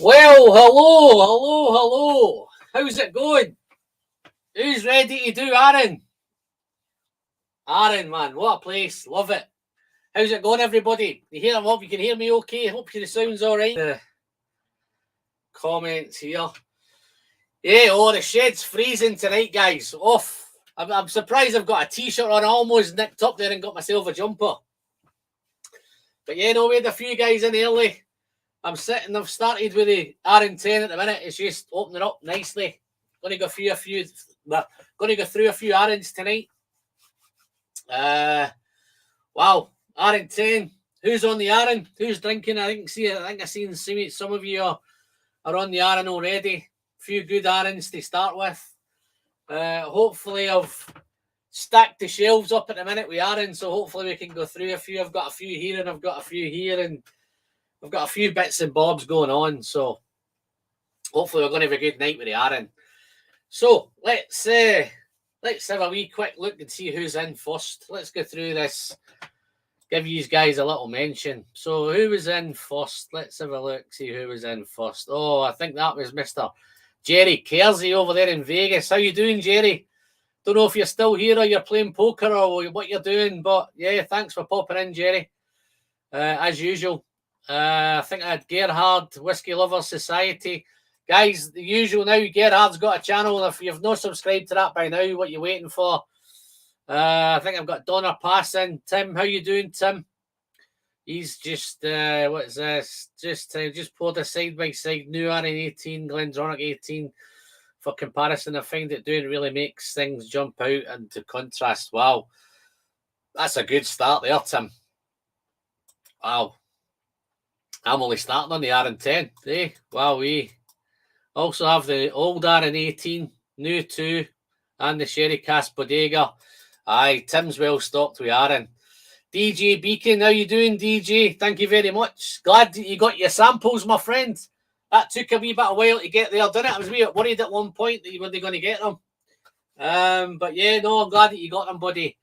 Well, hello. How's it going? Who's ready to do Arran? Arran, man, what a place. Love it. How's it going, everybody? You hear? I hope you can hear me okay. Hope the sound's all right. The comments here. Yeah, the shed's freezing tonight, guys. Off. I'm surprised I've got a t-shirt on. I almost nicked up there and got myself a jumper. But yeah, we had a few guys in early. I've started with the Arran 10 at the minute. It's just opening up nicely. Going to go through a few Arrans tonight. Wow, Arran 10. Who's on the Arran? Who's drinking? I think I've seen some of you are on the Arran already. A few good Arrans to start with. Hopefully I've stacked the shelves up at the minute with Arran, so hopefully we can go through a few. I've got a few here and I've got a few here, and I've got a few bits and bobs going on, so hopefully we're going to have a good night with the Arran. So let's have a wee quick look and see who's in first. Let's go through this. Give you guys a little mention. So who was in first? Let's have a look, see who was in first. Oh, I think that was Mr. Jerry Kersey over there in Vegas. How you doing, Jerry? Don't know if you're still here or you're playing poker or what you're doing, but yeah, thanks for popping in, Jerry. As usual. I think I had Gerhard, Whiskey Lovers Society. Guys, the usual now, Gerhard's got a channel. If you've not subscribed to that by now, what you waiting for? I think I've got Donna passing. Tim, how you doing, Tim? He's just, what is this? Just poured a side-by-side new Arran 18, Glendronach 18 for comparison. I find it doing really makes things jump out and to contrast. Wow. That's a good start there, Tim. Wow. I'm only starting on the Arran 10. Hey, wow, we also have the old Arran 18, new 2, and the Sherry Cask Bodega. Aye, Tim's well stocked with Arran. DJ Beacon, how you doing, DJ? Thank you very much. Glad that you got your samples, my friend. That took a wee bit of a while to get there, didn't it? I was a wee bit worried at one point that you weren't going to get them. But yeah, no, I'm glad that you got them, buddy.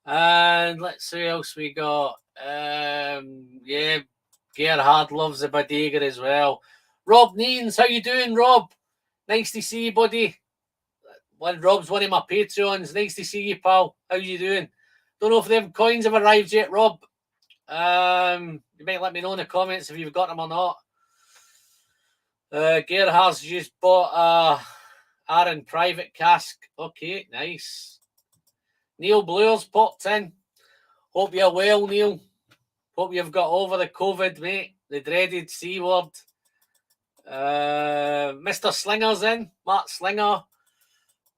And let's see what else we got. Yeah, Gerhard loves the Bodega as well. Rob Neens, how you doing, Rob? Nice to see you, buddy. Rob's one of my Patreons. Nice to see you, pal. How you doing? Don't know if them coins have arrived yet, Rob. You might let me know in the comments if you've got them or not. Gerhard's just bought a Arran private cask. Okay, nice. Neil Bluer's popped in. Hope you're well, Neil. Hope you've got over the COVID, mate. The dreaded C word. Mr. Slinger's in. Mark Slinger.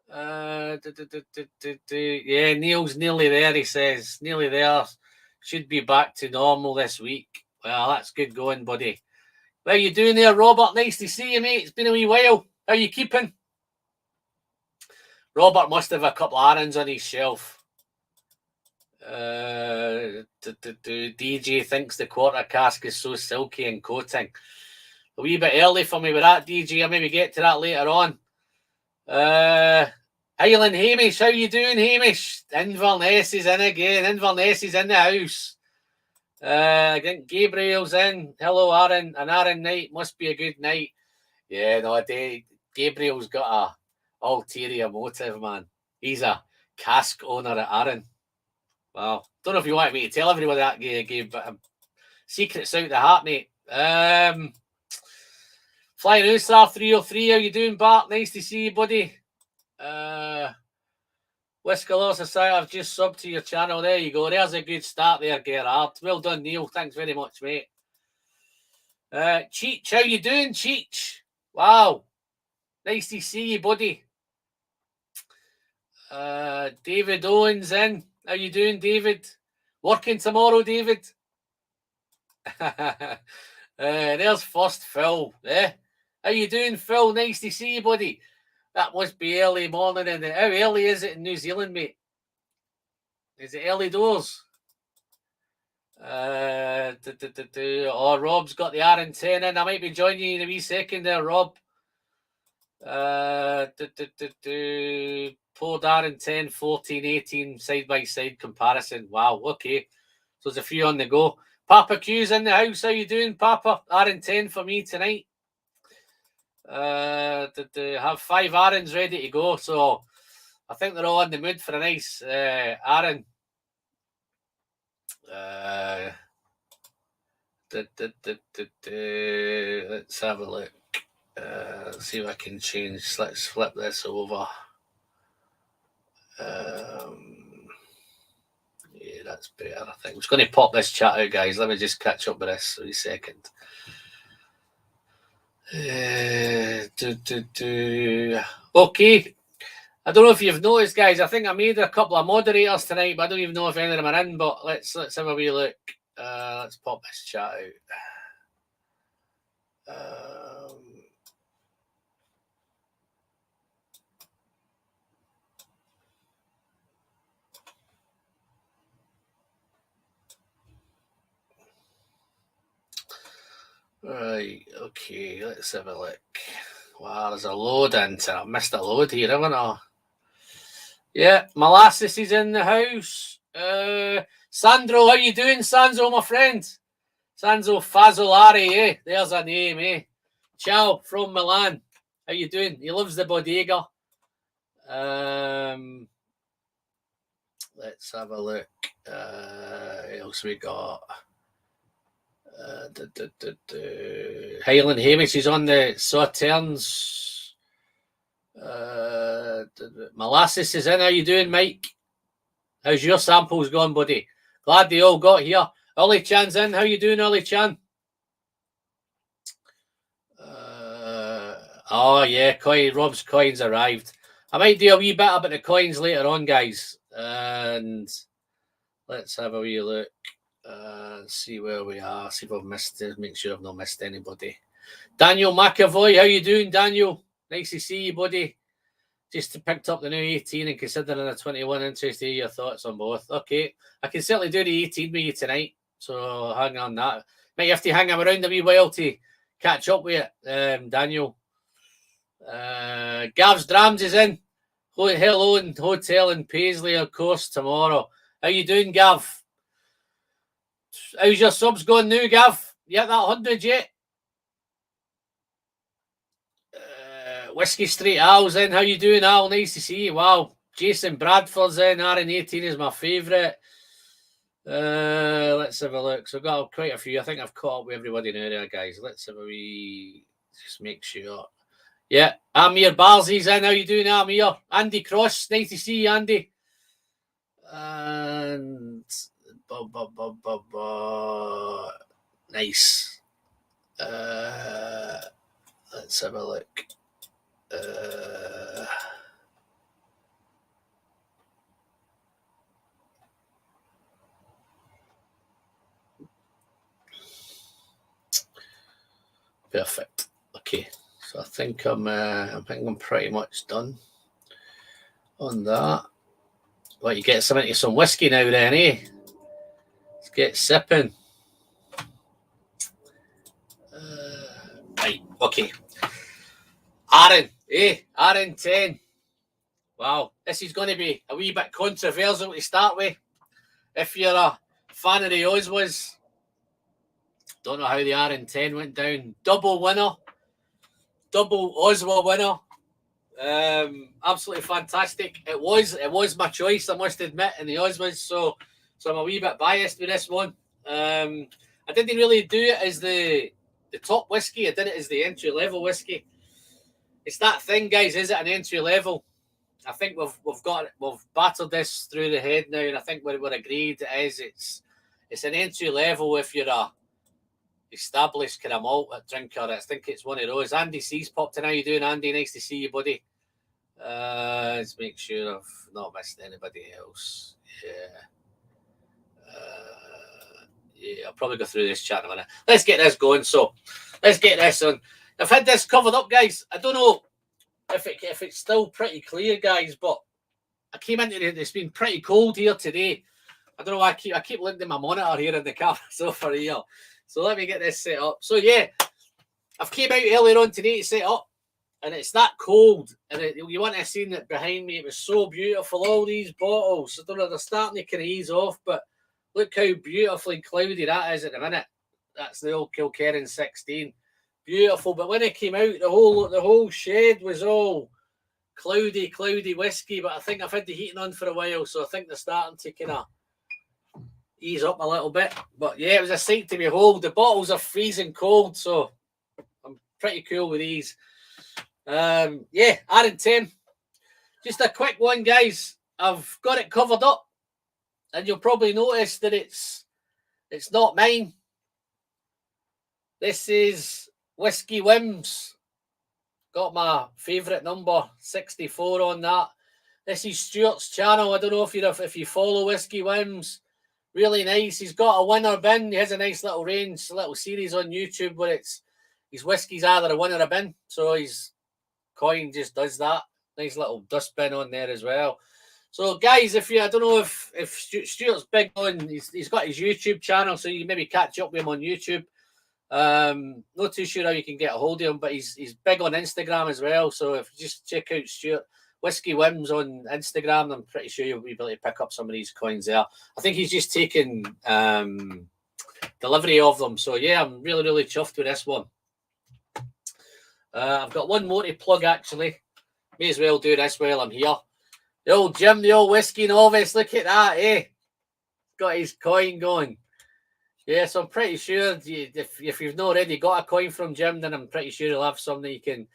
Yeah, Neil's nearly there, he says. Nearly there. Should be back to normal this week. Well, that's good going, buddy. How you doing there, Robert? Nice to see you, mate. It's been a wee while. How you keeping? Robert must have a couple of Arrans on his shelf. DJ thinks the quarter cask is so silky and coating. A wee bit early for me with that, DJ. I'll maybe get to that later on. Highland Hamish, how you doing, Hamish? Inverness is in again. Inverness is in the house. I think Gabriel's in. Hello, Arran. An Arran night must be a good night. Yeah, no, Gabriel's got a ulterior motive, man. He's a cask owner at Arran. Wow. Don't know if you want me to tell everyone that, Gabe, but secret's out the heart, mate. Flying Usar 303, how you doing, Bart? Nice to see you, buddy. Whiskey Law Society, I've just subbed to your channel. There you go. There's a good start there, Gerard. Well done, Neil. Thanks very much, mate. Cheech, how you doing, Cheech? Wow. Nice to see you, buddy. David Owens in. How you doing, David? Working tomorrow, David? There's first Phil. How you doing, Phil? Nice to see you, buddy. That must be early morning. How early is it in New Zealand, mate? Is it early doors? Oh, Rob's got the Arran 10 in. I might be joining you in a wee second there, Rob. Poured Arran 10, 14, 18, side-by-side comparison. Wow, okay. So there's a few on the go. Papa Q's in the house. How you doing, Papa? Arran 10 for me tonight. to have 5 Arrans ready to go. So I think they're all in the mood for a nice Arran. Let's have a look. See if I can change. Let's flip this over. Yeah, that's better. I think I'm just going to pop this chat out, guys. Let me just catch up with this for a second. Okay. I don't know if you've noticed, guys. I think I made a couple of moderators tonight, but I don't even know if any of them are in. But let's have a wee look. Let's pop this chat out. Right, okay, let's have a look. Wow, there's a load into it. I missed a load here, haven't I? Yeah, Molasses is in the house. Sandro, how you doing, Sandro, my friend? Sandro Fazzolari, eh? There's a name, eh? Ciao from Milan. How you doing? He loves the bodega. Let's have a look. What else we got? Highland Hamish is on the Sauternes. Molasses is in. How you doing, Mike? How's your samples going, buddy? Glad they all got here. Ollie Chan's in. How you doing, Ollie Chan? Oh yeah, Rob's coins arrived. I might do a wee bit about the coins later on, guys. And let's have a wee look. See where we are. See if I've missed it. Make sure I've not missed anybody. Daniel McAvoy, how you doing, Daniel? Nice to see you, buddy. Just picked up the new 18 and considering a 21. Interested to hear your thoughts on both. Okay, I can certainly do the 18 with you tonight. So hang on that. Might have to hang him around a wee while to catch up with it, Daniel. Gav's Drams is in. Hello and hotel in Paisley, of course, tomorrow. How you doing, Gav? How's your subs going now, Gav? You at that 100 yet? Whiskey Street Al's in. How you doing, Al? Nice to see you. Wow. Jason Bradford's in. Arran 18 is my favourite. Let's have a look. So I've got quite a few. I think I've caught up with everybody now there, guys. Let's have a wee... Just make sure. Yeah, Amir Barzi's in. How you doing, Amir? Andy Cross. Nice to see you, Andy. And... Nice. Let's have a look. Perfect. Okay, so I think I'm pretty much done on that. Well, you get some into some whiskey now, then, eh? Let's get sipping. Right. Okay. Arran, Arran 10. Wow, this is going to be a wee bit controversial to start with. If you're a fan of the Oswas, don't know how the Arran 10 went down. Double winner, double Oswa winner. Absolutely fantastic. It was my choice, I must admit, in the Oswas. So I'm a wee bit biased with this one. I didn't really do it as the top whiskey. I did it as the entry level whiskey. It's that thing, guys. Is it an entry level? I think we've battered this through the head now, and I think we're agreed it's an entry level if you're a established kind of malt drinker. I think it's one of those. Andy C's popped in. How you doing, Andy? Nice to see you, buddy. Let's make sure I've not missed anybody else. Yeah, I'll probably go through this chat in a minute. Let's get this going. So let's get this on. I've had this covered up, guys. I don't know if it's still pretty clear, guys, but I came into it. It's been pretty cold here today. I don't know why I keep looking at my monitor here in the car sofa here. So let me get this set up. So yeah, I've came out earlier on today to set up, and it's that cold. And you want to see it behind me. It was so beautiful. All these bottles. I don't know. They're starting to kind of ease off, but look how beautifully cloudy that is at the minute. That's the old Kilkerran 16. Beautiful. But when it came out, the whole shed was all cloudy whiskey. But I think I've had the heating on for a while, so I think they're starting to kind of ease up a little bit. But yeah, it was a sight to behold. The bottles are freezing cold, so I'm pretty cool with these. Yeah, Arran 10. Just a quick one, guys. I've got it covered up, and you'll probably notice that it's not mine. This is Whiskey Whims. Got my favourite number 64 on that. This is Stuart's channel. I don't know if you follow Whiskey Whims. Really nice. He's got a winner bin. He has a nice little range, a little series on YouTube where his whiskies either a win or a bin. So his coin just does that. Nice little dustbin on there as well. So guys, I don't know if Stuart's big on, he's got his YouTube channel, so you maybe catch up with him on YouTube. Not too sure how you can get a hold of him, but he's big on Instagram as well. So if you just check out Stuart Whiskey Whims on Instagram, I'm pretty sure you'll be able to pick up some of these coins there. I think he's just taking delivery of them. So yeah, I'm really, really chuffed with this one. I've got one more to plug actually. May as well do this while I'm here. The old Jim, the old whiskey novice. Look at that, eh? Got his coin going. Yes, I'm pretty sure if you've not already got a coin from Jim, then I'm pretty sure he'll have some that you can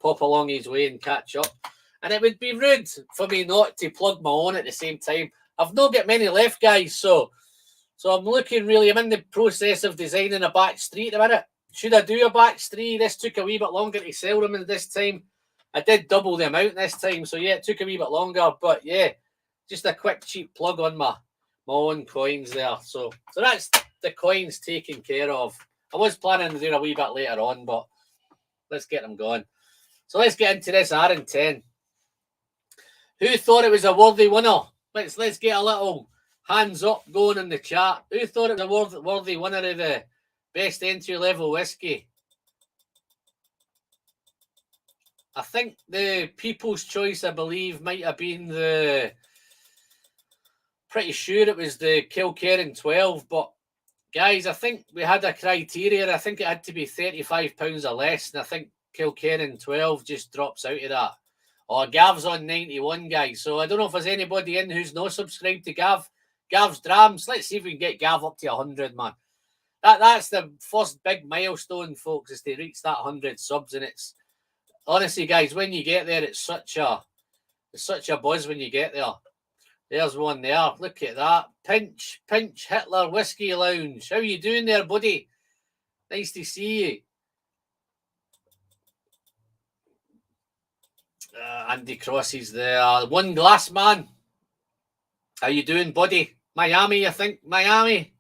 pop along his way and catch up. And it would be rude for me not to plug my own at the same time. I've not got many left, guys, so I'm looking really. I'm in the process of designing a back street a minute. Should I do a back street? This took a wee bit longer to sell them this time. I did double the amount this time, so yeah, it took a wee bit longer. But yeah, just a quick cheap plug on my own coins there. So that's the coins taken care of. I was planning to do a wee bit later on, but let's get them going. So let's get into this Arran 10. Who thought it was a worthy winner? Let's get a little hands up going in the chat. Who thought it was a worthy winner of the best entry level whiskey? I think the People's Choice, I believe, might have been pretty sure it was the Kilkerran 12, but guys, I think we had a criteria. I think it had to be £35 or less, and I think Kilkerran 12 just drops out of that. Oh, Gav's on 91, guys. So I don't know if there's anybody in who's not subscribed to Gav. Gav's Drams. Let's see if we can get Gav up to 100, man. That's the first big milestone, folks, is to reach that 100 subs. And it's honestly, guys, when you get there, it's such a buzz when you get there. There's one there. Look at that. Pinch Hitler Whiskey Lounge. How you doing there, buddy? Nice to see you. Andy Cross is there. One Glass Man. How you doing, buddy? Miami, I think. Miami.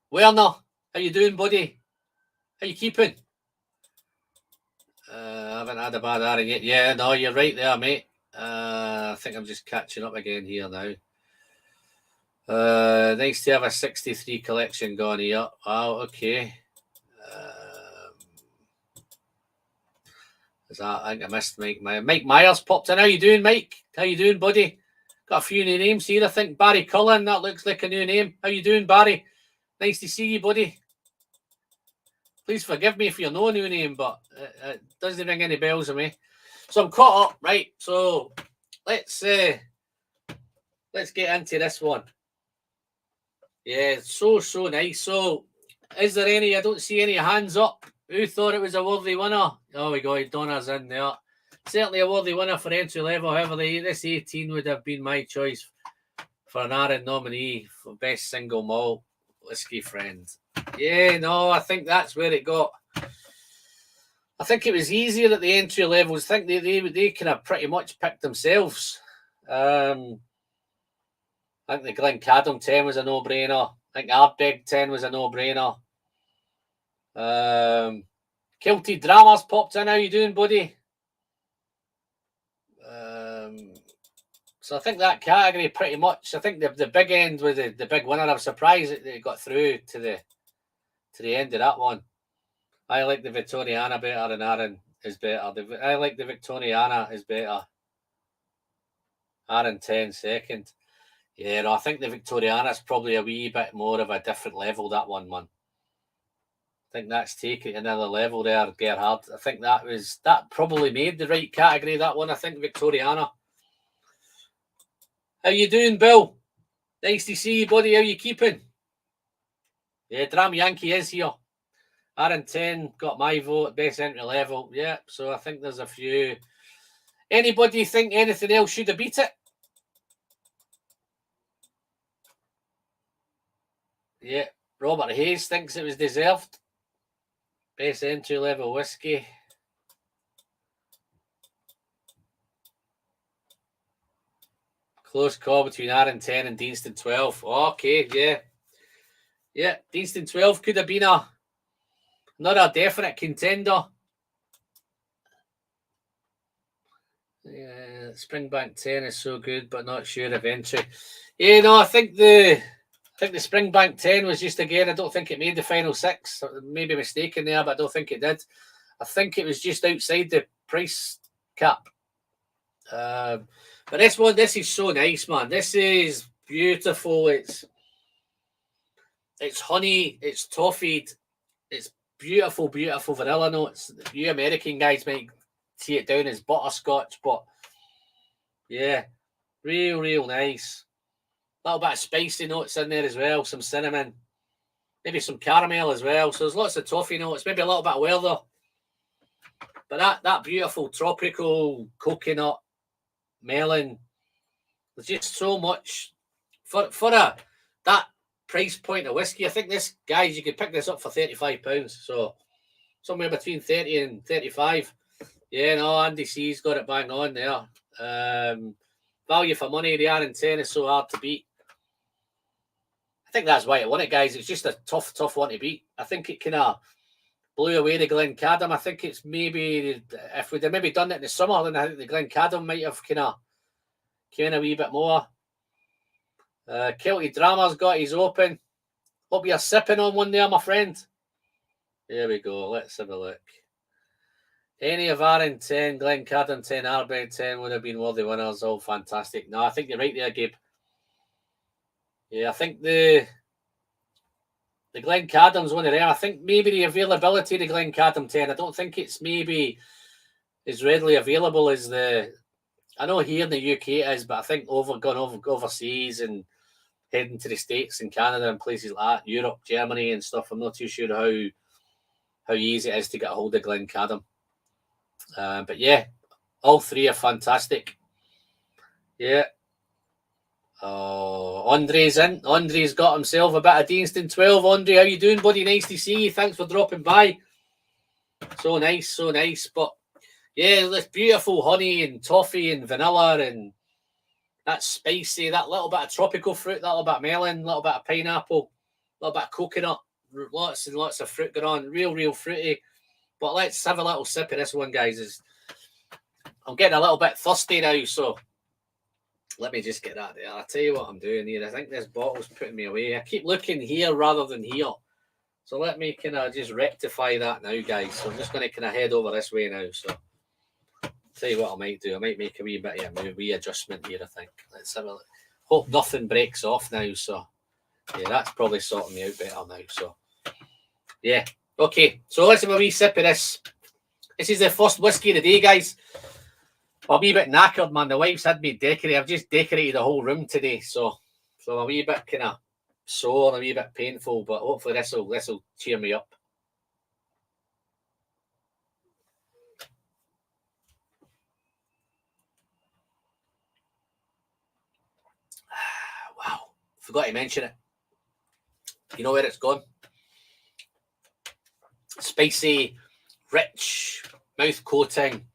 Werner. How you doing, buddy? How you keeping? I haven't had a bad Arran yet. Yeah, no, you're right there, mate. I think I'm just catching up again here now. Nice to have a 63 collection going here. Wow, okay. I think I missed Mike Myers popped in. How you doing, Mike? How you doing, buddy? Got a few new names here. I think Barry Cullen, that looks like a new name. How you doing, Barry? Nice to see you, buddy. Please forgive me if you're no new name, but it doesn't ring any bells with me. So I'm caught up, right? So let's get into this one. Yeah, so nice. So is there any? I don't see any hands up. Who thought it was a worthy winner? Oh, we go. Donna's in there. Certainly a worthy winner for entry level. However, this 18 would have been my choice for an Arran nominee for best single malt whiskey friend. Yeah, no, I think that's where it got. I think it was easier at the entry levels. I think they kind of pretty much picked themselves. I think the Glencadam 10 was a no-brainer. I think Ardbeg 10 was a no-brainer. Kilty Dramas popped in. How you doing, buddy? So I think that category pretty much. I think the big end was the big winner. I was surprised that it got through to the end of that one. I like the Victoriana better than Arran is better. I like the Victoriana is better. Arran 10 second. Yeah, no, I think the Victoriana is probably a wee bit more of a different level, that one, man. think that's taken it another level there, Gerhard. I think that probably made the right category, that one. I think Victoriana. How you doing, Bill? Nice to see you, buddy. How you keeping? Yeah, Dram Yankee is here. Arran 10 got my vote, best entry level. Yeah, so I think there's a few. Anybody think anything else should have beat it? Yeah, Robert Hayes thinks it was deserved. Best entry level whiskey. Close call between Arran 10 and Deanston 12. Okay, yeah. Yeah, Deanston 12 could have been not a definite contender. Yeah, Springbank 10 is so good, but not sure of entry. Yeah, no, I think the Springbank 10 was just, again, I don't think it made the final six. Maybe mistaken there, but I don't think it did. I think it was just outside the price cap. But this one, this is so nice, man. This is beautiful. It's honey, it's toffeed, it's beautiful, beautiful vanilla notes. You American guys might see it down as butterscotch, but yeah, real nice. A little bit of spicy notes in there as well, some cinnamon, maybe some caramel as well. So there's lots of toffee notes, maybe a little bit of weather. But that beautiful tropical coconut, melon, there's just so much for that price point of whiskey. I think this, guys, you could pick this up for £35. So somewhere between 30 and 35. Yeah, no, Andy C's got it bang on there. Value for money, the Arran 10 is so hard to beat. I think that's why I won it, guys. It's just a tough one to beat. I think it kind of blew away the Glencadam. I think it's maybe, if we'd have maybe done it in the summer, then I think the Glencadam might have kind of a wee bit more. Kelty Drama's got his open. Hope you're sipping on one there, my friend. There we go. Let's have a look. Any of Arran 10, Glencadam 10, Arbed 10 would have been worthy winners. All fantastic. No, I think you're right there, Gabe. Yeah, I think the Glencadam's one of them. I think maybe the availability of the Glencadam 10, I don't think it's maybe as readily available as I know here in the UK it is, but I think overseas and heading to the States and Canada and places like that, Europe, Germany and stuff, I'm not too sure how easy it is to get a hold of Glencadam. But yeah, all three are fantastic. Yeah. Oh, Andre's in. Andre's got himself a bit of Deanston 12. Andre, how you doing, buddy? Nice to see you. Thanks for dropping by. So nice. But yeah, this beautiful honey and toffee and vanilla and that spicy, that little bit of tropical fruit, that little bit of melon, a little bit of pineapple, a little bit of coconut, lots and lots of fruit going on. Real fruity. But let's have a little sip of this one, guys. I'm getting a little bit thirsty now, so let me just get that there. I'll tell you what I'm doing here. I think this bottle's putting me away. I keep looking here rather than here. So let me kind of just rectify that now, guys. So I'm just going to kind of head over this way now. So tell you what I might do. I might make a wee bit of a wee adjustment here, I think. Let's have a look. Hope nothing breaks off now. So yeah, that's probably sorting me out better now. So yeah. Okay. So let's have a wee sip of this. This is the first whiskey of the day, guys. I'm a wee bit knackered, man. The wife's had me decorate. I've just decorated the whole room today, so I'm a wee bit kind of sore, a wee bit painful, but hopefully this will cheer me up. Wow, forgot to mention it. You know where it's gone? Spicy, rich, mouth coating.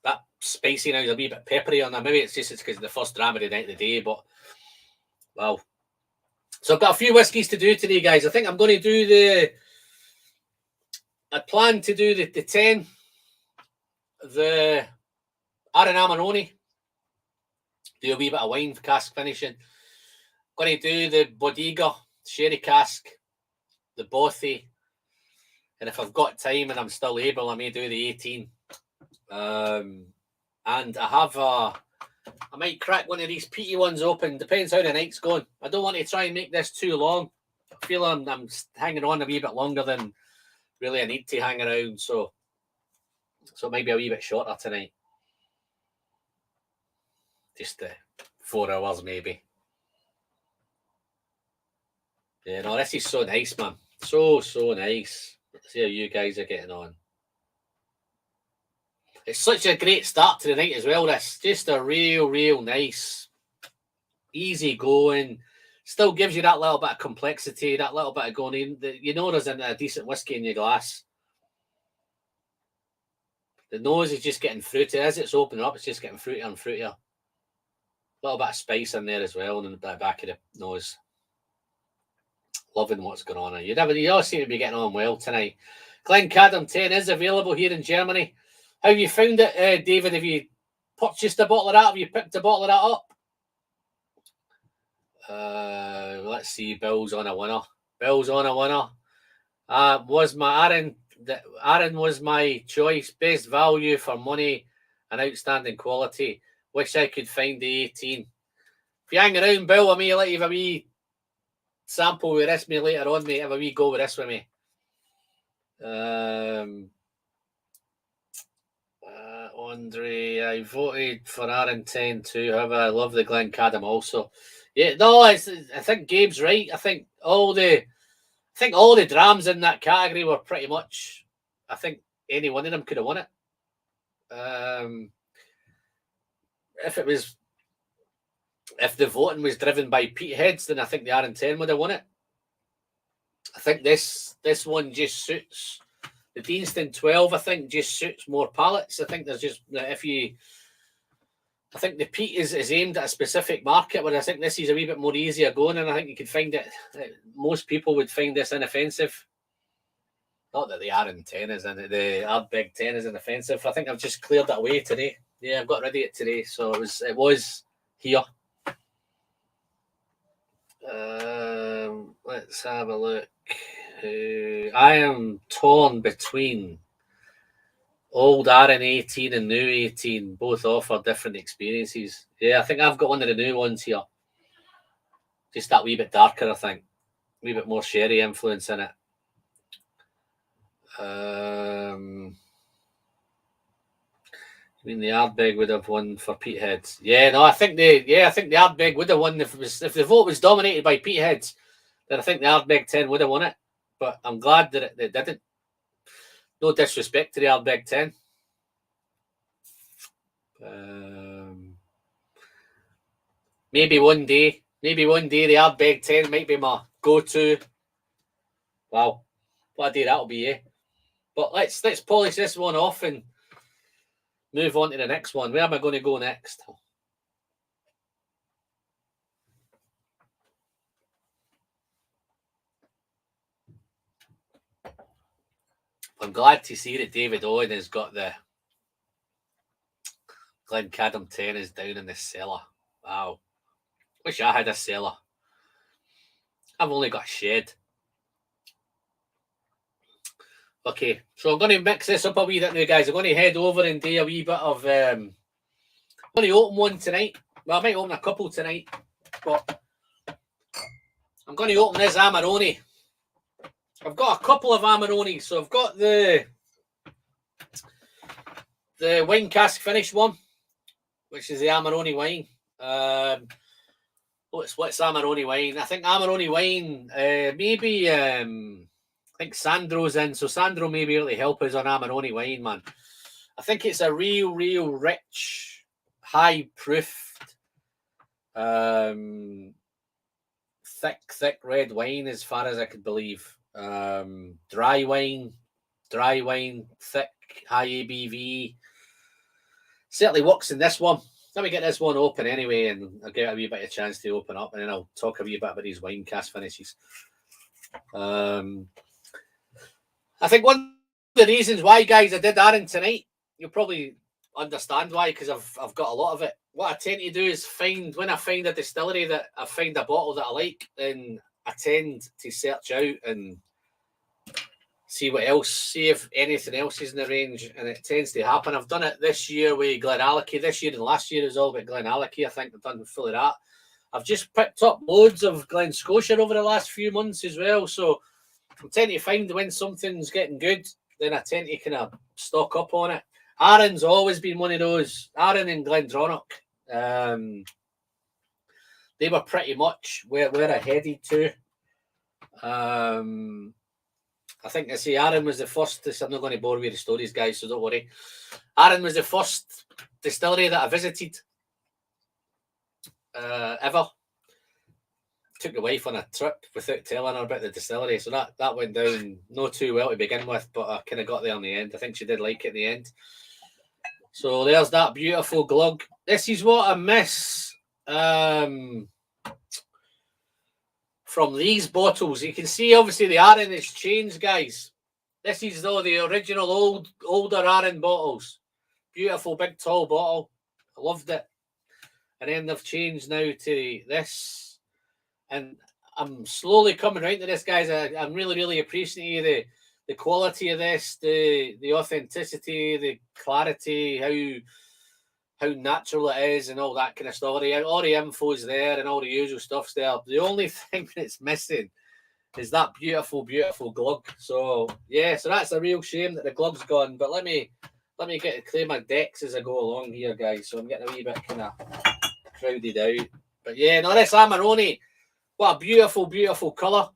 That spicy now is a wee bit peppery on that. Maybe it's because it's the first dram of the night of the day, but wow. So I've got a few whiskies to do today, guys. I think I'm going to do I plan to do the 10, the Arran Amarone, do a wee bit of wine cask finishing. I'm going to do the Bodega sherry cask, the Bothy, and if I've got time and I'm still able, I may do the 18. And I might crack one of these peaty ones open. Depends how the night's going. I don't want to try and make this too long. I feel I'm hanging on a wee bit longer than really I need to hang around, so maybe a wee bit shorter tonight. Just 4 hours maybe. Yeah, no, this is so nice, man. So nice. Let's see how you guys are getting on. It's such a great start to the night as well, this. Just a real nice, easy going. Still gives you that little bit of complexity, that little bit of going in. You know there's a decent whiskey in your glass. The nose is just getting fruity. As it's opening up, it's just getting fruitier and fruitier. A little bit of spice in there as well, and in the back of the nose. Loving what's going on here. You all seem to be getting on well tonight. Glencadam 10 is available here in Germany. How have you found it, David? Have you purchased a bottle of that? Have you picked a bottle of that up? Let's see. Bill's on a winner. Bill's on a winner. Was my Arran was my choice. Best value for money and outstanding quality. Wish I could find the 18. If you hang around, Bill, I may let you have a wee sample with this me later on, mate. Have a wee go with this with me. Andre, I voted for Arran 10 too. However, I love the Glencadam also. Yeah, no, I think Gabe's right. I think all the drams in that category were pretty much. I think any one of them could have won it. If the voting was driven by Peatheads, then I think the Arran 10 would have won it. I think this one just suits the Deanston 12. I think just suits more palates. I think there's just I think the peat is aimed at a specific market, where I think this is a wee bit more easier going, and I think you can find it. Most people would find this inoffensive. Not that the Arran 10 is in it, the Ardbeg 10 is inoffensive. I think I've just cleared it away today. Yeah, I've got rid of it today, so it was here. Let's have a look. I am torn between old Arran 18 and new 18. Both offer different experiences. Yeah, I think I've got one of the new ones here. Just that wee bit darker, I think. A wee bit more sherry influence in it. I mean, the Ardbeg would have won for Peatheads. Yeah, no, I think the Ardbeg would have won if the vote was dominated by Peatheads. Then I think the Ardbeg 10 would have won it. But I'm glad that it didn't. No disrespect to the Ardbeg 10. Maybe one day the Ardbeg 10 might be my go-to. Wow, what a day that'll be, eh? But let's polish this one off and move on to the next one. Where am I going to go next? I'm glad to see that David Owen has got the Glencadam 10 is down in the cellar. Wow. Wish I had a cellar. I've only got a shed. Okay, so I'm going to mix this up a wee bit now, guys. I'm going to head over and do a wee bit of... I'm going to open one tonight. Well, I might open a couple tonight, but I'm going to open this Amarone. I've got a couple of Amarones. So I've got the wine cask finish one, which is the Amarone wine. What's Amarone wine? I think Amarone wine, maybe... I think Sandro's in, so Sandro may be able to help us on Amarone wine, man. I think it's a real rich, high-proofed, thick red wine, as far as I could believe. Dry wine, thick, high ABV. Certainly works in this one. Let me get this one open anyway, and I'll give it a wee bit of a chance to open up, and then I'll talk a wee bit about these wine cask finishes. I think one of the reasons why, guys, I did Arran tonight, you'll probably understand why, because I've got a lot of it. What I tend to do is when I find a distillery that I find a bottle that I like, then I tend to search out and see if anything else is in the range, and it tends to happen. I've done it this year with Glenallachie. This year and last year it was all about Glenallachie. I think I've done full of that. I've just picked up loads of Glen Scotia over the last few months as well. So I tend to find when something's getting good, then I tend to kind of stock up on it. Arran's always been one of those. Arran and Glendronach. They were pretty much where I headed to. I think I say Arran was the first. I'm not going to bore you with the stories, guys, so don't worry. Arran was the first distillery that I visited ever. Took the wife on a trip without telling her about the distillery, so that went down not too well to begin with, but I kind of got there in the end. I think she did like it in the end. So there's that beautiful glug. This is what I miss from these bottles. You can see obviously the Arran has changed, guys. This is though the original older Arran bottles. Beautiful big tall bottle. I loved it. And then they've changed now to this. And I'm slowly coming around to this, guys. I'm really, really appreciating the quality of this, the authenticity, the clarity, how natural it is, and all that kind of stuff. All the info's there, and all the usual stuff's there. The only thing that's missing is that beautiful, beautiful glug. So yeah, so that's a real shame that the glug's gone. But let me get to clear my decks as I go along here, guys. So I'm getting a wee bit kind of crowded out. But yeah, no, this Amarone. What a beautiful, beautiful colour.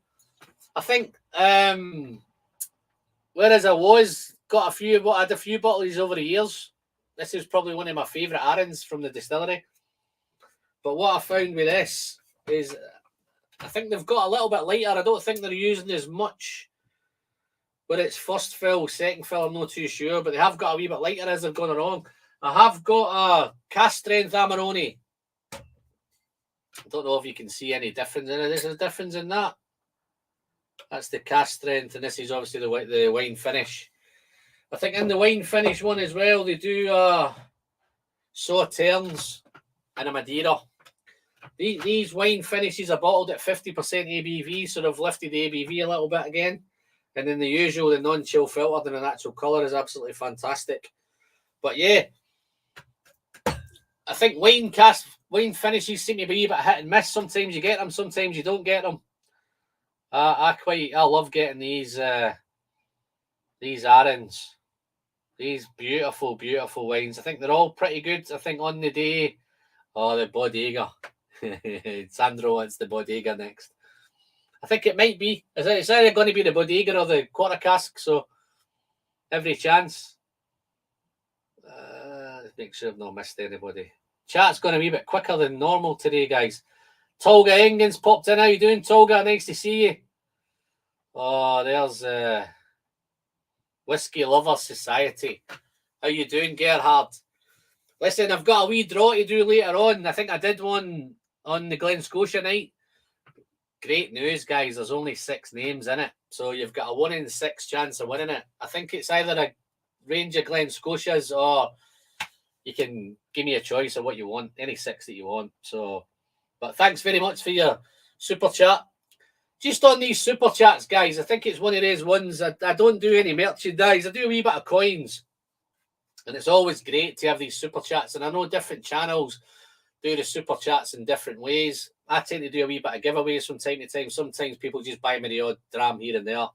I think, whereas I had a few bottles over the years. This is probably one of my favourite Arrans from the distillery. But what I found with this is I think they've got a little bit lighter. I don't think they're using as much where it's first fill, second fill, I'm not too sure. But they have got a wee bit lighter as they've gone along. I have got a cast strength Amarone. I don't know if you can see any difference in it. There's a difference in that. That's the cast strength, and this is obviously the wine finish. I think in the wine finish one as well, they do sauternes and a Madeira. These wine finishes are bottled at 50% ABV, so they've lifted the ABV a little bit again. And then the usual, the non-chill filtered and the natural colour is absolutely fantastic. But yeah, I think wine finishes seem to be a bit hit and miss. Sometimes you get them, sometimes you don't get them. I love getting these Arrans, these beautiful, beautiful wines. I think they're all pretty good. I think on the day, the Bodega. Sandro wants the Bodega next. I think it might be. It's either going to be the Bodega or the quarter cask. So every chance. Make sure I've not missed anybody. Chat's going to be a bit quicker than normal today, guys. Tolga Engen's popped in. How you doing, Tolga? Nice to see you. Oh, there's Whiskey Lover Society. How you doing, Gerhard? Listen, I've got a wee draw to do later on. I think I did one on the Glen Scotia night. Great news, guys. There's only 6 names in it. So you've got a 1 in 6 chance of winning it. I think it's either a range of Glen Scotias or you can give me a choice of what you want, any 6 that you want. So, but thanks very much for your super chat. Just on these super chats, guys, I think it's one of those ones. I don't do any merchandise. I do a wee bit of coins. And it's always great to have these super chats. And I know different channels do the super chats in different ways. I tend to do a wee bit of giveaways from time to time. Sometimes people just buy me the odd dram here and there,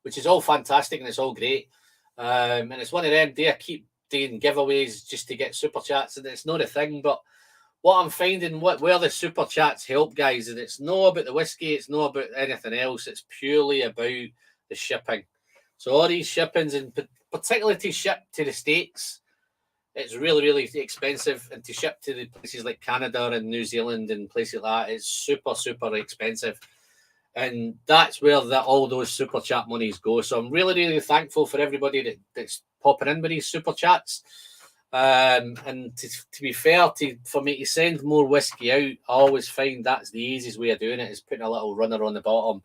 which is all fantastic and it's all great. And it's one of them, do I keep doing giveaways just to get super chats? And it's not a thing, but what I'm finding, where the super chats help, guys, and it's not about the whiskey, it's not about anything else. It's purely about the shipping. So all these shippings, and particularly to ship to the States, it's really, really expensive. And to ship to the places like Canada and New Zealand and places like that, it's super, super expensive. And that's where all those super chat monies go. So I'm really, really thankful for everybody that's popping in with these super chats. And to be fair, for me to send more whiskey out, I always find that's the easiest way of doing it, is putting a little runner on the bottom,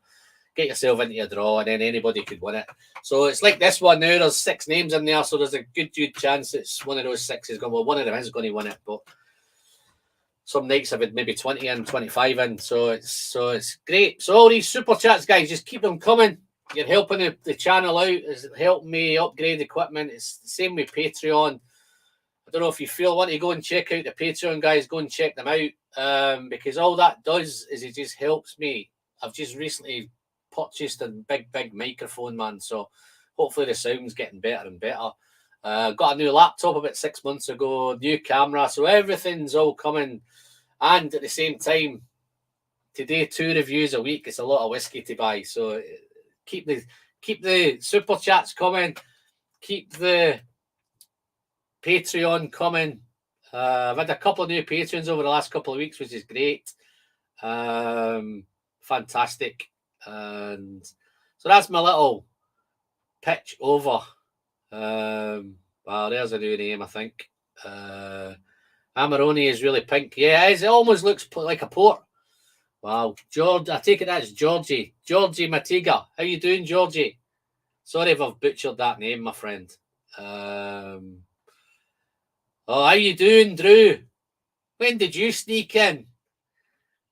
get yourself into a draw, and then anybody could win it. So it's like this one now, there's 6 names in there, so there's a good chance it's one of those 6 is going, well, one of them is going to win it, but some nights I've had maybe 20 in, 25 in, so it's great. So all these super chats, guys, just keep them coming. You're helping the channel out, it's helping me upgrade equipment. It's the same with Patreon. I don't know if you feel want to go and check out the Patreon, guys, go and check them out, because all that does is it just helps me. I've just recently purchased a big microphone, man, so hopefully the sound's getting better and better. Got a new laptop about 6 months ago, new camera, so everything's all coming. And at the same time, today 2 reviews a week. It's a lot of whiskey to buy, so keep the super chats coming, keep the Patreon coming. I've had a couple of new patrons over the last couple of weeks, which is great. Fantastic. And so that's my little pitch over. Well, there's a new name, I think. Amarone is really pink. Yeah, it almost looks like a port. Wow. George, I take it that's Georgie. Georgie Matiga. How you doing, Georgie? Sorry if I've butchered that name, my friend. Oh, how you doing, Drew? When did you sneak in?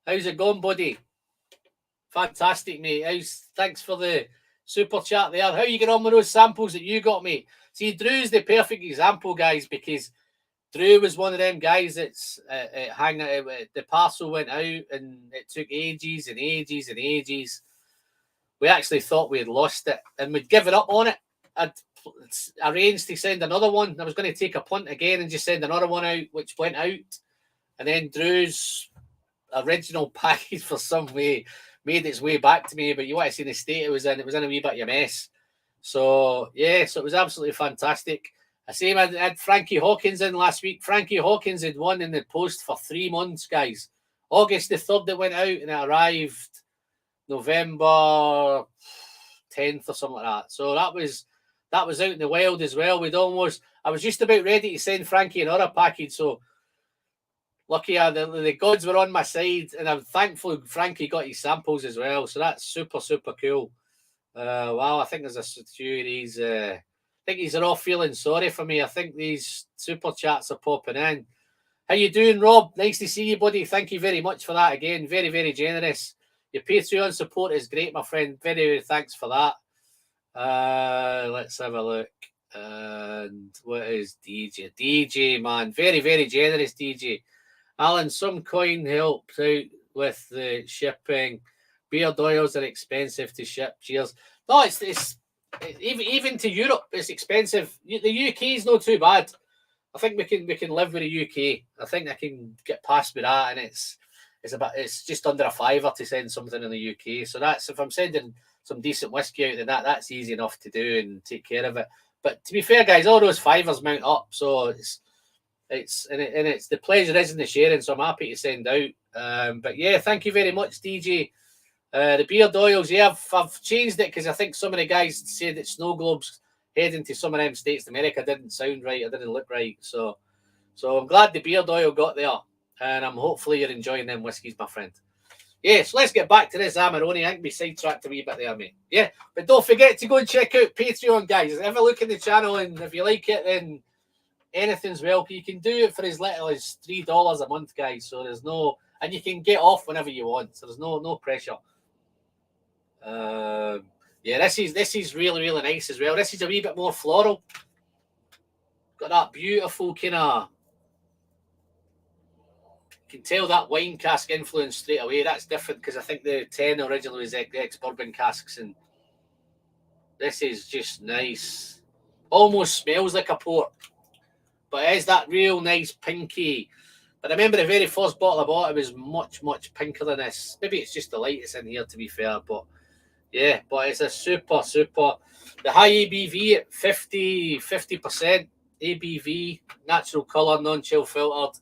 How's it going, buddy? Fantastic, mate. Thanks for the super chat there. How you get on with those samples that you got, mate? See, Drew's the perfect example, guys, because Drew was one of them guys that's hanging out. The parcel went out and it took ages and ages and ages. We actually thought we had lost it and we'd given up on it. I'd arranged to send another one. I was going to take a punt again and just send another one out, which went out. And then Drew's original package for some way made its way back to me. But you want to see the state it was in. It was in a wee bit of a mess. So, yeah, so it was absolutely fantastic. I had Frankie Hawkins in last week. Frankie Hawkins had won in the post for 3 months, guys. August the 3rd it went out and it arrived November 10th or something like that. So that was out in the wild as well. I was just about ready to send Frankie another package. So lucky the gods were on my side, and I'm thankful Frankie got his samples as well. So that's super, super cool. Wow, I think there's a few of these. I think these are all feeling sorry for me. I think these super chats are popping in. How you doing, Rob? Nice to see you, buddy. Thank you very much for that again. Very, very generous. Your Patreon support is great, my friend. Very, very thanks for that. Let's have a look. And what is DJ? DJ, man. Very, very generous, DJ. Alan, some coin helped out with the shipping. Beard oils are expensive to ship. Cheers. No, it's even to Europe, it's expensive. The UK is not too bad. I think we can live with the UK. I think I can get past with that, and it's just under a fiver to send something in the UK. So that's, if I'm sending some decent whiskey out, then that's easy enough to do and take care of it. But to be fair, guys, all those fivers mount up, so it's the pleasure is in the sharing. So I'm happy to send out. But yeah, thank you very much, DJ. The beard oils, yeah, I've changed it because I think some of the guys said that snow globes heading to some of them states of America didn't sound right, or didn't look right. So I'm glad the beard oil got there, and I'm hopefully you're enjoying them whiskies, my friend. Yeah, so let's get back to this Amarone. I think we sidetracked a wee bit there, mate. Yeah, but don't forget to go and check out Patreon, guys. Have a look at the channel, and if you like it, then anything's welcome. You can do it for as little as $3 a month, guys. So there's no, and you can get off whenever you want. So there's no pressure. Yeah, this is really, really nice as well. This is a wee bit more floral. Got that beautiful kind of, you can tell that wine cask influence straight away. That's different because I think the 10 originally was ex-bourbon casks, and this is just nice. Almost smells like a port, but it is that real nice pinky. But I remember the very first bottle I bought, it was much, much pinker than this. Maybe it's just the light that's in here, to be fair, but yeah, but it's a super, super. The high ABV at 50% ABV, natural colour, non-chill filtered.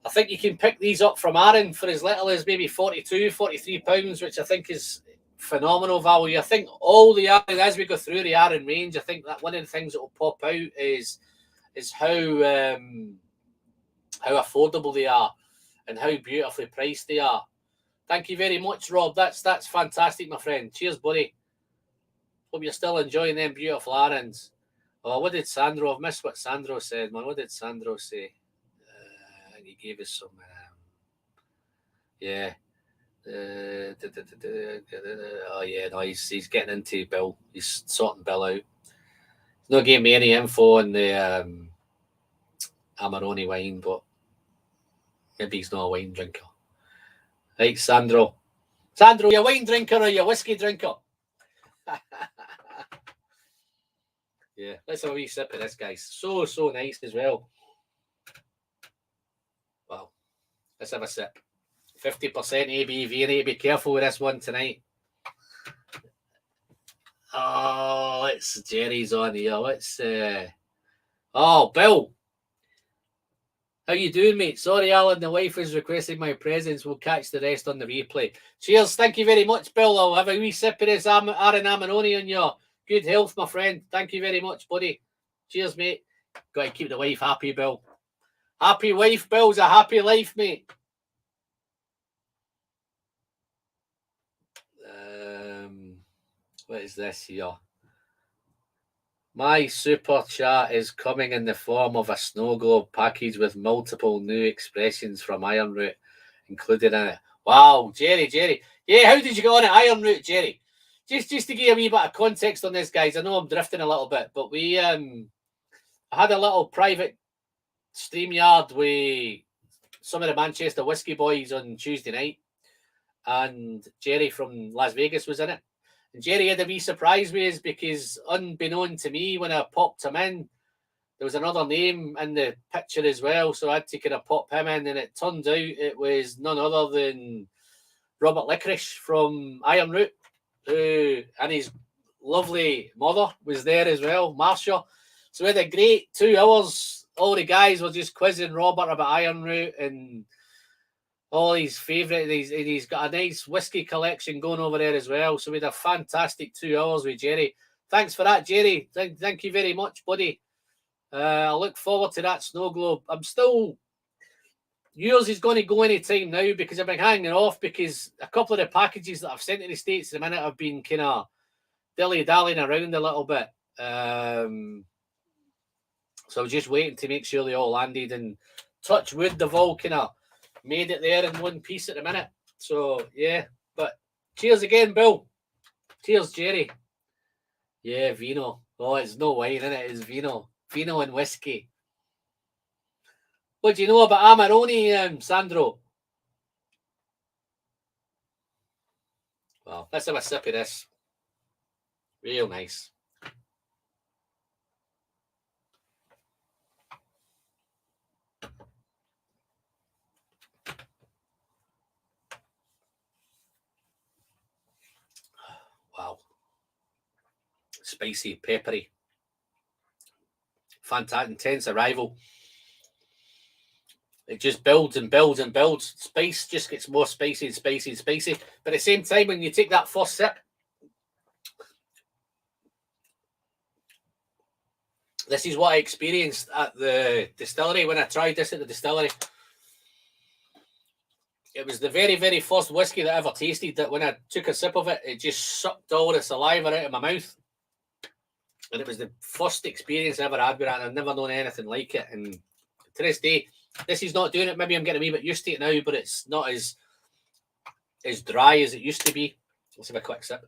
I think you can pick these up from Arran for as little as maybe 42, 43 pounds, which I think is phenomenal value. I think all the Arran, as we go through the Arran range, I think that one of the things that will pop out is how affordable they are and how beautifully priced they are. Thank you very much, Rob. That's fantastic, my friend. Cheers, buddy. Hope you're still enjoying them beautiful Arrans. Oh, what did Sandro? I've missed what Sandro said, man. What did Sandro say? He gave us some. Yeah. Oh yeah, no, he's getting into Bill. He's sorting Bill out. He's not giving me any info on the Amarone wine, but maybe he's not a wine drinker. Right, Sandro. Sandro, you a wine drinker or you a whiskey drinker? Yeah, let's have a wee sip of this, guys. So nice as well. Wow. Let's have a sip. 50% ABV. I need to be careful with this one tonight. Oh, it's Jerry's on here. Let's oh, Bill. How you doing, mate? Sorry, Alan, the wife is requesting my presence. We'll catch the rest on the replay. Cheers. Thank you very much, Bill. I'll have a wee sip of this Arran Amarone on your good health, my friend. Thank you very much, buddy. Cheers, mate. Got to keep the wife happy, Bill. Happy wife, Bill's a happy life, mate. What is this here? My super chat is coming in the form of a snow globe package with multiple new expressions from Iron Root included in it. Wow, Jerry. Yeah, how did you get on at Iron Root, Jerry? Just to give a wee bit of context on this, guys. I know I'm drifting a little bit, but we had a little private StreamYard with some of the Manchester Whiskey Boys on Tuesday night, and Jerry from Las Vegas was in it. And Jerry had a wee surprise with us because, unbeknown to me, when I popped him in, there was another name in the picture as well. So I had to kind of pop him in, and it turned out it was none other than Robert Licorice from Iron Root, who and his lovely mother was there as well, Marcia. So we had a great 2 hours. All the guys were just quizzing Robert about Iron Root and all his favourite. He's got a nice whiskey collection going over there as well. So we had a fantastic 2 hours with Jerry. Thanks for that, Jerry. Thank you very much, buddy. I look forward to that snow globe. I'm still... Yours is going to go any time now because I've been hanging off because a couple of the packages that I've sent to the States at the minute have been kind of dilly-dallying around a little bit. So I was just waiting to make sure they all landed, and touch wood, they've all kind of made it there in one piece at the minute. So, yeah. But cheers again, Bill. Cheers, Jerry. Yeah, vino. Oh, it's no wine, isn't it? It's vino. Vino and whiskey. What do you know about Amarone, Sandro? Well, let's have a sip of this. Real nice. Wow. Spicy, peppery. Fantastic, intense arrival. It just builds and builds and builds. Spice just gets more spicy and spicy and spicy. But at the same time, when you take that first sip, this is what I experienced at the distillery when I tried this at the distillery. It was the very, very first whiskey that I ever tasted that when I took a sip of it, it just sucked all the saliva out of my mouth. And it was the first experience I ever had with it, and I've never known anything like it. And to this day, this is not doing it. Maybe I'm getting a wee bit used to it now, but it's not as dry as it used to be. Let's have a quick sip.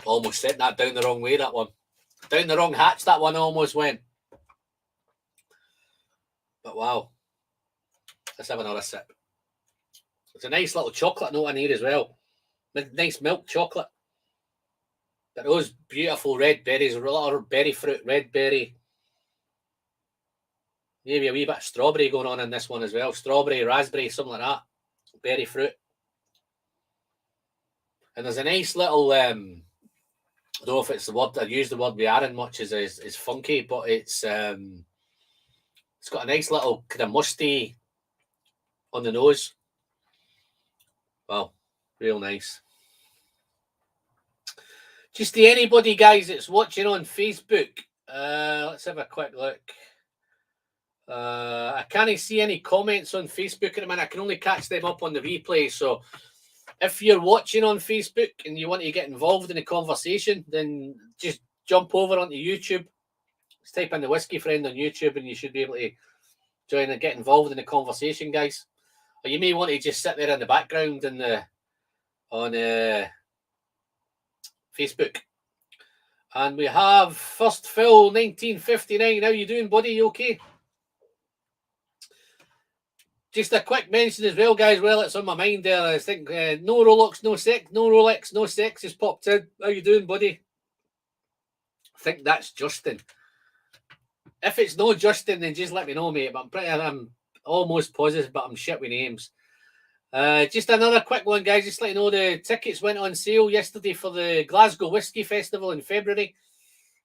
Almost sent that down the wrong way, that one. Down the wrong hatch, that one almost went. But wow. Let's have another sip. It's a nice little chocolate note in here as well. Nice milk chocolate. But those beautiful red berries, a lot of berry fruit, red berry. Maybe a wee bit of strawberry going on in this one as well. Strawberry, raspberry, something like that. Berry fruit. And there's a nice little, I don't know if it's the word, I use the word with Arran much is funky, but it's got a nice little kind of musty on the nose. Wow, real nice. Just to anybody, guys, that's watching on Facebook, let's have a quick look. I can't see any comments on Facebook at the minute. I can only catch them up on the replay. So if you're watching on Facebook and you want to get involved in the conversation, then just jump over onto YouTube. Just type in the Whiskey Friend on YouTube and you should be able to join and get involved in the conversation, guys. Or you may want to just sit there in the background on Facebook. And we have First Phil 1959. How you doing, buddy? You okay? Just a quick mention as well, guys. Well, it's on my mind there. I think no Rolex, no sex. No Rolex, no sex has popped in. How you doing, buddy? I think that's Justin. If it's no Justin, then just let me know, mate. But I'm almost positive, but I'm shit with names. Just another quick one, guys. Just let you know the tickets went on sale yesterday for the Glasgow Whisky Festival in February.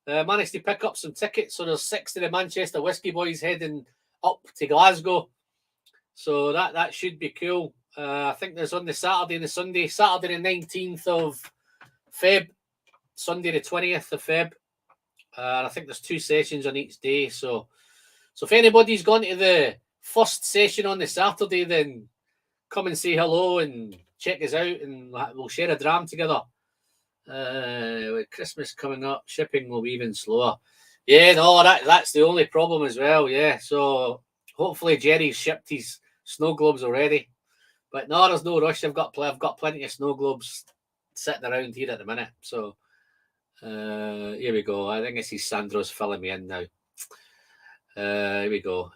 Managed to pick up some tickets. So there's 6 of the Manchester Whisky boys heading up to Glasgow. So that should be cool. I think there's on the Saturday and the Sunday. Saturday the 19th of Feb. Sunday the 20th of Feb. I think there's 2 sessions on each day. So if anybody's gone to the first session on the Saturday, then come and say hello and check us out, and we'll share a dram together. With Christmas coming up, shipping will be even slower. Yeah, no, that's the only problem as well. Yeah, so hopefully Jerry's shipped his snow globes already. But no, there's no rush. I've got plenty of snow globes sitting around here at the minute. So here we go. I think it's Sandro's filling me in now. Here we go.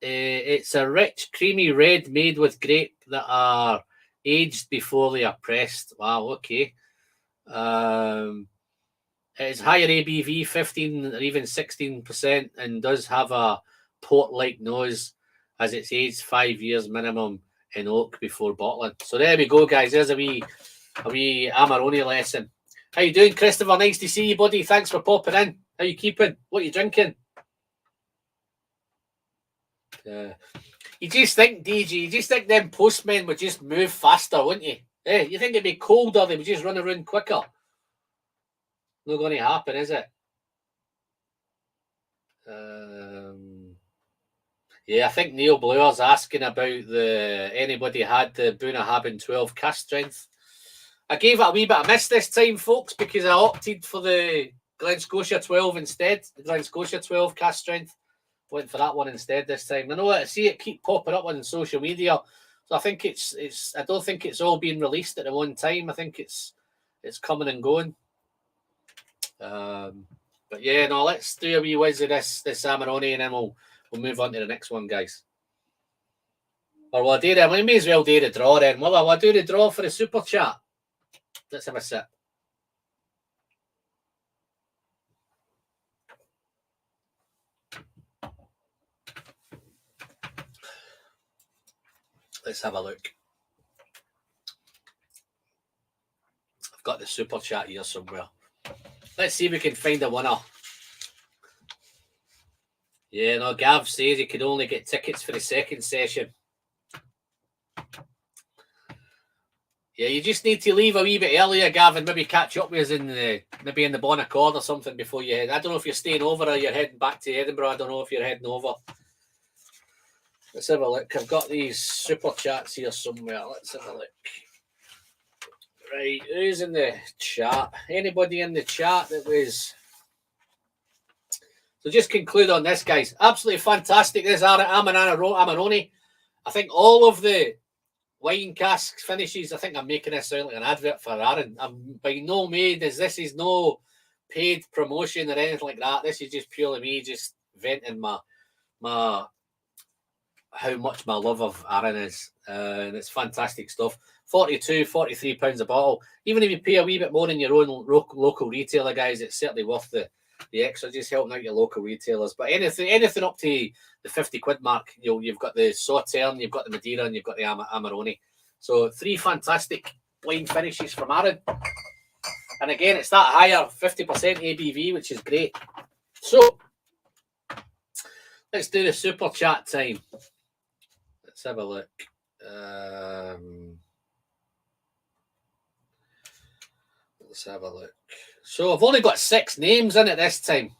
It's a rich, creamy red made with grape that are aged before they are pressed. Wow, okay. It's higher ABV, 15 or even 16%, and does have a port-like nose as it's aged 5 years minimum in oak before bottling. So there we go, guys. There's a wee Amarone lesson. How you doing, Christopher? Nice to see you, buddy. Thanks for popping in. How you keeping? What are you drinking? You just think, DG, you just think them postmen would just move faster, wouldn't you? You think it'd be colder, they would just run around quicker. Not going to happen, is it? Yeah, I think Neil Blower's asking about anybody had the Bunnahabhain 12 cast strength. I gave it a wee bit of miss this time, folks, because I opted for the Glen Scotia 12 instead. The Glen Scotia 12 cast strength. Went for that one instead this time. I know I see it keep popping up on social media, so I think it's. I don't think it's all being released at the one time. I think it's coming and going. But yeah, no, let's do a wee whiz of this Amarone, and then we'll move on to the next one, guys. Or will I do that? We may as well do the draw then. Will I do the draw for the super chat? Let's have a sip. Let's have a look. I've got the super chat here somewhere. Let's see if we can find a winner. Yeah, no, Gav says he could only get tickets for the second session. Yeah, you just need to leave a wee bit earlier, Gav, and maybe catch up with us in the Bon Accord or something before you head. I don't know if you're staying over or you're heading back to Edinburgh. I don't know if you're heading over. Let's have a look. I've got these super chats here somewhere. Let's have a look. Right, who's in the chat? Anybody in the chat that was... So just conclude on this, guys. Absolutely fantastic. This Amarone. I think all of the wine casks finishes, I think I'm making this sound like an advert for Arran. I'm by no means, this is no paid promotion or anything like that. This is just purely me just venting my how much my love of Arran is. And it's fantastic stuff. 42, 43 pounds a bottle. Even if you pay a wee bit more in your own local retailer, guys, it's certainly worth the extra, just helping out your local retailers. But anything up to the 50 quid mark, you've got the Sauterne, you've got the Madeira, and you've got the Amarone. So 3 fantastic wine finishes from Arran. And again, it's that higher 50% ABV, which is great. So let's do the super chat time. Let's have a look. Let's have a look. So I've only got 6 names in it this time.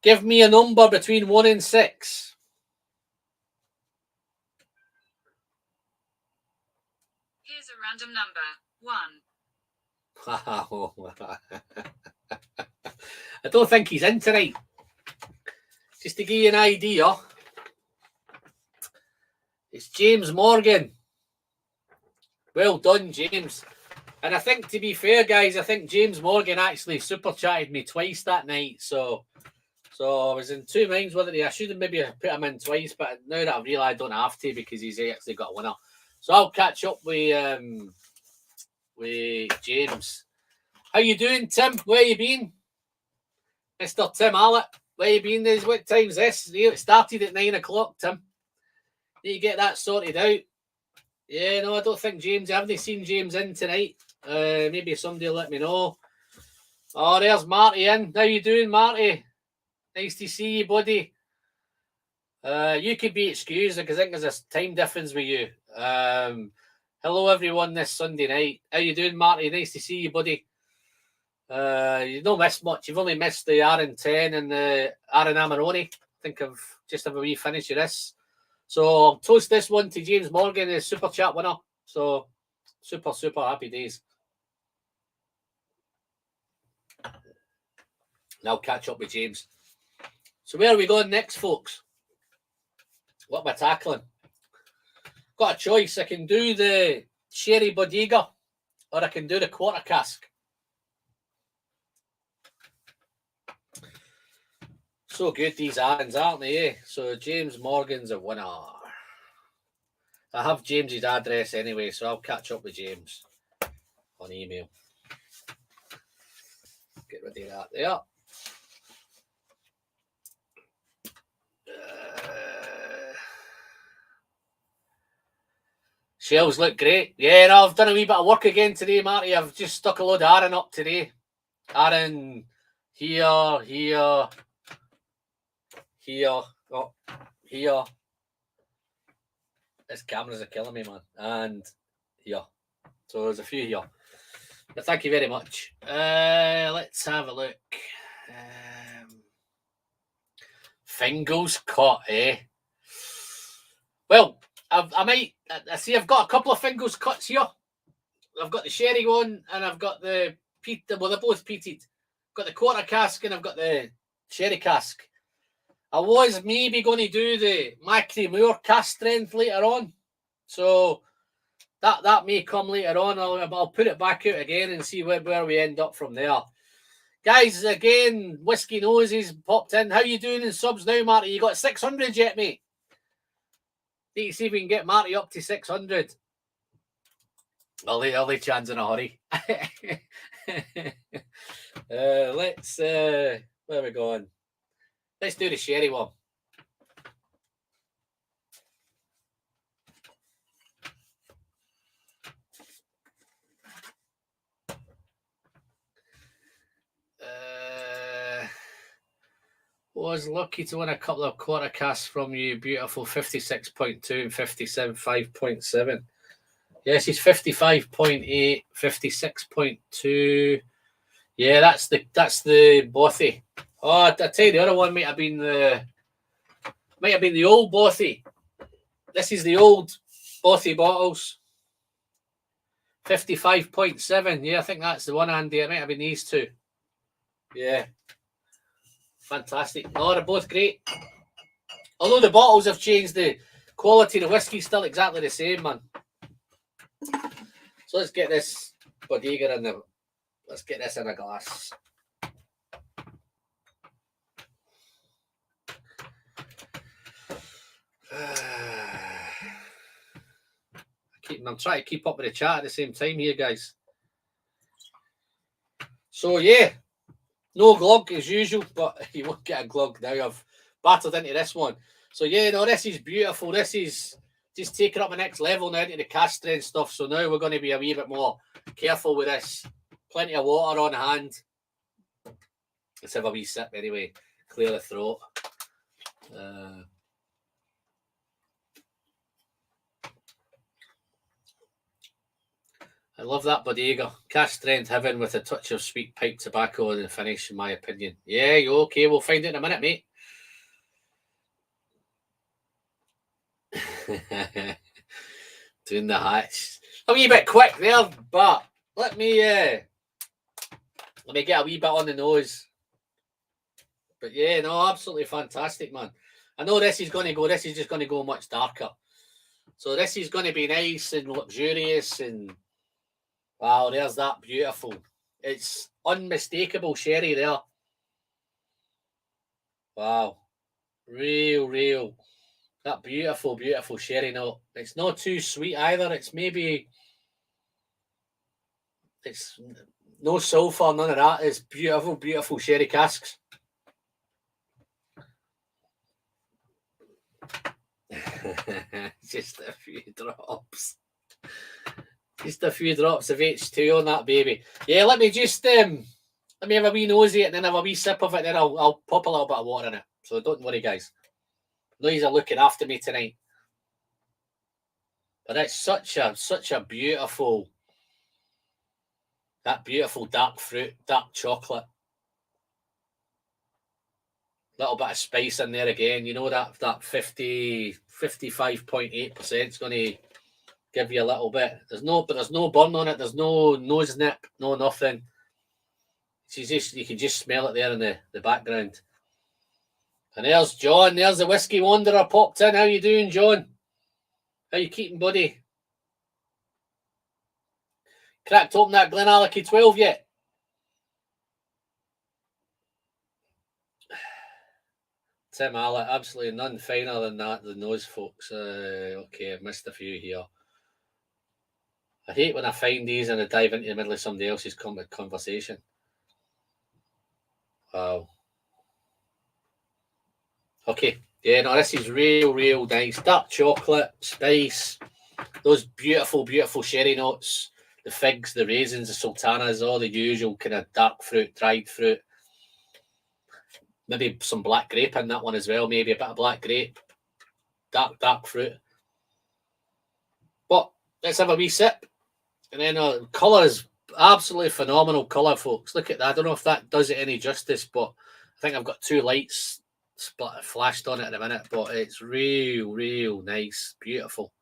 Give me a number between 1 and 6. Here's a random number. 1. I don't think he's in tonight. Just to give you an idea, it's James Morgan Well done, James. And I think, to be fair, guys, I think James Morgan actually super chatted me twice that night. So I was in two minds whether I should have maybe put him in twice, but now that I've realised I don't have to because he's actually got a winner. So I'll catch up with James. How you doing, Tim? Where you been? Mr. Tim Allett, where you been? What time's this? It started at 9 o'clock, Tim. Need to get that sorted out. Yeah, no, I don't think James. I haven't seen James in tonight. Maybe somebody will let me know. Oh, there's Marty in. How you doing, Marty? Nice to see you, buddy. You could be excused because I think there's a time difference with you. Hello, everyone, this Sunday night. How you doing, Marty? Nice to see you, buddy. You don't miss much. You've only missed the Arran 10 and the Arran Amarone. I think I've just have a wee finish of this. So I'll toast this one to James Morgan, the Super Chat winner. So super, super happy days. And I'll catch up with James. So where are we going next, folks? What am I tackling? Got a choice. I can do the Sherry Bodega or I can do the quarter cask. So good, these Arrans, aren't they? Eh? So James Morgan's a winner. I have James's address anyway, so I'll catch up with James on email. Get rid of that there. Shelves look great. Yeah, no, I've done a wee bit of work again today, Marty. I've just stuck a load of Arran up today. Arran here, oh, here. This cameras are killing me, man. And here. So there's a few here. But thank you very much. Let's have a look. Fingals cut, eh? Well, I see I've got a couple of Fingals cuts here. I've got the sherry one and I've got the peated. Well, they're both peated. I've got the quarter cask and I've got the sherry cask. I was maybe going to do the Macri Moore cask strength later on. So that may come later on. I'll put it back out again and see where we end up from there. Guys, again, Whiskey Noses popped in. How you doing in subs now, Marty? You got 600 yet, mate? Need to see if we can get Marty up to 600. Early chance in a hurry. Let's where are we going? Let's do the sherry one. Was lucky to win a couple of quarter casks from you. Beautiful 56.2 and 57.7. Yes, he's 55.8, 56.2. Yeah, that's the bothy. Oh, I tell you, the other one might have been the old bothy. This is the old bothy bottles. 55.7. Yeah, I think that's the one, Andy. It might have been these two. Yeah. Fantastic. No, they're both great. Although the bottles have changed, the quality of the whiskey's still exactly the same, man. So let's get this Bodega in the. Let's get this in a glass. I'm trying to keep up with the chat at the same time here, guys. So yeah, no glug as usual, but you won't get a glug now. I've battered into this one. So yeah, no, this is beautiful. This is just taking up the next level now into the cask strength stuff. So now we're going to be a wee bit more careful with this. Plenty of water on hand. Let's have a wee sip anyway. Clear the throat. I love that Bodega. Cask strength heaven with a touch of sweet pipe tobacco in the finish, in my opinion. Yeah, you okay? We'll find it in a minute, mate. Doing the hatch. A wee bit quick there, but let me get a wee bit on the nose. But yeah, no, absolutely fantastic, man. I know this is going to go. This is just going to go much darker. So this is going to be nice and luxurious, and wow, there's that beautiful. It's unmistakable sherry there. Wow, real. That beautiful sherry note. It's not too sweet either. It's no sulphur, none of that. It's beautiful sherry casks. Just a few drops. Just a few drops of H2 on that baby. Yeah, let me have a wee nosy and then have a wee sip of it, then I'll pop a little bit of water in it. So don't worry, guys. No, you're looking after me tonight. But it's such a beautiful, that beautiful dark fruit, dark chocolate. Little bit of spice in there again. You know that 55.8% is going to give you a little bit. There's no burn on it. There's no nose nip, no nothing. You can just smell it there in the background. And there's John. There's the Whiskey Wanderer popped in. How you doing, John? How you keeping, buddy? Cracked open that Glenallachie 12 yet? Tim Allett, absolutely none finer than those folks. Okay, I've missed a few here. I hate when I find these and I dive into the middle of somebody else's conversation. Wow. Okay. Yeah, no, this is real nice. Dark chocolate, spice, those beautiful sherry notes, the figs, the raisins, the sultanas, all the usual kind of dark fruit, dried fruit. Maybe some black grape in that one as well. Maybe a bit of black grape. Dark fruit. But let's have a wee sip. And then colour is absolutely phenomenal colour, folks. Look at that. I don't know if that does it any justice, but I think I've got two lights flashed on it in a minute, but it's real nice. Beautiful.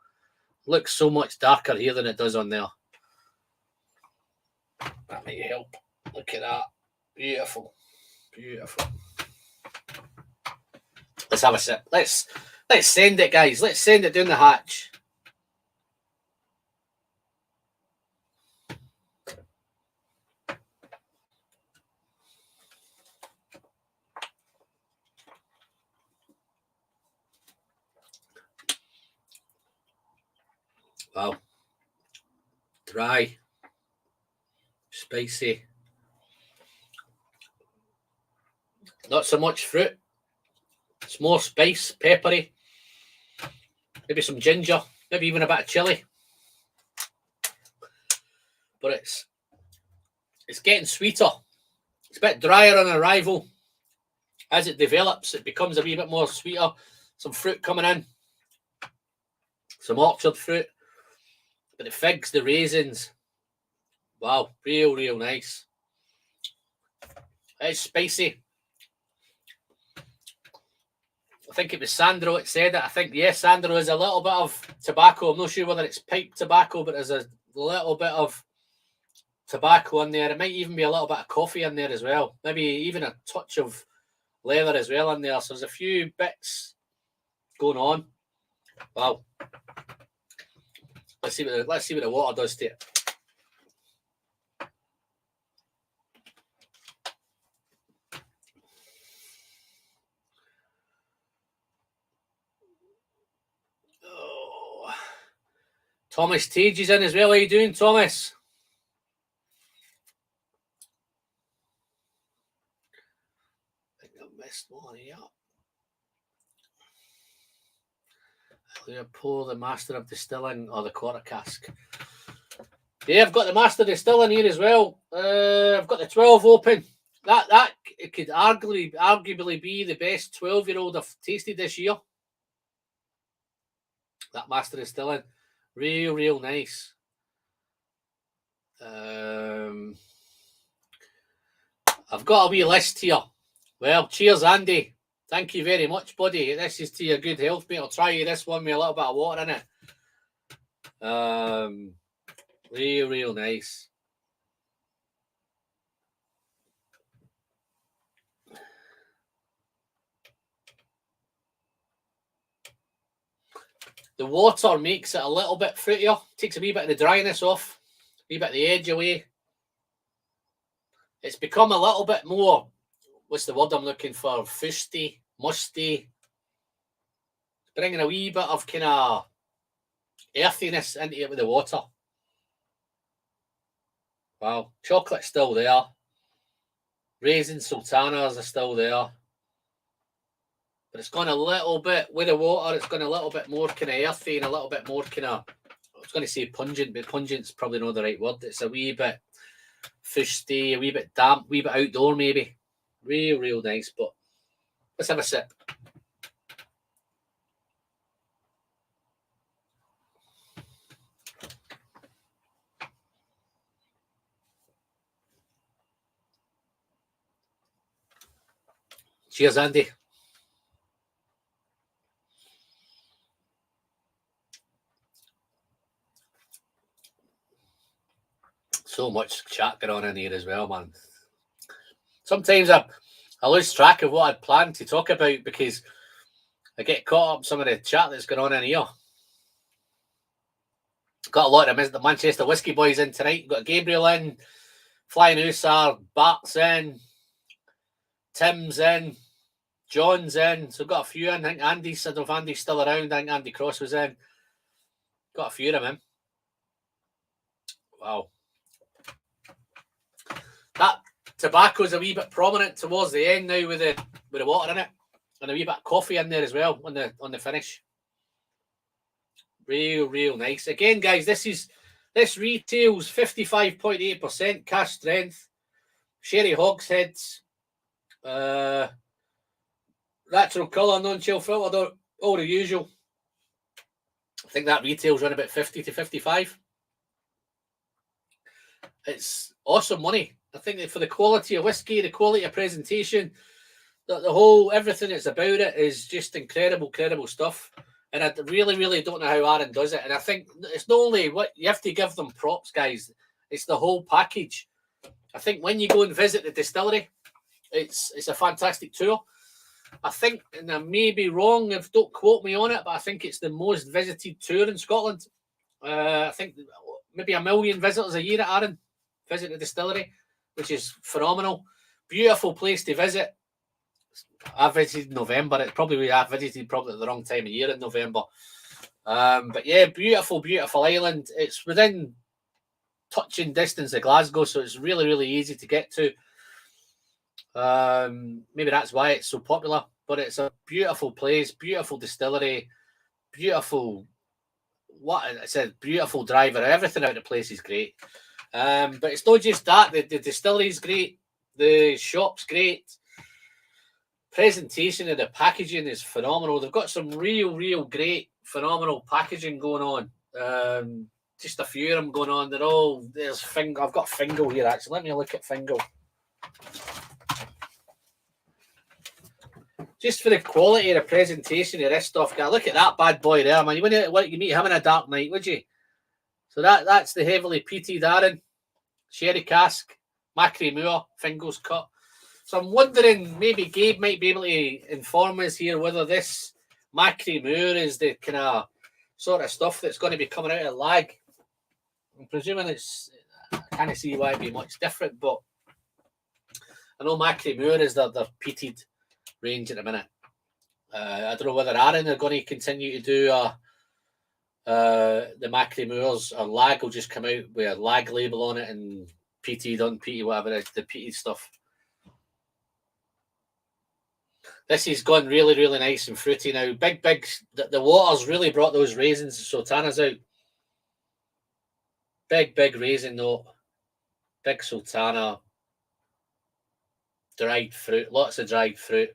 Looks so much darker here than it does on there. That might help. Look at that. Beautiful. Let's have a sip. Let's send it, guys. Let's send it down the hatch. Wow. Dry. Spicy. Not so much fruit. It's more spice, peppery. Maybe some ginger. Maybe even a bit of chilli. But it's getting sweeter. It's a bit drier on arrival. As it develops, it becomes a wee bit more sweeter. Some fruit coming in. Some orchard fruit. But the figs, the raisins. Wow, real nice. It's spicy. I think it was Sandro that said it. I think, yes, Sandro is a little bit of tobacco. I'm not sure whether it's pipe tobacco, but there's a little bit of tobacco in there. It might even be a little bit of coffee in there as well. Maybe even a touch of leather as well in there. So there's a few bits going on. Wow. Let's see what the water does to it. Oh. Thomas Tage is in as well. How you doing, Thomas? I think I missed one here. I'll pour the Master of Distilling or the quarter cask. Yeah, I've got the Master Distilling here as well. I've got the 12 open. That it could arguably be the best 12-year-old I've tasted this year. That Master Distilling, real nice. I've got a wee list here. Well, cheers, Andy. Thank you very much, buddy. This is to your good health, mate. I'll try you this one with a little bit of water in it. Real nice. The water makes it a little bit fruitier, takes a wee bit of the dryness off, a wee bit of the edge away. It's become a little bit more, what's the word I'm looking for, fusty, musty. Bringing a wee bit of kind of earthiness into it with the water. Wow, chocolate's still there. Raisin sultanas are still there. But it's gone a little bit, with the water, it's gone a little bit more kind of earthy and a little bit more kind of, I was going to say pungent, but pungent's probably not the right word. It's a wee bit fusty, a wee bit damp, a wee bit outdoor maybe. Real nice, but let's have a sip. Cheers, Andy. So much chat going on in here as well, man. Sometimes I lose track of what I'd planned to talk about because I get caught up in some of the chat that's going on in here. Got a lot of the Manchester Whiskey Boys in tonight. Got Gabriel in, Flying Hussar, Bart's in, Tim's in, John's in. So got a few in. I think Andy's, I don't know if Andy's still around. I think Andy Cross was in. Got a few of them in. Wow. That tobacco's a wee bit prominent towards the end now with the water in it. And a wee bit of coffee in there as well on the finish. Real nice. Again, guys, this retails 55.8% cash strength. Sherry hogsheads. Natural colour, non-chill filter, all the usual. I think that retails around about 50 to 55. It's awesome money. I think that for the quality of whiskey, the quality of presentation, the whole, everything that's about it is just incredible stuff. And I really don't know how Arran does it. And I think it's not only what you have to give them props, guys. It's the whole package. I think when you go and visit the distillery, it's a fantastic tour. I think, and I may be wrong, if don't quote me on it, but I think it's the most visited tour in Scotland. I think maybe 1 million visitors a year at Arran visit the distillery, which is phenomenal. Beautiful place to visit. I visited in November. I visited probably at the wrong time of year in November. But yeah, beautiful island. It's within touching distance of Glasgow, so it's really easy to get to. Maybe that's why it's so popular. But it's a beautiful place, beautiful distillery, beautiful. What I said, beautiful driver. Everything out of the place is great. But it's not just that. The distillery is great. The shop's great. Presentation of the packaging is phenomenal. They've got some real great, phenomenal packaging going on. Just a few of them going on. They're all, there's Fingal. I've got Fingal here actually. Let me look at Fingal. Just for the quality of the presentation of this stuff, guys. Look at that bad boy there, man. You wouldn't want to meet him in a dark night, would you? So that's the heavily peated Arran, sherry cask, Macri Moor, Fingal's cut. So I'm wondering, maybe Gabe might be able to inform us here whether this Macri Moor is the kind of sort of stuff that's going to be coming out of lag. I'm presuming I can't see why it'd be much different, but I know Macri Moor is their peated range at the minute. I don't know whether Arran are going to continue to do the Macri Moors, or lag will just come out with a lag label on it and peated, unpeated, whatever it is, the peated stuff. This is gone really nice and fruity now. Big, the water's really brought those raisins and sultanas out. Big raisin note. Big sultana. Dried fruit. Lots of dried fruit.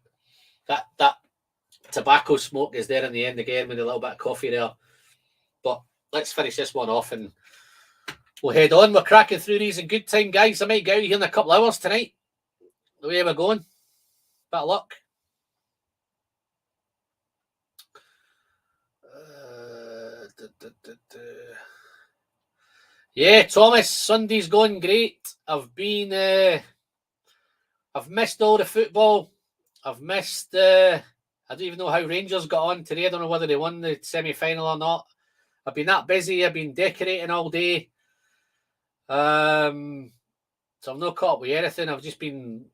That tobacco smoke is there in the end again with a little bit of coffee there. But let's finish this one off and we'll head on. We're cracking through these in good time, guys. I might get out here in a couple of hours tonight. The way we're going. Bit of luck. Yeah, Thomas, Sunday's going great. I've missed all the football. I've missed I don't even know how Rangers got on today. I don't know whether they won the semi-final or not. I've been that busy. I've been decorating all day. So I've not caught up with anything. I've just been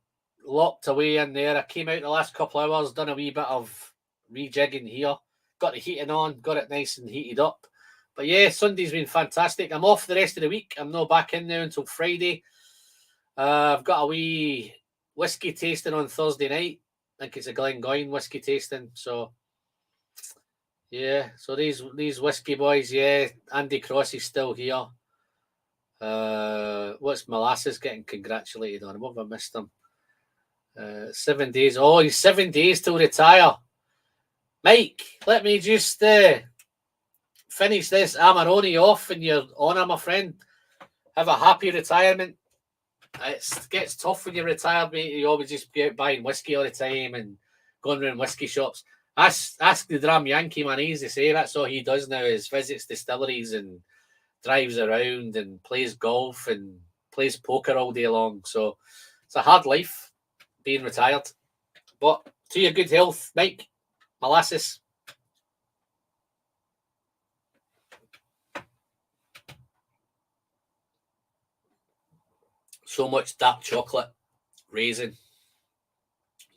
locked away in there. I came out the last couple of hours, done a wee bit of rejigging here. Got the heating on, got it nice and heated up. But yeah, Sunday's been fantastic. I'm off the rest of the week. I'm not back in there until Friday. I've got a wee whiskey tasting on Thursday night. I think it's a Glengoyne whiskey tasting. So yeah, so these whiskey boys, yeah. Andy Cross is still here. What's Molasses getting congratulated on? What have I missed him? 7 days. Oh, he's 7 days till retire. Mike, let me just finish this Amarone off in your honour, my friend. Have a happy retirement. It gets tough when you're retired, mate. You always just be out buying whiskey all the time and going around whiskey shops. Ask the Dram Yankee, man. He's the same. That's all he does now is visits distilleries and drives around and plays golf and plays poker all day long. So it's a hard life being retired. But to your good health, Mike. Molasses. So much dark chocolate, raisin,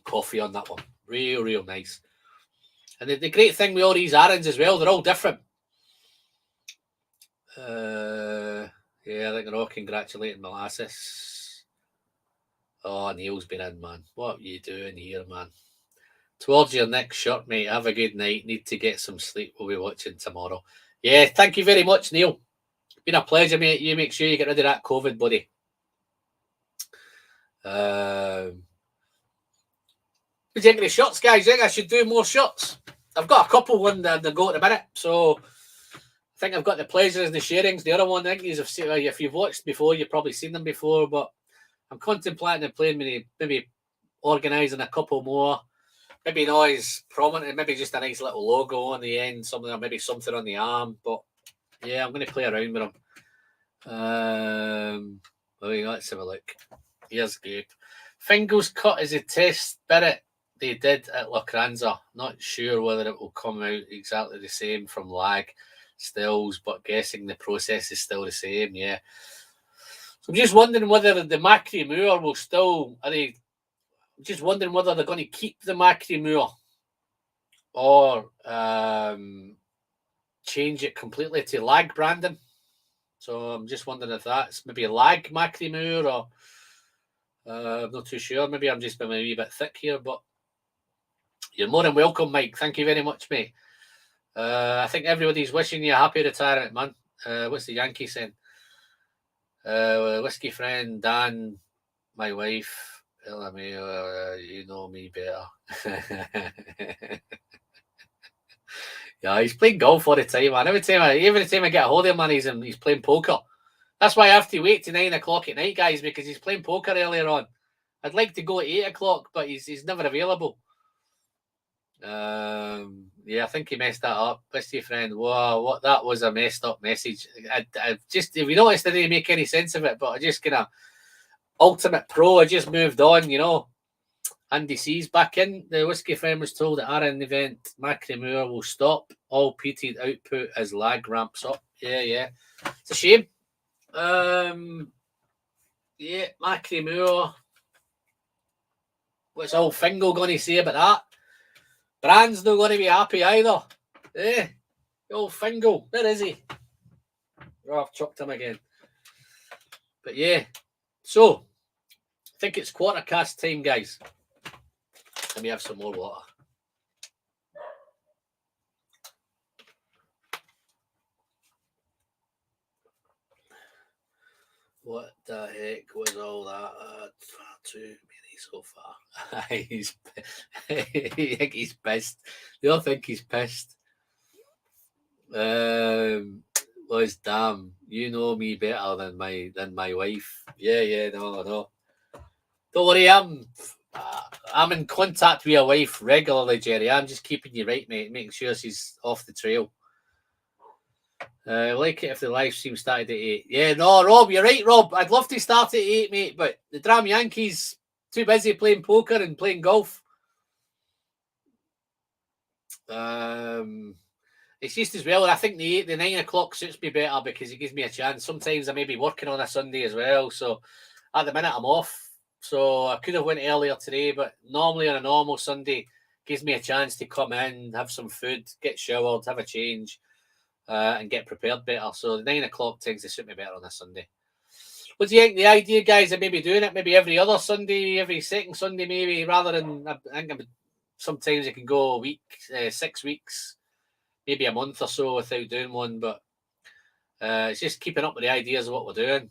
coffee on that one. Real nice. And the great thing with all these Arrans as well, they're all different. Yeah, I think they're all congratulating Molasses. Oh, Neil's been in, man. What are you doing here, man? Towards your next shot, mate. Have a good night. Need to get some sleep. We'll be watching tomorrow. Yeah, thank you very much, Neil. Been a pleasure, mate. You make sure you get rid of that COVID, buddy. Would you think of the shots, guys? I think I should do more shots. I've got a couple one that go at the minute, so I think I've got the pleasures and the sharings. The other one, I think, is if you've watched before, you've probably seen them before, but I'm contemplating playing maybe organising a couple more. Maybe not as prominent, maybe just a nice little logo on the end, something, or maybe something on the arm. But yeah, I'm going to play around with them. Let's have a look. Here's Gabe. Fingal's cut is a test spirit they did at La Cranza. Not sure whether it will come out exactly the same from lag stills, but guessing the process is still the same. Yeah. So I'm just wondering whether the Macri Moor will still. Just wondering whether they're going to keep the Macri Moor or change it completely to lag branding. So I'm just wondering if that's maybe a lag Macri Moor or I'm not too sure. Maybe I'm just being a wee bit thick here, but you're more than welcome, Mike. Thank you very much, mate. I think everybody's wishing you a happy retirement, man. What's the Yankee saying? Whiskey friend, Dan, my wife. You know me better. Yeah, he's playing golf all the time, man. Every time I get a hold of him, man, he's playing poker. That's why I have to wait to 9 o'clock at night, guys, because he's playing poker earlier on. I'd like to go at 8 o'clock, but he's never available. Yeah, I think he messed that up. Whiskey friend, wow, that was a messed up message. I just, if you noticed, I didn't make any sense of it, but I just kind of Ultimate Pro, I just moved on, you know. Andy C's back in. The whiskey friend was told at Arran event, Macri Moor will stop all peated output as lag ramps up. Yeah. It's a shame. Yeah, Macri Moor. What's old Fingal going to say about that? Brand's not going to be happy either. Old Fingal. Where is he? Oh, I've chucked him again. But yeah. So, I think it's 1:15 time, guys. Let me have some more water. What the heck was all that? Too many so far. He's pissed. They all think he's pissed. Was damn, you know me better than my wife. Yeah, no. Don't worry, I'm in contact with your wife regularly, Jerry. I'm just keeping you right, mate, making sure she's off the trail. Like it if the live stream started at 8. Yeah, no, Rob, you're right, Rob. I'd love to start at 8, mate, but the Dram Yankees too busy playing poker and playing golf. It's just as well. I think the 9 o'clock suits me better because it gives me a chance. Sometimes I may be working on a Sunday as well. So at the minute I'm off. So I could have went earlier today, but normally on a normal Sunday gives me a chance to come in, have some food, get showered, have a change, and get prepared better. So the 9 o'clock tends to suit me better on a Sunday. What do you think? The idea, guys, of maybe doing it maybe every other Sunday, every second Sunday, maybe rather than I think sometimes it can go a week, 6 weeks, maybe a month or so without doing one. But it's just keeping up with the ideas of what we're doing.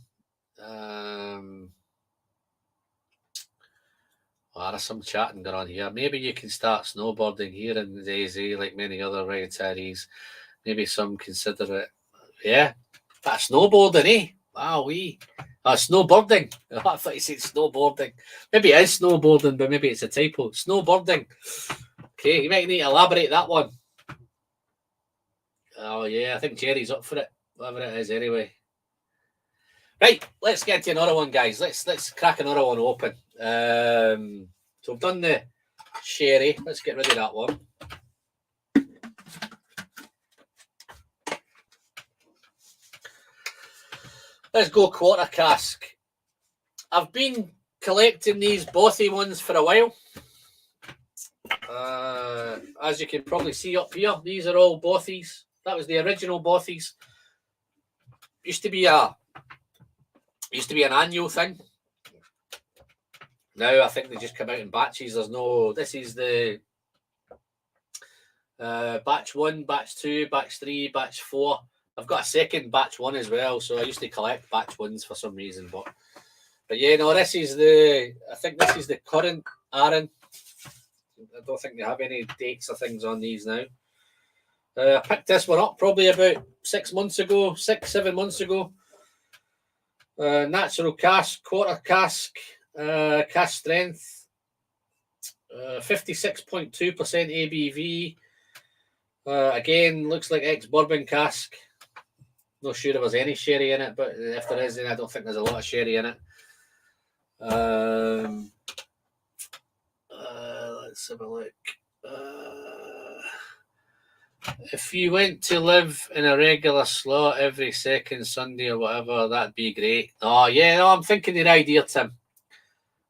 There's some chatting going on here. Maybe you can start snowboarding here in the AZ like many other retirees. Maybe some consider it. Yeah, that's snowboarding, eh? Wow, snowboarding. I thought you said snowboarding. Maybe it is snowboarding, but maybe it's a typo. Snowboarding. Okay, you might need to elaborate that one. Oh yeah, I think Jerry's up for it. Whatever it is, anyway. Right, let's get to another one, guys. Let's crack another one open. So we've done the sherry. Let's get rid of that one. Let's go quarter cask. I've been collecting these bothy ones for a while. As you can probably see up here, these are all bothies. That was the original bothies. Used to be an annual thing. Now I think they just come out in batches. This is the batch 1, batch 2, batch 3, batch 4. I've got a second batch 1 as well, so I used to collect batch 1s for some reason. But yeah, no, I think this is the current Arran. I don't think they have any dates or things on these now. I picked this one up probably about 7 months ago. Natural cask, quarter cask, cask strength, 56.2% ABV. Again, looks like ex-bourbon cask. Not sure if there's any sherry in it, but if there is, then I don't think there's a lot of sherry in it. Let's have a look. If you went to live in a regular slot every second Sunday or whatever, that'd be great. Oh, yeah, no, I'm thinking your idea, Tim.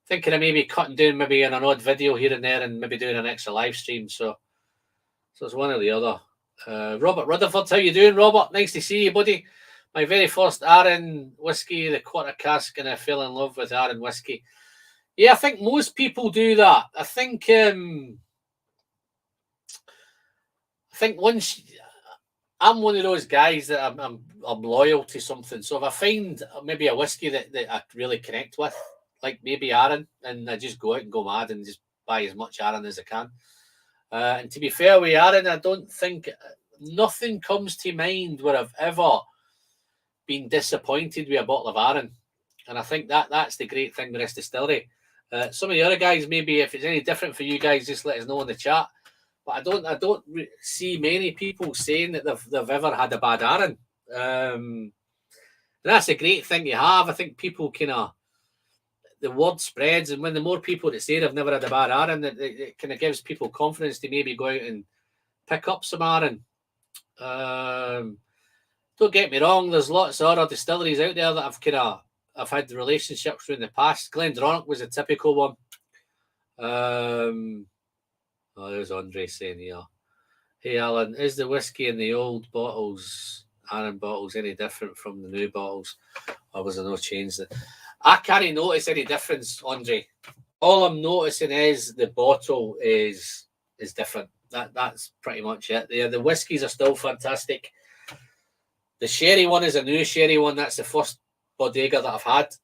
Thinking of maybe cutting down maybe in an odd video here and there and maybe doing an extra live stream. So it's one or the other. Robert Rutherford, how you doing, Robert? Nice to see you, buddy. My very first Arran whiskey, the quarter cask, and I fell in love with Arran whiskey. Yeah, I think most people do that. I think once I'm one of those guys that I'm loyal to something. So if I find maybe a whiskey that I really connect with, like maybe Arran, and I just go out and go mad and just buy as much Arran as I can. And to be fair with Arran, I don't think nothing comes to mind where I've ever been disappointed with a bottle of Arran. And I think that's the great thing with this distillery. Some of the other guys, maybe if it's any different for you guys, just let us know in the chat. But I don't see many people saying that they've ever had a bad Arran. And that's a great thing to have. I think people the word spreads, and when the more people that say they've never had a bad Arran, it kind of gives people confidence to maybe go out and pick up some Arran. Don't get me wrong, there's lots of other distilleries out there that I've had relationships with in the past. Glendronach was a typical one. There's Andre saying here, hey Alan, is the whiskey in the old bottles, Arran bottles, any different from the new bottles? Or was there no change? I can't notice any difference, Andre. All I'm noticing is the bottle is different. That's pretty much it. The whiskies are still fantastic. The sherry one is a new sherry one. That's the first bodega that I've had.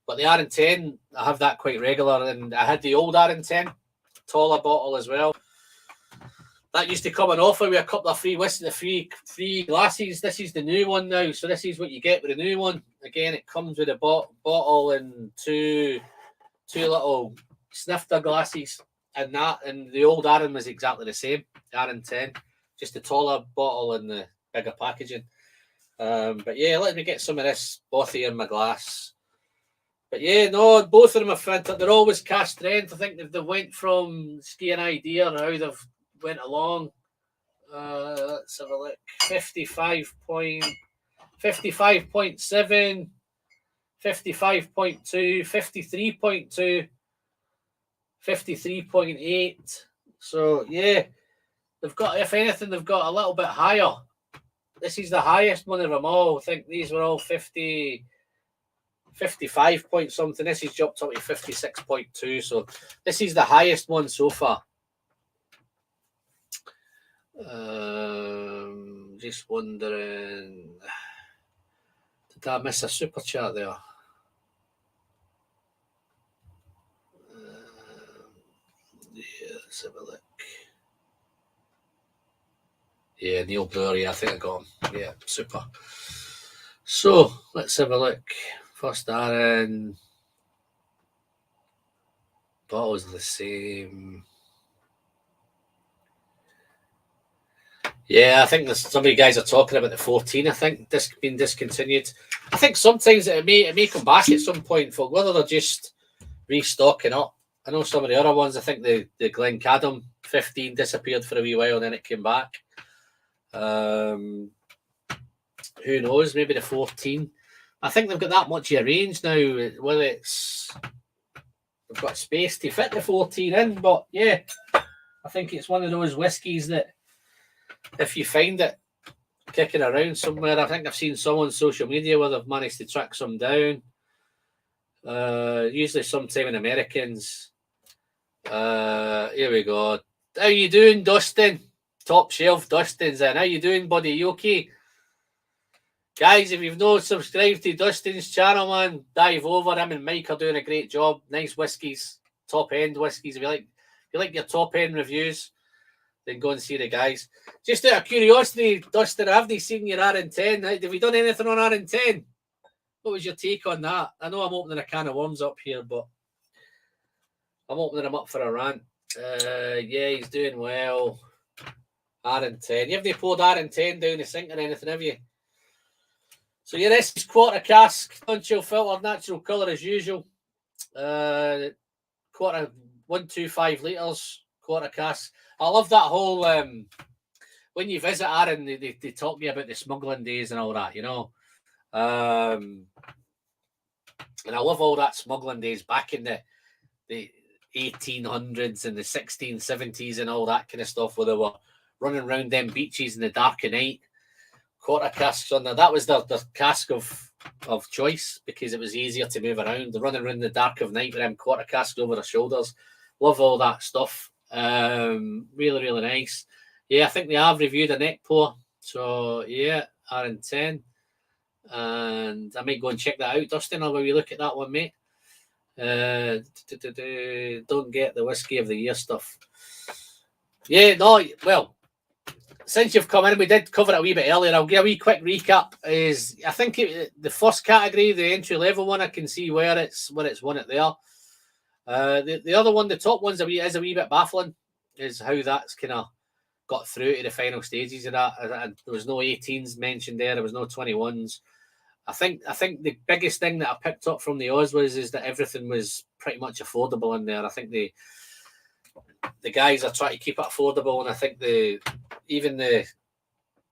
But the Arran 10, I have that quite regular. And I had the old Arran 10, taller bottle as well. That used to come on offer with a couple of free glasses. This is the new one now. So this is what you get with the new one. Again, it comes with a bottle and two little snifter glasses. And the old Arran was exactly the same. Arran 10, just the taller bottle and the bigger packaging. But yeah, let me get some of this bothy in my glass. But yeah, no, both of them are fantastic. They're always cask strength. I think they went from ski an idea on how they've went along. Let's have a look. 55.7, 55.2, 53.2, 53.8. So yeah, they've got, if anything, they've got a little bit higher. This is the highest one of them all. I think these were all 50, 55 point something. This is jumped up to 56.2. So this is the highest one so far. Just wondering, did I miss a super chat there? Yeah, let's have a look. Yeah, Neil Brewer, yeah, I think I got him. Yeah, super. So, let's have a look. First Arran. Bottles the same. Yeah, I think there's some of you guys are talking about the 14, I think, being discontinued. I think sometimes it may come back at some point, for whether they're just restocking up. I know some of the other ones, I think the Glencadam 15 disappeared for a wee while and then it came back. Who knows? Maybe the 14. I think they've got that much of a range now. Whether it's they've got space to fit the 14 in, but yeah, I think it's one of those whiskies that if you find it kicking around somewhere, I think I've seen some on social media where they've managed to track some down. Usually sometime in Americans. Here we go. How you doing, Dustin? Top shelf Dustin's in. How you doing, buddy? You okay? Guys, if you've not subscribed to Dustin's channel, man, dive over. Him and Mike are doing a great job. Nice whiskies, top end whiskies. If you like your top end reviews, then go and see the guys. Just out of curiosity, Dustin, have they seen your Arran 10? Have we done anything on Arran 10? What was your take on that? I know I'm opening a can of worms up here, but I'm opening them up for a rant. Yeah, he's doing well. Arran 10. You haven't poured Arran 10 down the sink or anything, have you? So yeah, this is quarter cask, non-chill filtered, natural colour as usual. Quarter 125 litres, quarter cask. I love that whole when you visit Arran, they talk to you about the smuggling days and all that, you know. And I love all that smuggling days back in the 1800s and the 1670s and all that kind of stuff, where they were running around them beaches in the dark of night. Quarter casks on there. That was their cask of choice because it was easier to move around. They're running around the dark of night with them quarter casks over their shoulders. Love all that stuff. Really, really nice. Yeah, I think they have reviewed a neck pour. So yeah, Arran 10. And I might go and check that out, Dustin. I'll maybe look at that one, mate. Don't get the whiskey of the year stuff. Yeah, no, well, since you've come in, we did cover it a wee bit earlier. I'll give a wee quick recap. I think the first category, the entry level one, I can see where it's won it there. The other one, the top one's is a wee bit baffling, is how that's kind of got through to the final stages of that. There was no 18s mentioned there. There was no 21s. I think the biggest thing that I picked up from the Oz is that everything was pretty much affordable in there. I think the guys are trying to keep it affordable, and I think even the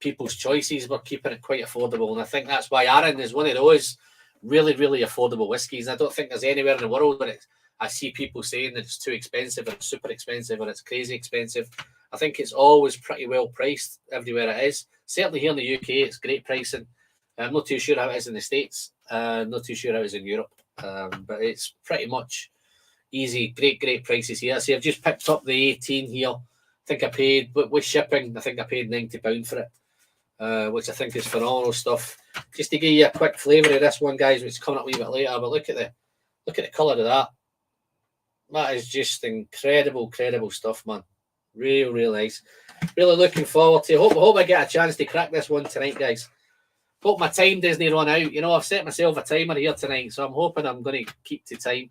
people's choices were keeping it quite affordable, and I think that's why Arran is one of those really, really affordable whiskies. And I don't think there's anywhere in the world where I see people saying that it's too expensive or it's super expensive or it's crazy expensive. I think it's always pretty well priced everywhere it is. Certainly here in the UK, it's great pricing. I'm not too sure how it is in the States. Not too sure how it is in Europe. But it's pretty much easy, great prices here. See, I've just picked up the 18 here. I think I paid, with shipping, I think I paid £90 for it, which I think is phenomenal stuff. Just to give you a quick flavour of this one, guys, which is coming up a wee bit later, but look at the colour of that. That is just incredible stuff, man. Real nice. Really looking forward to it. Hope I get a chance to crack this one tonight, guys. Hope my time doesn't run out. You know, I've set myself a timer here tonight, so I'm hoping I'm going to keep to time.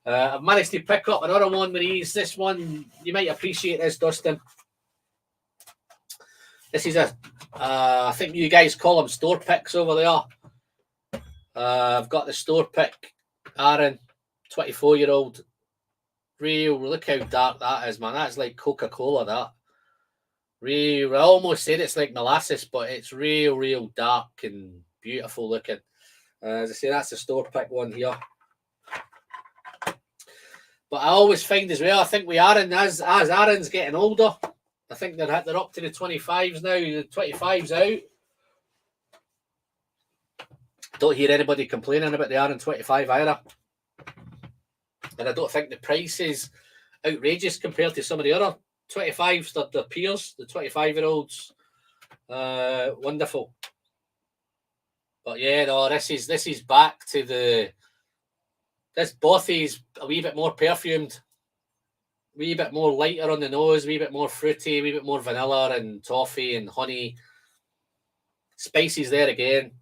I've managed to pick up another one with these. This one, you might appreciate this, Dustin. This is I think you guys call them store picks over there. I've got the store pick Arran 24-year-old Real, look how dark that is, man. That's like Coca-Cola, that. Real, I almost said it's like molasses, but it's real dark and beautiful looking. As I say, that's the store pick one here. But I always find as well, I think we are in, as Arran's getting older, I think they're up to the 25s now. The 25's out. Don't hear anybody complaining about the Arran 25 either. And I don't think the price is outrageous compared to some of the other 25s, their peers, the 25-year-olds. Wonderful. But yeah, no, this is back to this Bothy's a wee bit more perfumed, a wee bit more lighter on the nose, a wee bit more fruity, a wee bit more vanilla and toffee and honey. Spices there again.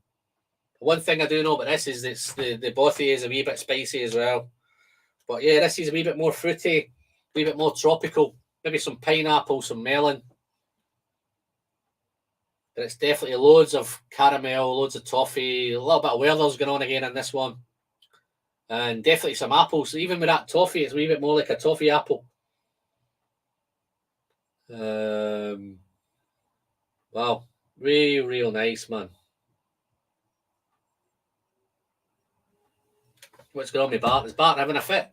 One thing I do know about this is the Bothy is a wee bit spicy as well. But yeah, this is a wee bit more fruity, a wee bit more tropical. Maybe some pineapple, some melon. But it's definitely loads of caramel, loads of toffee, a little bit of Werther's going on again in this one. And definitely some apples. Even with that toffee, it's a wee bit more like a toffee apple. Wow. Real nice, man. What's going on with Bart? Is Bart having a fit?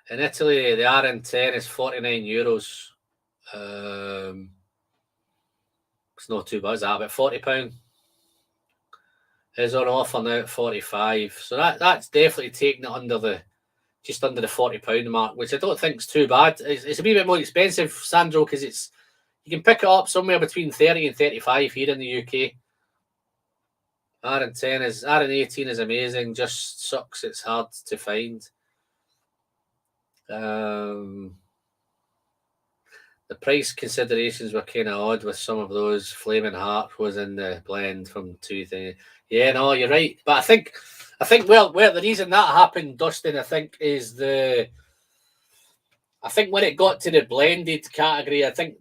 In Italy, the Arran 10 is €49. It's not too bad, is that? About £40. Is on offer now at 45. So that's definitely taking it just under the £40 mark, which I don't think is too bad. It's a wee bit more expensive, Sandro, because you can pick it up somewhere between 30 and 35 here in the UK. Arran 18 is amazing, just sucks. It's hard to find. The price considerations were kind of odd with some of those. Flaming Heart was in the blend from 2000. Yeah, no, you're right. But I think well, the reason that happened, Dustin, I think is I think when it got to the blended category, I think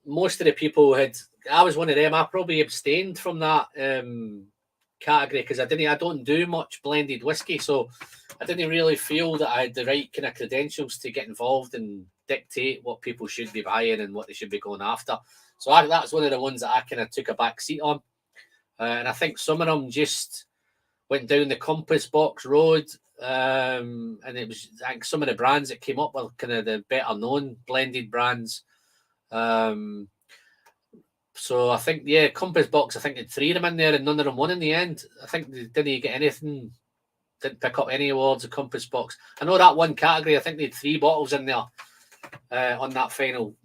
most of the people I was one of them. I probably abstained from that category because I don't do much blended whiskey, so I didn't really feel that I had the right kind of credentials to get involved and dictate what people should be buying and what they should be going after. So that's one of the ones that I kind of took a back seat on. And I think some of them just went down the Compass Box road. And it was, I think some of the brands that came up were kind of the better known blended brands. So I think, yeah, Compass Box, I think had 3 of them in there and none of them won in the end. I think they didn't get anything, didn't pick up any awards at Compass Box. I know that one category, I think they had 3 bottles in there on that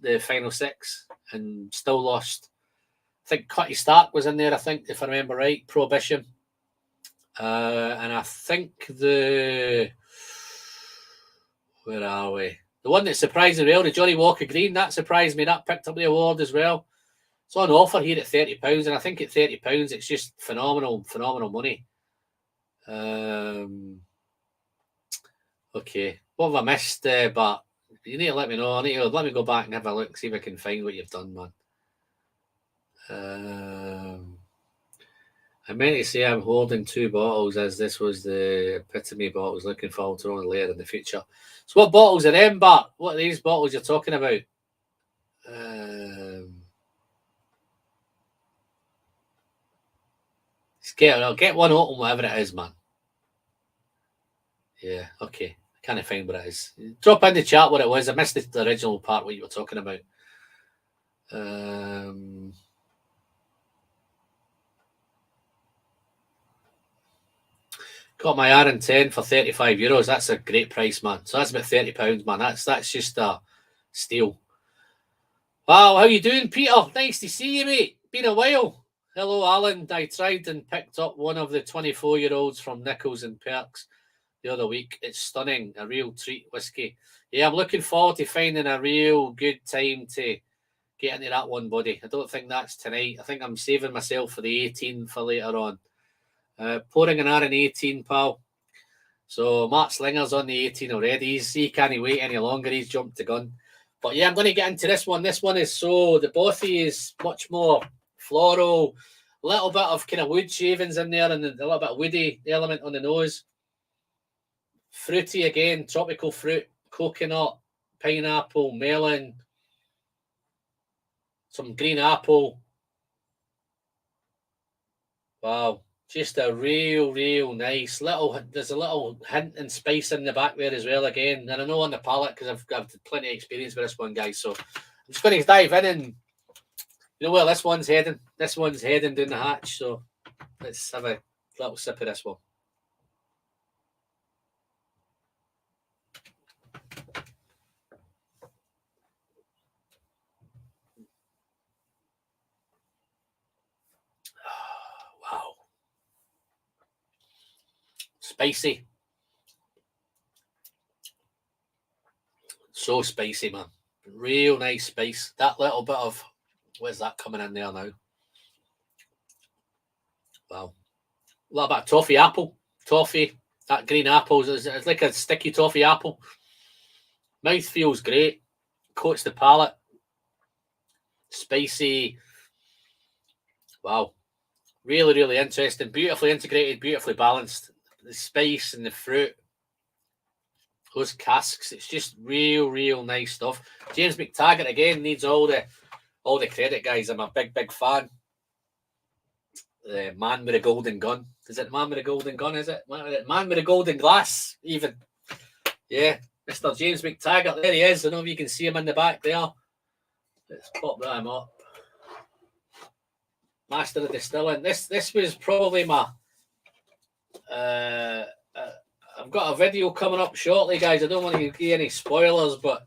the final 6 and still lost. I think Cutty Stark was in there, I think, if I remember right, Prohibition. And I think where are we? The one that surprised me well, the Johnny Walker Green, that surprised me. That picked up the award as well. It's on offer here at £30, and I think at £30 it's just phenomenal money. Okay, what have I missed? But you need to let me know. Let me go back and have a look, see if I can find what you've done, man. I meant to say I'm holding 2 bottles, as this was the epitome bottle I was looking forward to on later in the future. So what bottles are them, Bart? What are these bottles you're talking about? I'll get one open, whatever it is, man. Yeah, okay. I can't find what it is. Drop in the chat what it was. I missed the original part, what you were talking about. Got my Arran 10 for €35. That's a great price, man. So that's about £30, man. That's just a steal. Wow, how you doing, Peter? Nice to see you, mate. Been a while. Hello, Alan. I tried and picked up one of the 24-year-olds from Nichols and Perks the other week. It's stunning. A real treat whiskey. Yeah, I'm looking forward to finding a real good time to get into that one, buddy. I don't think that's tonight. I think I'm saving myself for the 18 for later on. Pouring an Arran 18, pal. So Mark Slinger's on the 18 already. He can't wait any longer. He's jumped the gun. But yeah, I'm going to get into this one. This one is the Bothy is much more floral, A little bit of kind of wood shavings in there and a little bit of woody element on the nose. Fruity again, tropical fruit, coconut, pineapple, melon, some green apple. Wow, just a real nice little, there's a little hint and spice in the back there as well again. And I know on the palate, because I've got plenty of experience with this one, guys. So I'm just going to dive in and, you know where this one's heading? This one's heading down the hatch. So let's have a little sip of this one. Wow. Spicy. So spicy, man. Real nice spice. That little bit of, where's that coming in there now? Wow. A little bit of toffee apple. Toffee. That green apple. It's like a sticky toffee apple. Mouth feels great. Coats the palate. Spicy. Wow. Really interesting. Beautifully integrated. Beautifully balanced. The spice and the fruit. Those casks. It's just real nice stuff. James McTaggart again needs all the credit, guys. I'm a big fan. The man with a golden gun. Is it man with a golden gun? Is it man with a golden glass? Even, yeah, Mr. James McTaggart. There he is. I don't know if you can see him in the back there. Let's pop that up. Master of Distilling. This was probably my. I've got a video coming up shortly, guys. I don't want to give any spoilers, but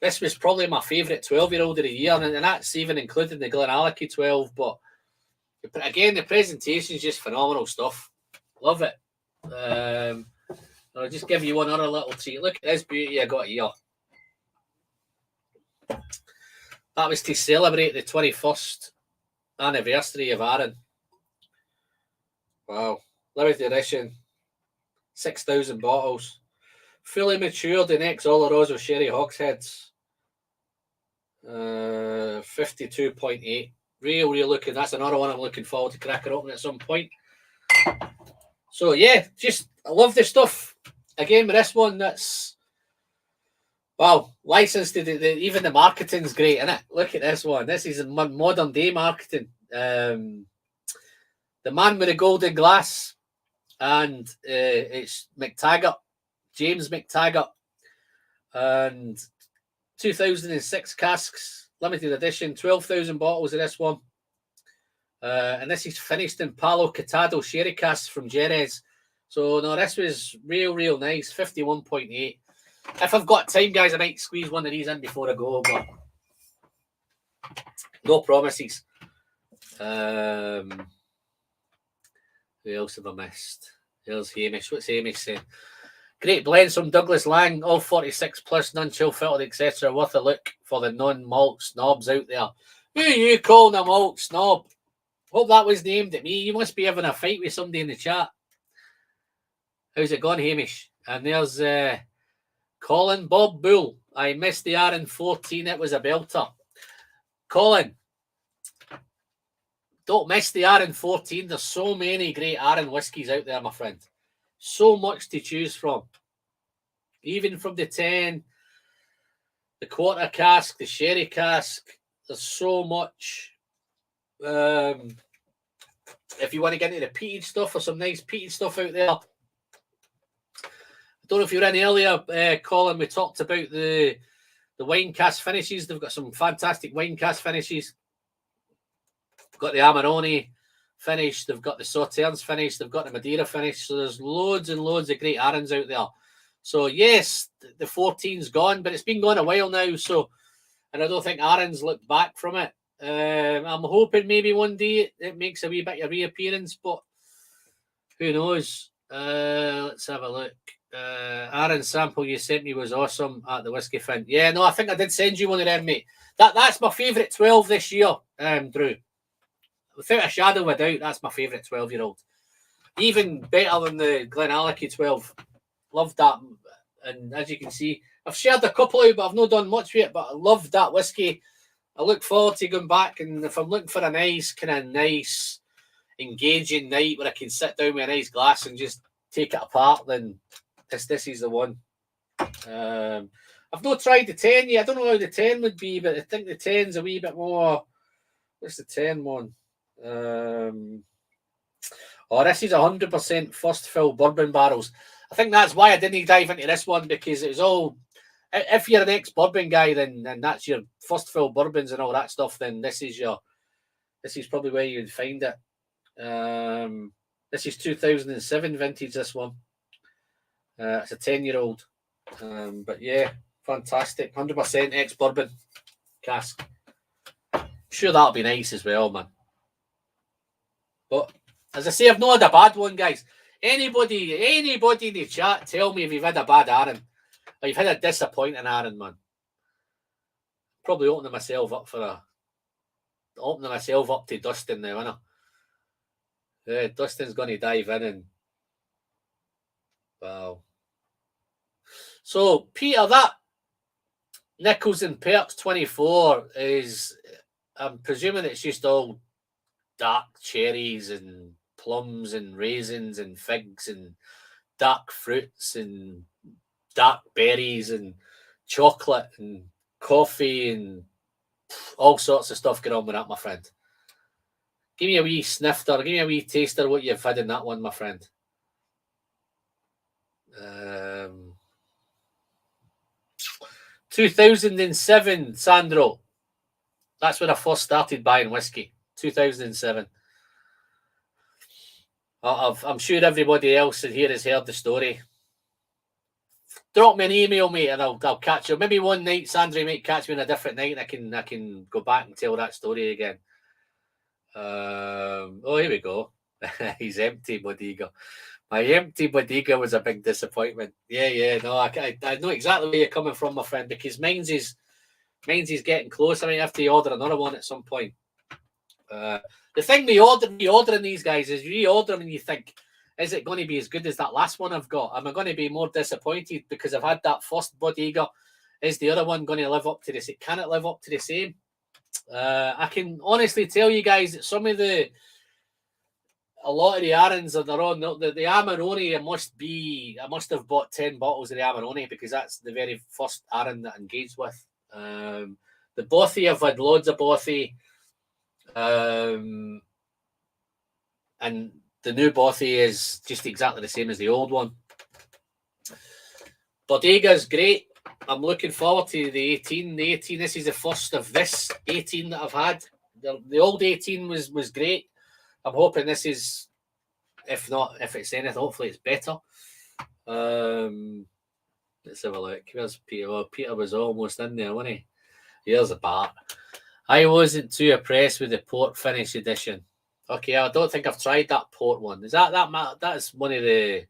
this was probably my favourite 12-year-old of the year, and that's even including the Glenallachie 12. But again, the presentation is just phenomenal stuff. Love it. I'll just give you one other little treat. Look at this beauty I got here. That was to celebrate the 21st anniversary of Arran. Wow. Limited edition. 6,000 bottles. Fully matured in ex-Oloroso sherry hogsheads. 52.8. Real looking. That's another one I'm looking forward to cracking open at some point. So yeah, just I love this stuff. Again, with this one, that's wow, licensed to even the marketing's great, isn't it? Look at this one. This is modern day marketing. The man with the golden glass, and it's McTaggart, James McTaggart, and 2006 casks, limited edition, 12,000 bottles of this one. And this is finished in Palo Cortado sherry casks from Jerez. So, no, this was real nice, 51.8. If I've got time, guys, I might squeeze one of these in before I go, but no promises. Who else have I missed? There's Hamish. What's Hamish saying? Great blends from Douglas Lang, all 46 plus, non-chill filtered, etc. Worth a look for the non-malt snobs out there. Who are you calling a malt snob? Hope that was named at me. You must be having a fight with somebody in the chat. How's it going, Hamish? And there's Colin Bob Bull. I missed the Arran 14. It was a belter. Colin, don't miss the Arran 14. There's so many great Arran whiskies out there, my friend. So much to choose from. Even from the 10, the quarter cask, the sherry cask. There's so much. If you want to get into the peated stuff, or some nice peated stuff out there. I don't know if you were in earlier, Colin. We talked about the wine cask finishes. They've got some fantastic wine cask finishes. They've got the Amarone finish. They've got the Sauternes finish. They've got the Madeira finish. So there's loads and loads of great Arrans out there. So yes, the 14's gone, but it's been gone a while now. So, and I don't think Arran's looked back from it. I'm hoping maybe one day it makes a wee bit of reappearance, but who knows? Let's have a look. Arran sample you sent me was awesome at the Whiskey Fin. Yeah, no, I think I did send you one of them, mate. That's my favourite 12 this year, Drew. Without a shadow of a doubt, that's my favourite 12-year-old. Even better than the Glenallachie 12. Loved that. And as you can see, I've shared a couple out, but I've not done much with it, but I loved that whiskey. I look forward to going back, and if I'm looking for a nice, engaging night where I can sit down with a nice glass and just take it apart, then this is the one. I've not tried the 10 yet. I don't know how the 10 would be, but I think the 10's a wee bit more. What's the 10 one? This is 100% first fill bourbon barrels. I think that's why I didn't dive into this one, because it was all. If you're an ex-bourbon guy, then that's your first fill bourbons and all that stuff. Then this is probably where you'd find it. This is 2007 vintage. This one. It's a 10-year-old. But yeah, fantastic. 100% ex-bourbon cask. Sure, that'll be nice as well, man. But as I say, I've not had a bad one, guys. Anybody in the chat, tell me if you've had a bad Arran. Or you've had a disappointing Arran, man. Probably opening myself up to Dustin now, innit? Yeah, Dustin's going to dive in and... Wow. So, Peter, that Nichols and Perks 24 is... I'm presuming it's just all dark cherries and plums and raisins and figs and dark fruits and dark berries and chocolate and coffee and all sorts of stuff going on with that, my friend. Give me a wee snifter, give me a wee taster what you've had in that one, my friend. 2007, Sandro. That's when I first started buying whiskey. 2007. I'm sure everybody else in here has heard the story. Drop me an email, mate, and I'll catch you. Maybe one night, Sandra might catch me on a different night, and I can go back and tell that story again. Oh, here we go. He's empty, Bodega. My empty Bodega was a big disappointment. Yeah. No, I know exactly where you're coming from, my friend, because mine's is getting close. I might have to order another one at some point. The thing we ordering these guys is you order them and you think, is it going to be as good as that last one I've got? Am I going to be more disappointed because I've had that first Bodega? Is the other one going to live up to this? It cannot live up to the same. I can honestly tell you guys that a lot of the Arrans that are on the Amarone, I must have bought 10 bottles of the Amarone because that's the very first Arran that I engaged with. The Bothy, I've had loads of Bothy. And the new Bothy is just exactly the same as the old one. Bodega is great. I'm looking forward to the 18. The 18, this is the first of this 18 that I've had. The old 18 was great. I'm hoping this is, if it's anything, hopefully it's better. Let's have a look. Where's Peter? Well, Peter was almost in there, wasn't he? Here's a part. I wasn't too impressed with the port finish edition. Okay, I don't think I've tried that port one. Is that's one of the...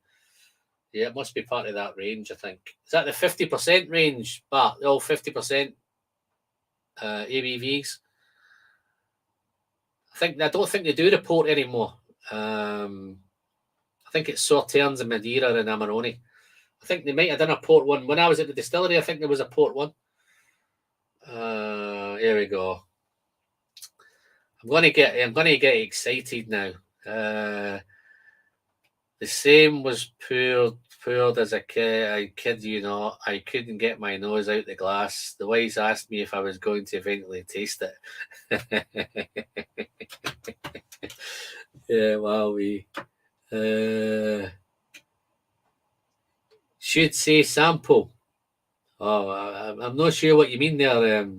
Yeah, it must be part of that range, I think. Is that the 50% range? But all 50% ABVs. I don't think they do the port anymore. I think it's Sauternes and Madeira and Amarone. I think they might have done a port one. When I was at the distillery, I think there was a port one. Here we go. I'm gonna get excited now. The same was poured as a kid. I kid you not. I couldn't get my nose out the glass. The wives asked me if I was going to eventually taste it. Yeah, wow, we should say sample. Oh, I'm not sure what you mean there.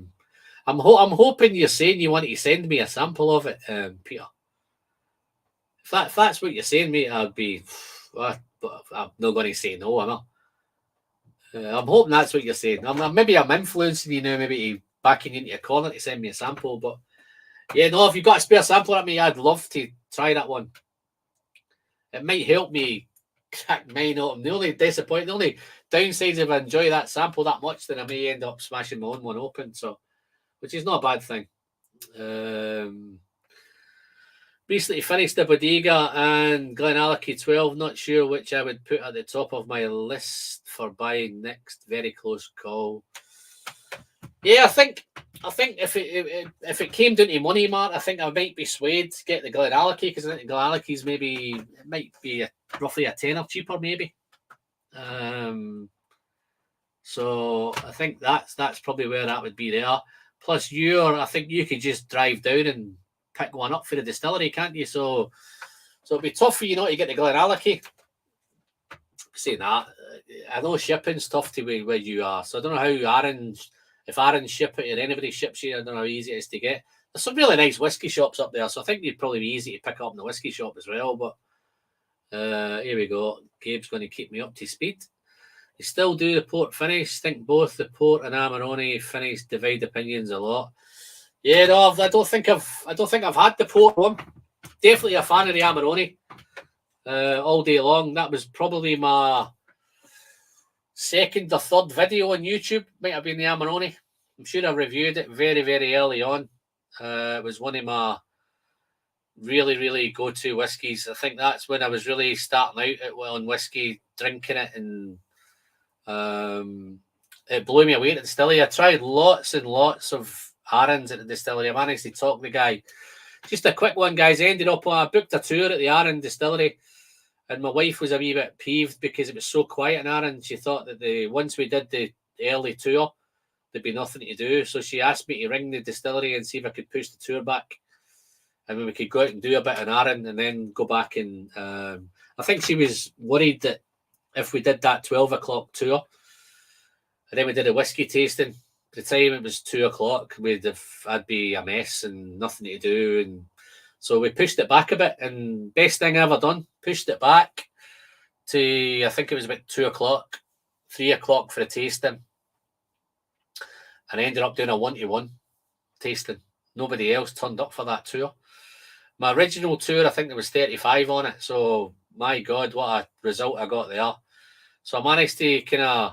I'm hoping you're saying you want to send me a sample of it, Peter. If that's what you're saying, mate, I'd be. But I'm not going to say no, am I? I'm hoping that's what you're saying. Maybe I'm influencing you now, maybe backing into a corner to send me a sample. But yeah, no, if you've got a spare sample at me, I'd love to try that one. It might help me crack mine open. The only downside if I enjoy that sample that much, then I may end up smashing my own one open. So, which is not a bad thing. Recently finished the Bodega and Glenallachie 12. Not sure which I would put at the top of my list for buying next. Very close call. Yeah, I think if it came down to money, Mark, I think I might be swayed to get the Glenallachie, because I think the Glenallachie's maybe it might be roughly a tenner cheaper, maybe. So I think that's probably where that would be there. Plus, I think you could just drive down and pick one up for the distillery, can't you? So it'd be tough for you not to get the Glenallachie. Saying that, I know shipping's tough to where you are, so I don't know how if Arran ship it or anybody ships you, I don't know how easy it is to get. There's some really nice whiskey shops up there, so I think they'd probably be easy to pick up in the whiskey shop as well. But here we go. Gabe's going to keep me up to speed. They still do the port finish. I think both the port and Amarone finish divide opinions a lot. Yeah, no, I don't think I've had the port one. Definitely a fan of the Amarone. All day long. That was probably my second or third video on YouTube. Might have been the Amarone. I'm sure I reviewed it very, very early on. It was one of my really, really go-to whiskies. I think that's when I was really starting out on whiskey, drinking it, and it blew me away at the distillery. I tried lots and lots of Arrans at the distillery. I managed to talk the guy. Just a quick one, guys. I booked a tour at the Arran distillery, and my wife was a wee bit peeved because it was so quiet in Arran. She thought that once we did the early tour, there'd be nothing to do. So she asked me to ring the distillery and see if I could push the tour back, and we could go out and do a bit in Arran and then go back. And I think she was worried that if we did that 12 o'clock tour, and then we did a whiskey tasting, by the time it was 2 o'clock, I'd be a mess and nothing to do. And so we pushed it back a bit, and best thing I ever done, pushed it back to, I think it was about 2 o'clock, 3 o'clock for a tasting. And I ended up doing a 1-to-1 tasting. Nobody else turned up for that tour. My original tour, I think there was 35 on it. So my God, what a result I got there. So I managed to kind of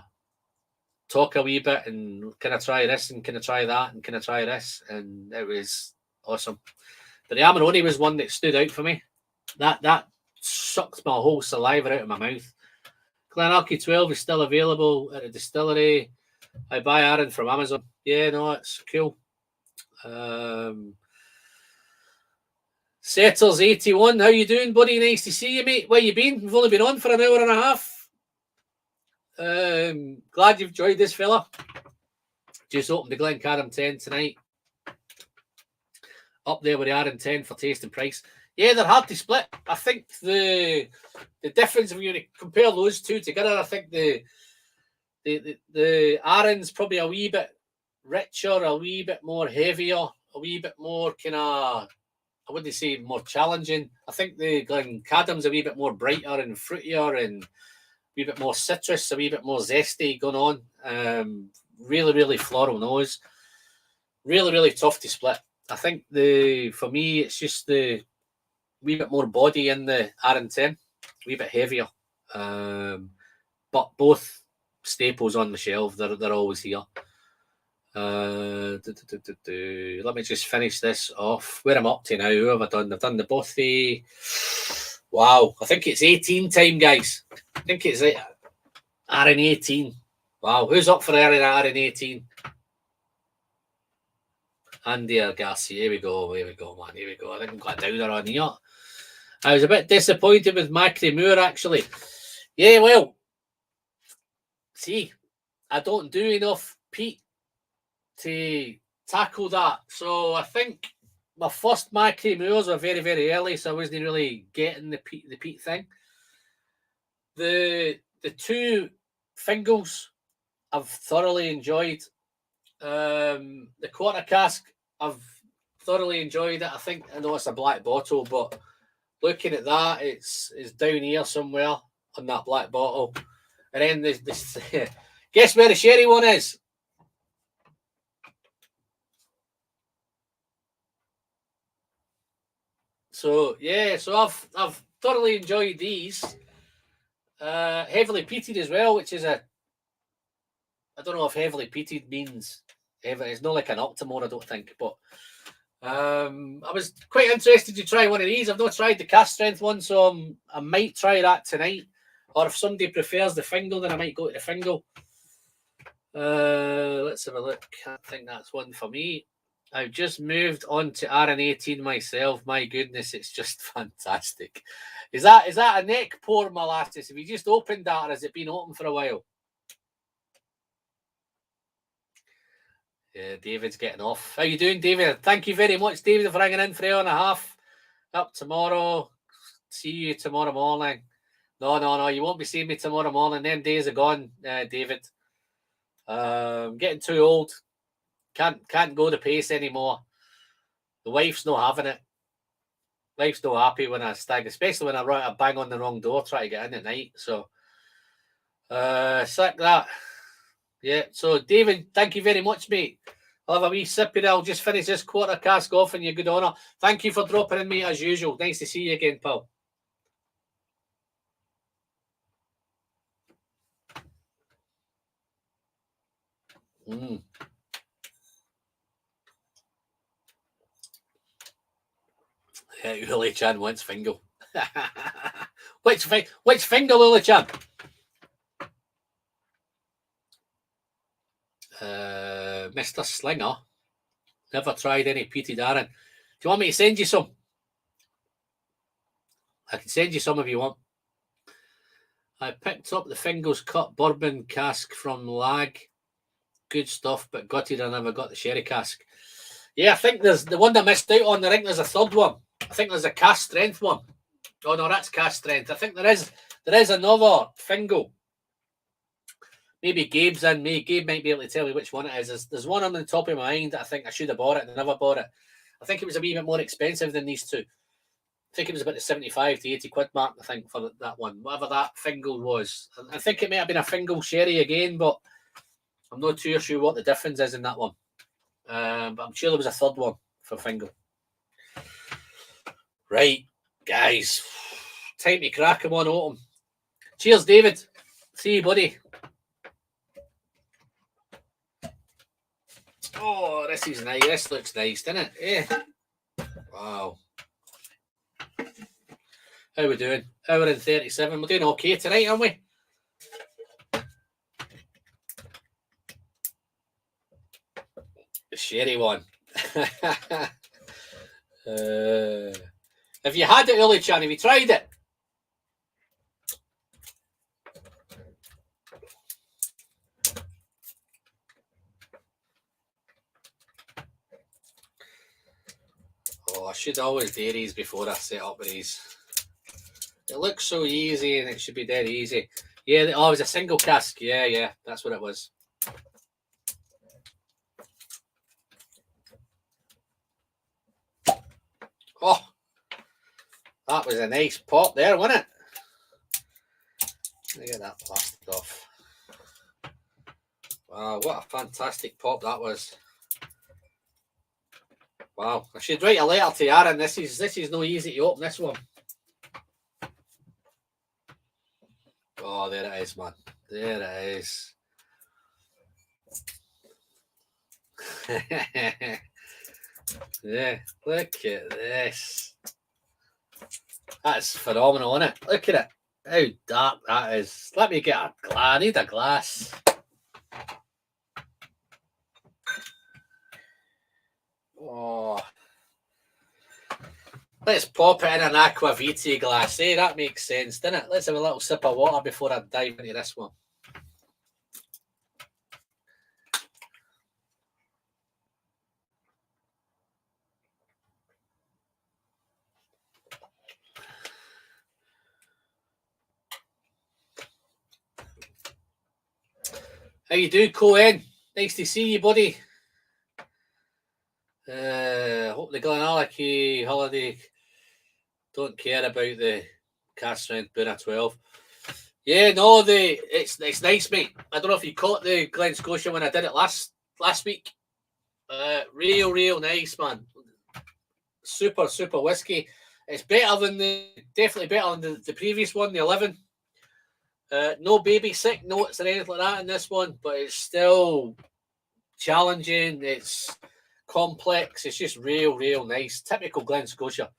talk a wee bit and kind of try this and kind of try that and kind of try this. And it was awesome. But the Amarone was one that stood out for me. That sucked my whole saliva out of my mouth. Glenallachie 12 is still available at the distillery. I buy Arran from Amazon. Yeah, no, it's cool. Settles 81, how you doing, buddy? Nice to see you, mate. Where you been? We've only been on for an hour and a half. Glad you've enjoyed this, fella. Just opened the Glencairn 10 tonight. Up there with the Arran 10 for taste and price. Yeah, they're hard to split. I think the difference, if you compare those two together, I think the Arran's probably a wee bit richer, a wee bit more heavier, a wee bit more kind of, I wouldn't say more challenging. I think the Glencairn's a wee bit more brighter and fruitier and a wee bit more citrus, a wee bit more zesty going on. Really, really floral nose. Really, really tough to split. I think for me, it's just the wee bit more body in the Arran 10, a wee bit heavier. But both staples on the shelf, they're always here. Let me just finish this off. Where I'm up to now, who have I done? I've done the Bothy. Wow, I think it's 18 time, guys. I think it's Arran 18. Wow, who's up for Arran 18? Andy Garcia. Here we go, man. Here we go. I think I've got a downer on here. I was a bit disappointed with Macri Moore, actually. Yeah, well, see, I don't do enough peat to tackle that. So I think my first Macri Moors were very, very early, so I wasn't really getting the peat thing. The two Fingals I've thoroughly enjoyed. The quarter cask, I've thoroughly enjoyed it. I know it's a black bottle, but looking at that, it's down here somewhere on that black bottle. And then this guess where the sherry one is? So yeah, I've thoroughly enjoyed these. Heavily peated as well, which is I don't know if heavily peated means it's not like an Octomore, I don't think, but I was quite interested to try one of these. I've not tried the cast strength one, so I might try that tonight. Or if somebody prefers the Fingal, then I might go to the Fingal. let's have a look. I think that's one for me. I've just moved on to Arran 18 myself. My goodness, it's just fantastic. Is that a neck pour, molasses? Have you just opened that, or has it been open for a while? Yeah, David's getting off. How you doing, David? Thank you very much, David, for hanging in for an hour and a half. Up tomorrow. See you tomorrow morning. No. You won't be seeing me tomorrow morning. Them days are gone, David. Getting too old. Can't go the pace anymore. The wife's not having it. Wife's not happy when I stag, especially when I bang on the wrong door, try to get in at night. So, sack that. Yeah. So, David, thank you very much, mate. I'll have a wee sip here. I'll just finish this quarter cask off in your good honour. Thank you for dropping in, mate, as usual. Nice to see you again, pal. Lily Chan wants Fingal. Which Fingal, Lily Chan? Mr. Slinger. Never tried any peated Arran. Do you want me to send you some? I can send you some if you want. I picked up the Fingal's Cut bourbon cask from Lag. Good stuff, but gutted I never got the sherry cask. Yeah, I think there's the one that I missed out on. I think there's a third one. I think there's a cask strength one. Oh no, that's cask strength. I think there is another Fingal. Maybe Gabe's in. Gabe might be able to tell me which one it is. There's one on the top of my mind that I think I should have bought it and I never bought it. I think it was a wee bit more expensive than these two. I think it was about the 75 to 80 quid mark, I think, for that one. Whatever that Fingal was. I think it may have been a Fingal sherry again, but I'm not too sure what the difference is in that one. But I'm sure there was a third one for Fingal. Right, guys. Time to crack him on autumn. Cheers, David. See you, buddy. Oh, this is nice. This looks nice, doesn't it? Yeah. Wow. How we doing? Hour and 37. We're doing okay tonight, aren't we? The sherry one. Have you had it, Uli Chan? Have you tried it? Oh, I should always do these before I set up these. It looks so easy and it should be dead easy. Yeah, it was a single cask. Yeah, that's what it was. Oh, that was a nice pop there, wasn't it? Let me get that plastic off. Wow, what a fantastic pop that was. Wow, I should write a letter to Arran. This is no easy to open this one. Oh, there it is, man. There it is. Yeah, look at this. That's phenomenal, isn't it? Look at it. How dark that is. Let me get a glass. I need a glass. Oh. Let's pop it in an aquavita glass. Eh? That makes sense, doesn't it? Let's have a little sip of water before I dive into this one. How you do, Cohen? Nice to see you, buddy. Hope the Glenallachie holiday don't care about the cast strength Buna 12. Yeah, no, it's nice, mate. I don't know if you caught the Glen Scotia when I did it last week. Real nice, man. Super whiskey. It's better than definitely better than the previous one, the 11. No baby sick notes or anything like that in this one, but it's still challenging. It's complex. It's just real nice. Typical Glen Scotia.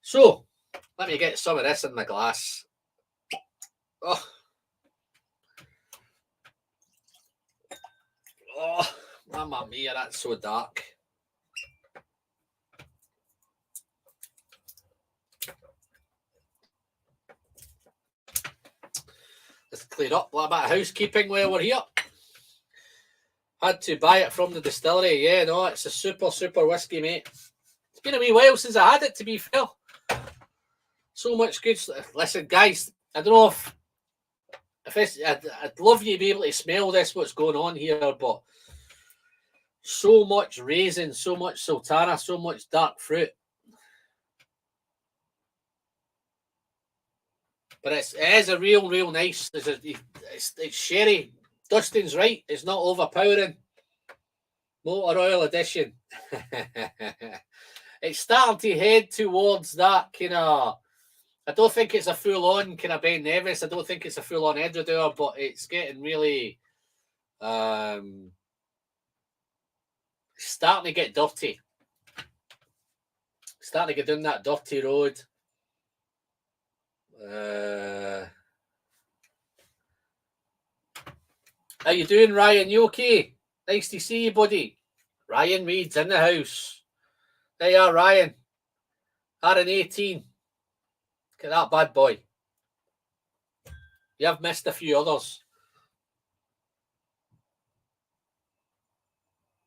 So, let me get some of this in my glass. Oh, Mamma mia, that's so dark. Let's clear up a little bit of housekeeping while we're here. Had to buy it from the distillery. Yeah, no, it's a super, super whiskey, mate. It's been a wee while since I had it, to be fair. So much good stuff. Listen, guys, I don't know if it's, I'd love you to be able to smell this, what's going on here, but so much raisin, so much sultana, so much dark fruit. But it is a real nice. It's sherry. Dustin's right. It's not overpowering. Motor oil edition. It's starting to head towards that kind of. I don't think it's a full-on kind of Ben Nevis. I don't think it's a full-on Edredeur, but it's getting really starting to get dirty. Starting to get down that dirty road. How you doing, Ryan? You okay? Nice to see you, buddy. Ryan Reed's in the house. There you are, Ryan. Arran 18. Look at that bad boy. You have missed a few others.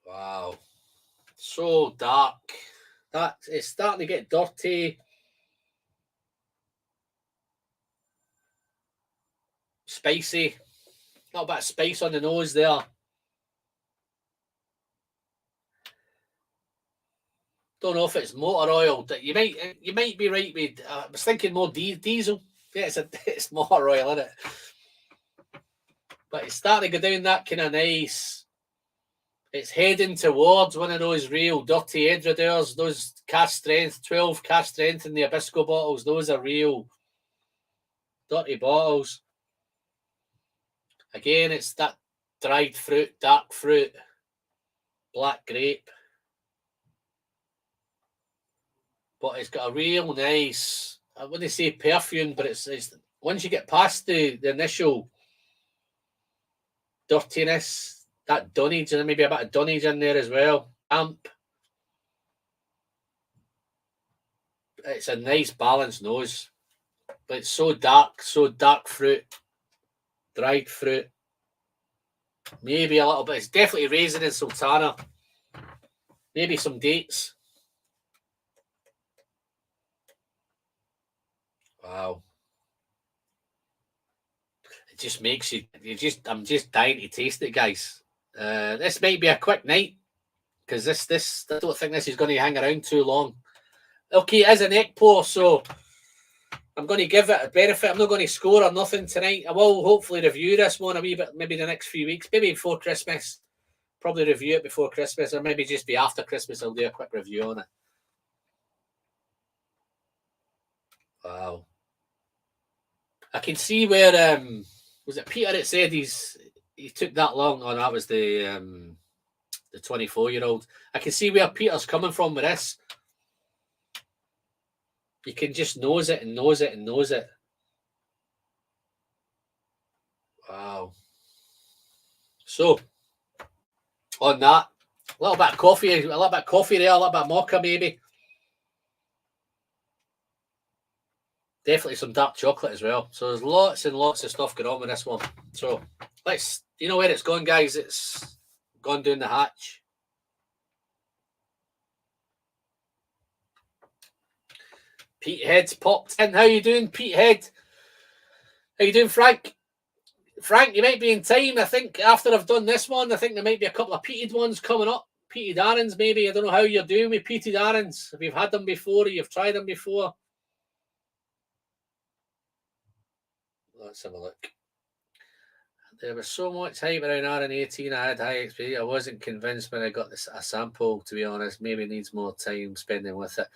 Wow. So dark. That it's starting to get dirty. Spicy. A little bit of spice on the nose there. Don't know if it's motor oil. You might be right with. I was thinking more diesel. Yeah, it's motor oil, isn't it? But it's starting to go down that kind of nice. It's heading towards one of those real dirty Edredeurs. Those cast strength, 12 cast strength in the Abisco bottles. Those are real dirty bottles. Again, it's that dried fruit, dark fruit, black grape. But it's got a real nice, I wouldn't say perfume, but it's once you get past the initial dirtiness, that dunnage, and maybe a bit of dunnage in there as well. Amp. It's a nice balanced nose. But it's so dark fruit, dried fruit. Maybe a little bit. It's definitely raisin and sultana. Maybe some dates. Wow. It just makes I'm just dying to taste it, guys. This might be a quick night because this I don't think this is going to hang around too long. Okay, it is an neck pour, so I'm going to give it a benefit. I'm not going to score or nothing tonight. I will hopefully review this one a wee bit, maybe the next few weeks, maybe before Christmas. Probably review it before Christmas, or maybe just be after Christmas. I'll do a quick review on it. Wow. I can see where was it Peter that said he took that long? Oh, that was the 24-year-old. I can see where Peter's coming from with this. You can just nose it and nose it and nose it. Wow. So on that, a little bit of coffee there, a little bit of mocha maybe. Definitely some dark chocolate as well. So there's lots and lots of stuff going on with this one. So let's, you know where it's going, guys? It's gone down the hatch. Pete Head's popped in. How you doing, Pete Head? How you doing, Frank? Frank, you might be in time. I think after I've done this one, I think there might be a couple of peated ones coming up. Peated Arrans, maybe. I don't know how you're doing with peated Arrans. If you've had them before or you've tried them before. Let's have a look. There was so much hype around Arran 18. I had high expectations. I wasn't convinced when I got a sample, to be honest. Maybe needs more time spending with it.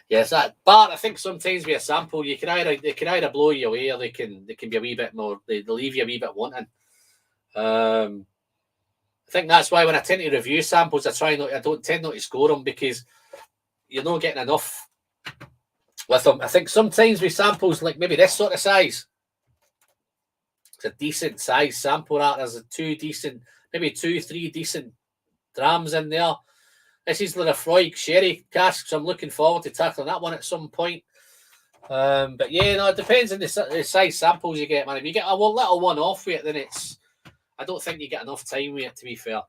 Yes, but I think sometimes with a sample, they can either blow you away or they can be a wee bit more. They leave you a wee bit wanting. I think that's why when I tend to review samples, I don't tend not to score them because you're not getting enough with them. I think sometimes with samples like maybe this sort of size, it's a decent size sample. That there's three decent drams in there. This is Lefroy sherry cask, so I'm looking forward to tackling that one at some point. But yeah, no, it depends on the size samples you get, man. If you get a little one off with it, then I don't think you get enough time with it, to be fair.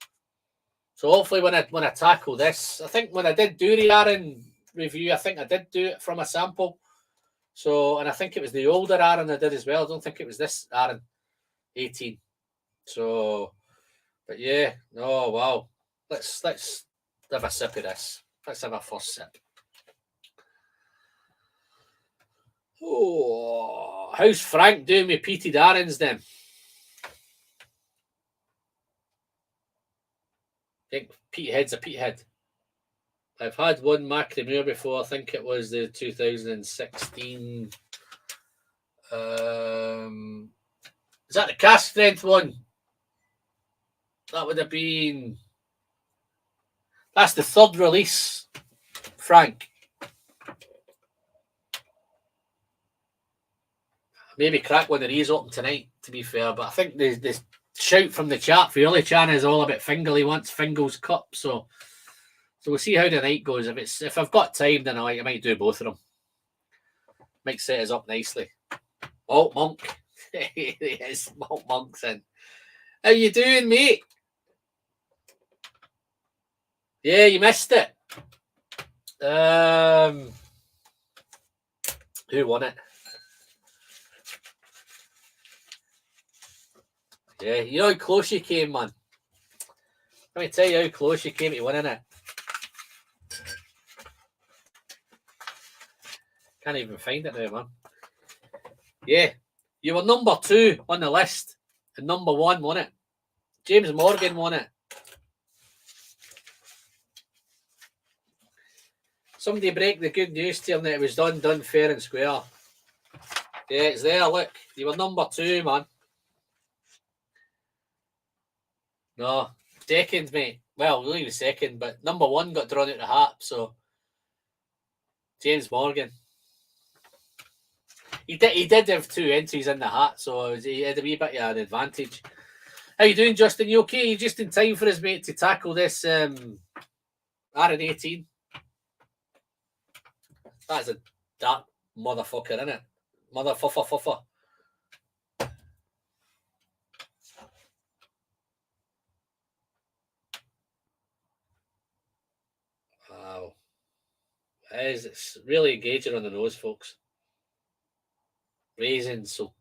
So hopefully when I tackle this, I think when I did do the Arran review, I think I did do it from a sample. So, and I think it was the older Arran I did as well. I don't think it was this Arran 18. So, but yeah, no, wow. Let's have a sip of this. Let's have a first sip. Oh, how's Frank doing with peated Arrans then? I think Peathead's a Peathead. I've had one Macremere before. I think it was the 2016. Is that the cask strength one? That would have been. That's the third release, Frank. Maybe crack one of these open tonight, to be fair. But I think the shout from the chat for early Chan is all about Fingal. He wants Fingal's cup. So we'll see how the night goes. If I've got time, then I might do both of them. Might set us up nicely. Malt Monk. Yes, Malt Monk's in. How you doing, mate? Yeah, you missed it. Who won it? Yeah, you know how close you came, man. Let me tell you how close you came to winning it. Can't even find it now, man. Yeah, you were number 2 on the list, and number 1 won it. James Morgan won it. Somebody break the good news to him that it was done fair and square. Yeah, it's there, look. You were number 2, man. No, second, mate. Well, he was second, but number 1 got drawn out the hat, so James Morgan. He did have 2 entries in the hat, so he had a wee bit of an advantage. How you doing, Justin? You okay? You just in time for us, mate, to tackle this Arran 18? That's a dark motherfucker, isn't it? Motherfuffer. Wow. It's really engaging on the nose, folks. Raisins, so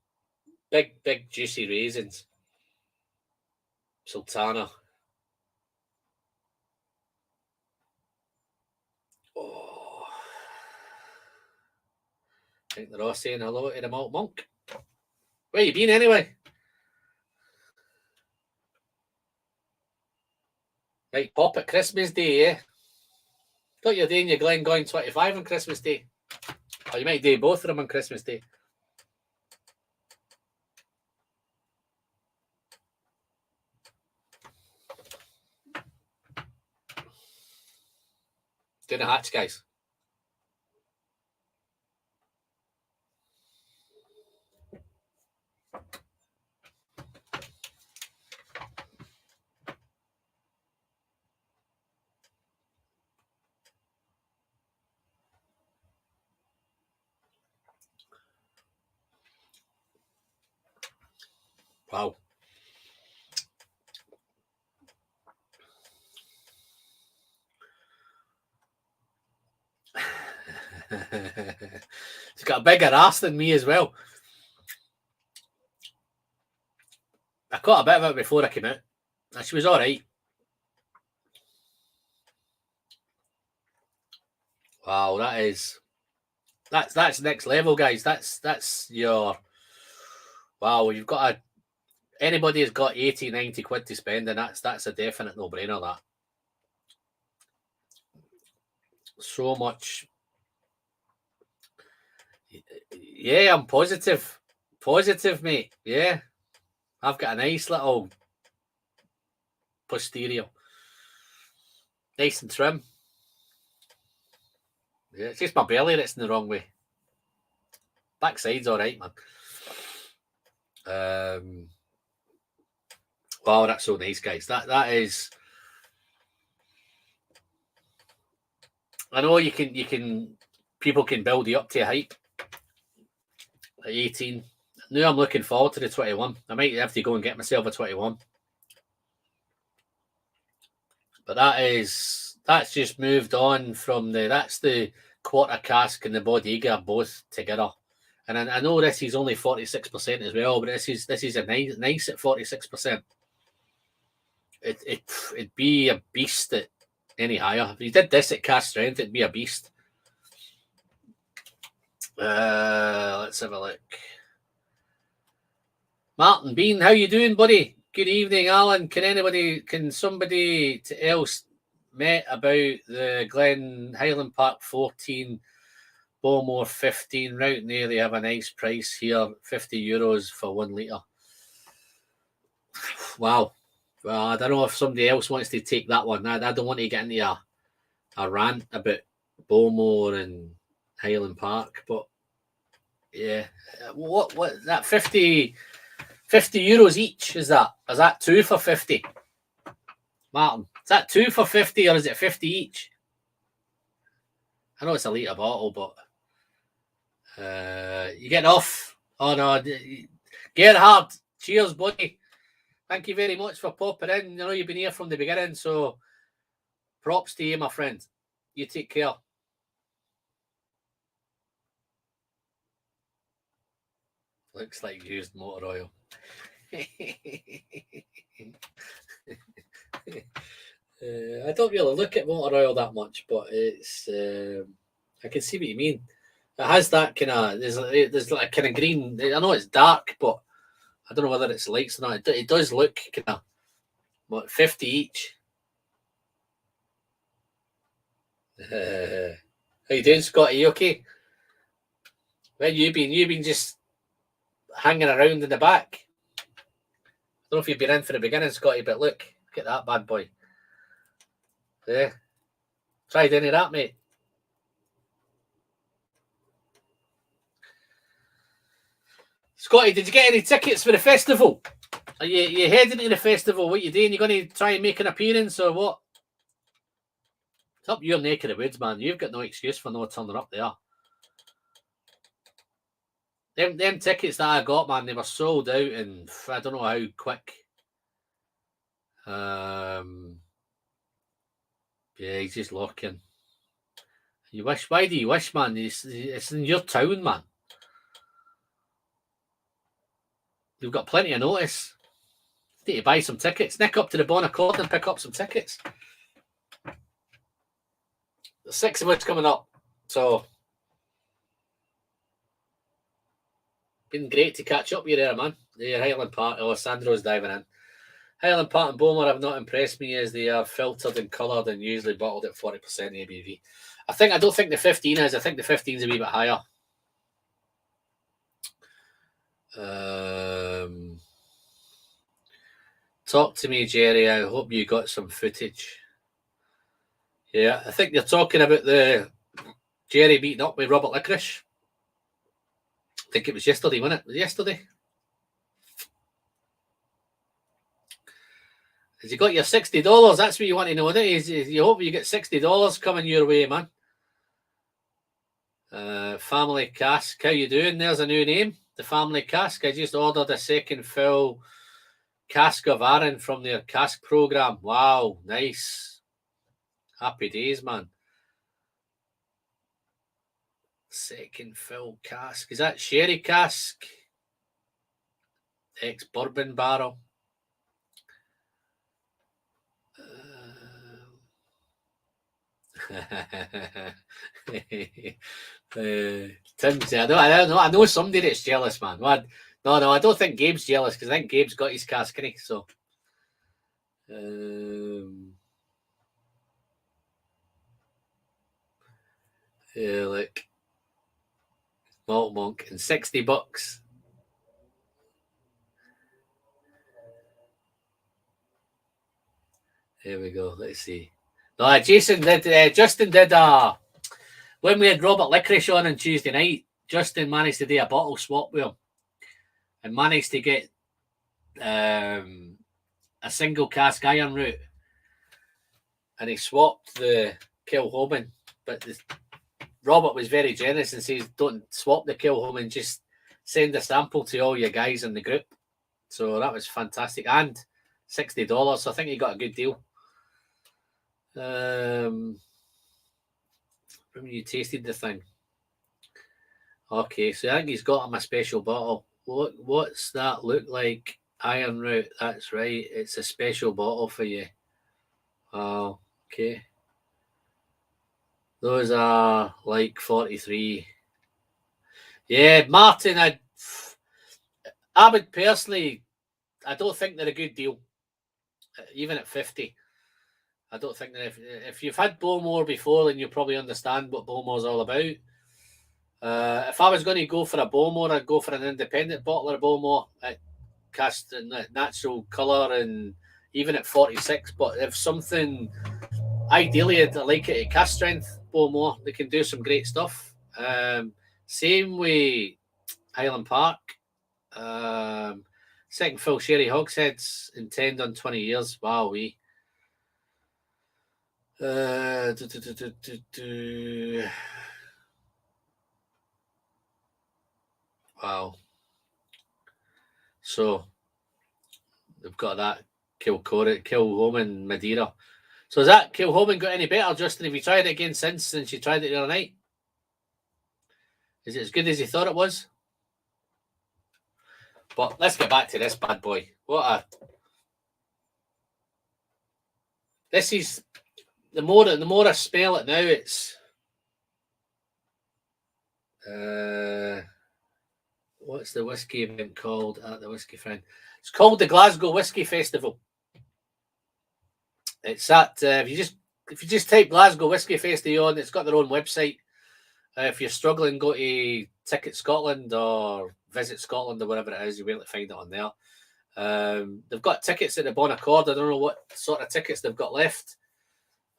big, juicy raisins. Sultana. Oh. I think they're all saying hello to the Malt Monk. Where you been anyway? Right, pop at Christmas Day, eh? Thought you're doing your Glengoyne 25 on Christmas Day. Or you might do both of them on Christmas Day. Doing a hatch, guys. Wow. She's got a bigger ass than me as well. I caught a bit of it before I came out. And she was alright. Wow, that's next level, guys. That's your wow, you've got anybody has got 80, 90 quid to spend, and that's a definite no-brainer, that. So much. Yeah, I'm positive. Positive, mate. Yeah. I've got a nice little posterior. Nice and trim. Yeah, it's just my belly that's in the wrong way. Backside's alright, man. Wow, that's so nice, guys. That is I know people can build you up to a hype at 18. Now I'm looking forward to the 21. I might have to go and get myself a 21. But that's just moved on from that's the quarter cask and the Bodega both together. And I know this is only 46% as well, but this is a nice at 46%. It'd be a beast at any higher. If you did this at cask strength, it'd be a beast. Let's have a look. Martin Bean, how you doing, buddy? Good evening, Alan. Can somebody else met about the Glen Highland Park 14, Bowmore 15 route near? They have a nice price here, €50 for 1 litre. Wow. Well, I don't know if somebody else wants to take that one. I don't want to get into a rant about Bowmore and Highland Park, but yeah, what that 50 euros each is that? Is that 2 for 50? Martin, is that 2 for 50 or is it 50 each? I know it's a litre bottle, but you get off. Oh no, Gerhard, cheers, buddy. Thank you very much for popping in. You know you've been here from the beginning, so props to you, my friend. You take care. Looks like used motor oil. I don't really look at motor oil that much, but it's I can see what you mean. It has that kind of there's like a kind of green. I know it's dark, but I don't know whether it's lights or not. It does look kind of 50 each. How you doing, Scotty? You okay? Where you been? You've been just hanging around in the back. I don't know if you've been in for the beginning, Scotty, but look at that bad boy. Yeah. Tried any of that, mate? Scotty, did you get any tickets for the festival? Are you heading to the festival? What you doing? You going to try and make an appearance or what? It's up your neck of the woods, man. You've got no excuse for not turning up there. Them tickets that I got, man, they were sold out and I don't know how quick. Yeah, he's just looking. You wish? Why do you wish, man? It's in your town, man. You've got plenty of notice. You need to buy some tickets. Nick up to the Bon Accord and pick up some tickets. The 6 of us coming up, so been great to catch up with you there, man. The Highland Park. Oh, Sandro's diving in. Highland Park and Bowmore have not impressed me as they are filtered and coloured and usually bottled at 40% ABV. I don't think the 15 is. I think the 15 is a wee bit higher. Talk to me, Jerry. I hope you got some footage. Yeah, I think they're talking about the Jerry beating up with Robert Licorice. I think it was yesterday, wasn't it? Was it yesterday? Has you got your $60? That's what you want to know, isn't it? You hope you get $60 coming your way, man. Family Cask. How you doing? There's a new name. The Family Cask. I just ordered a second fill cask of Arran from their cask program. Wow, nice. Happy days, man. Second fill cask. Is that sherry cask? Ex-bourbon barrel. Tim's, I know somebody that's jealous, man. No, I don't think Gabe's jealous because I think Gabe's got his cask, innit? So, yeah, look, Malt Monk and $60. There we go. Let's see. No, Justin did when we had Robert Licorice on Tuesday night. Justin managed to do a bottle swap with him and managed to get a single cask iron route, and he swapped the Kilhoban but Robert was very generous and says, don't swap the Kilchoman, just send a sample to all your guys in the group. So that was fantastic. And $60, so I think he got a good deal. When you tasted the thing. Okay, so I think he's got him a special bottle. What's that look like? Iron Root, that's right. It's a special bottle for you. Oh, okay. Those are like 43. Yeah, Martin, I would personally, I don't think they're a good deal. Even at 50. I don't think that if you've had Bowmore before, then you'll probably understand what Bowmore's all about. If I was going to go for a Bowmore, I'd go for an independent bottler of Bowmore. It cast in natural colour and even at 46. But if something, ideally, I'd like it at cast strength Bowmore. They can do some great stuff. Same with Highland Park. Second fill sherry hogsheads intend on 20 years. Wow, we. Wow. So they've got that Kilchoman Madeira. So has that Kilchoman got any better, Justin? Have you tried it again since you tried it the other night? Is it as good as you thought it was? But let's get back to this bad boy. This is the more I smell it now, it's what's the whiskey event called at the Whiskey Friend? It's called the Glasgow Whiskey Festival. It's at if you just type Glasgow Whiskey Festival on, it's got their own website. If you're struggling, go to Ticket Scotland or Visit Scotland or whatever it is, you'll be able to find it on there. They've got tickets at the Bon Accord. I don't know what sort of tickets they've got left.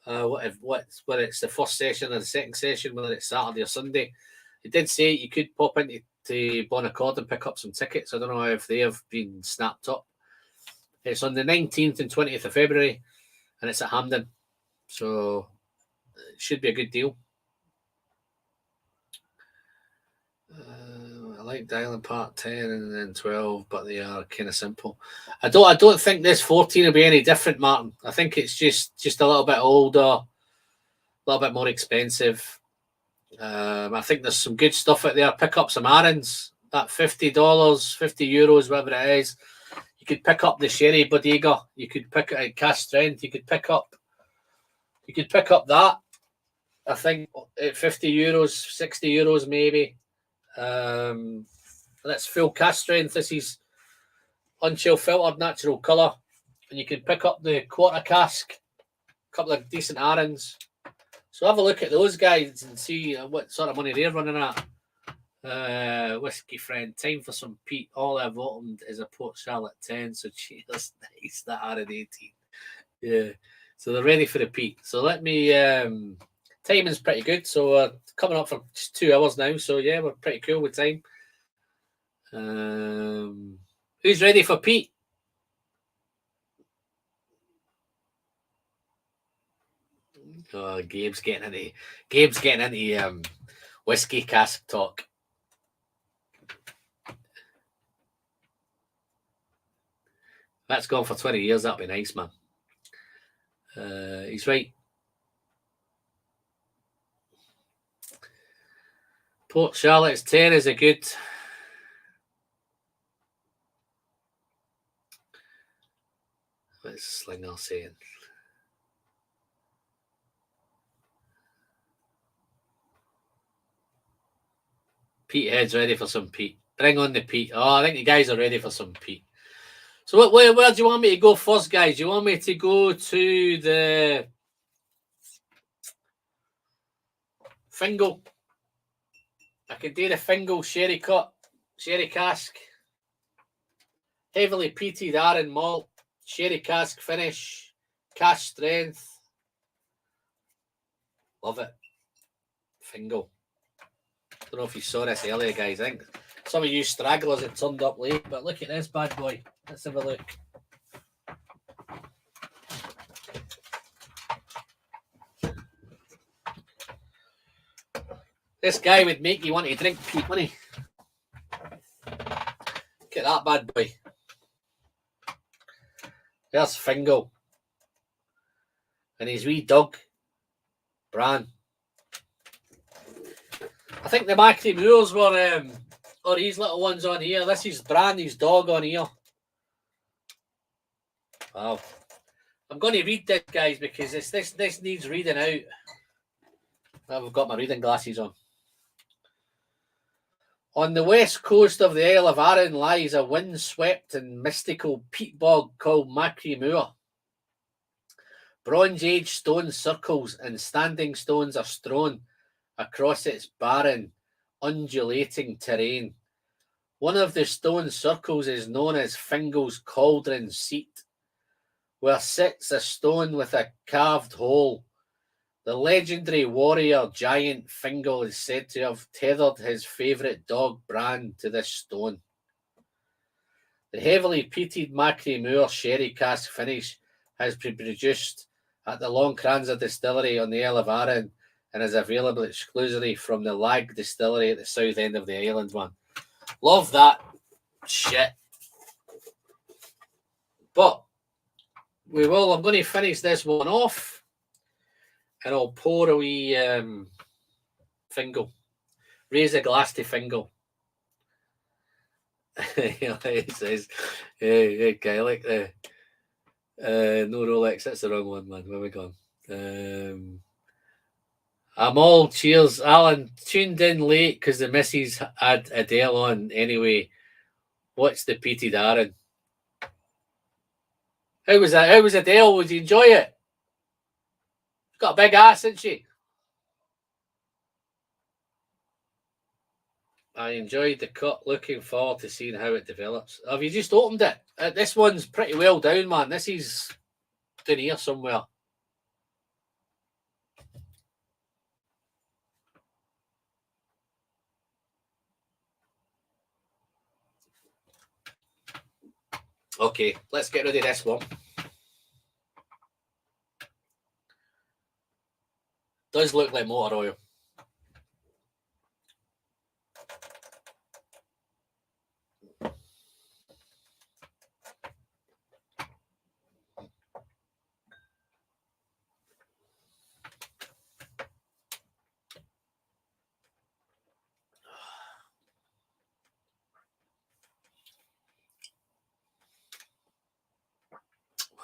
Whether it's the first session or the second session, whether it's Saturday or Sunday. It did say you could pop into Bon Accord and pick up some tickets. I don't know if they have been snapped up. It's on the 19th and 20th of February, and it's at Hampden. So it should be a good deal. I like Dialing Part 10 and then 12, but they are kind of simple. I don't think this 14 will be any different, Martin. I think it's just a little bit older, a little bit more expensive. I think there's some good stuff out there. Pick up some Arrans at $50, €50, whatever it is. You could pick up the Sherry Bodega. You could pick it at cast strength. You could pick up that. I think at €50, €60 maybe. That's full cast strength. This is unchill filtered natural colour, and you can pick up the quarter cask, a couple of decent Arrans. So have a look at those guys and see what sort of money they're running at. Whiskey Friend, time for some peat. All I've opened is a Port Charlotte 10, so cheers, nice, that Arran 18. Yeah, so they're ready for the peat. So let me, timing's pretty good. So we're coming up for just 2 hours now. So yeah, we're pretty cool with time. Who's ready for peat? Oh, Gabe's getting into whiskey cask talk. That's gone for 20 years. That'd be nice, man. He's right. Port Charlotte's 10 is a good. What's Slinger saying? Pete Head's ready for some peat. Bring on the peat. Oh, I think the guys are ready for some peat. So where do you want me to go first, guys? Do you want me to go to the Fingal? I can do the Fingal sherry cut, sherry cask. Heavily peated Arran malt, sherry cask finish, cask strength. Love it. Fingal. Don't know if you saw this earlier, guys. I think some of you stragglers had turned up late, but look at this bad boy. Let's have a look. This guy would make you want to drink peat, wouldn't he? Look at that bad boy. There's Fingal. And his wee dog, Bran. I think the Macri Moors were, or these little ones on here. This is Bran, his dog on here. Wow. I'm going to read this, guys, because this needs reading out. I've got my reading glasses on. On the west coast of the Isle of Arran lies a wind-swept and mystical peat bog called Macri Moor. Bronze Age stone circles and standing stones are strewn across its barren, undulating terrain. One of the stone circles is known as Fingal's Cauldron Seat, where sits a stone with a carved hole. The legendary warrior giant Fingal is said to have tethered his favourite dog Bran to this stone. The heavily peated Macri Moor sherry cask finish has been produced at the Longcranza Distillery on the Isle of Arran and is available exclusively from the Lag Distillery at the south end of the island, man. Love that shit. But I'm going to finish this one off and I'll pour a wee Fingal. Raise a glass to Fingal. He says, hey, Gaelic, no Rolex, that's the wrong one, man. Where are we going? I'm all cheers. Alan, tuned in late because the missus had Adele on anyway. What's the peated Arran? How was that? How was Adele? Would you enjoy it? She's got a big ass, isn't she? I enjoyed the cut. Looking forward to seeing how it develops. Have you just opened it? This one's pretty well down, man. This is down here somewhere. Okay, let's get rid of this one. Does look like motor oil.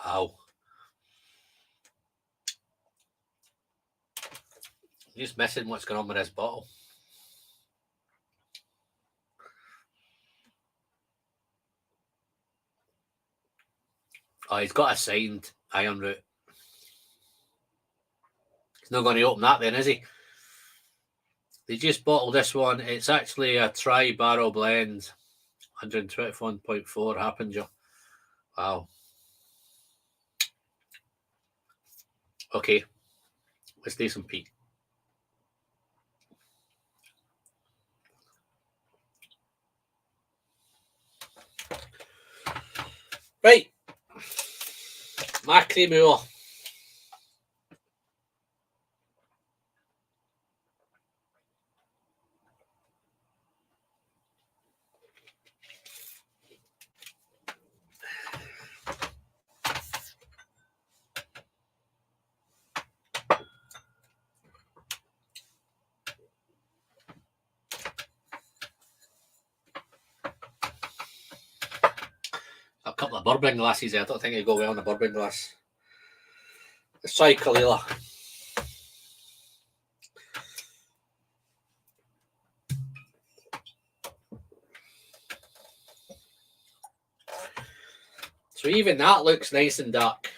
Wow. Just missing what's going on with this bottle. Oh, he's got a signed iron root. He's not going to open that then, is he? They just bottled this one. It's actually a tri-barrel blend. 121.4 Happinger. Wow. Okay. Let's do some peat. Right. Macri Moor. A couple of bourbon glasses there. I don't think it'd go well in a bourbon glass. Let's try Kalila. So even that looks nice and dark.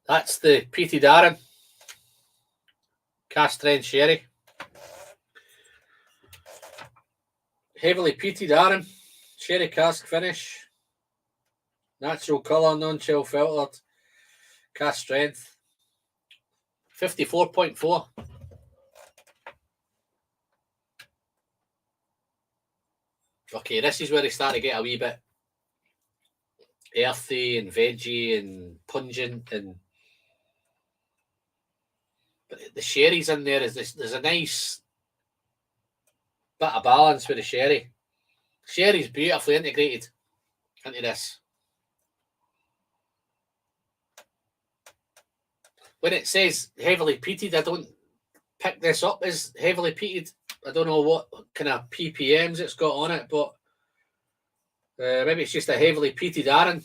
That's the peated Arran. Cast strength sherry. Heavily peated Arran. Sherry cask finish. Natural colour, non-chill filtered. Cast strength. 54.4. Okay, this is where they start to get a wee bit earthy and veggie and pungent and But the sherry's in there. There's a nice bit of balance with the sherry. Sherry's beautifully integrated into this. When it says heavily peated, I don't pick this up as heavily peated. I don't know what kind of ppms it's got on it, but maybe it's just a heavily peated Arran.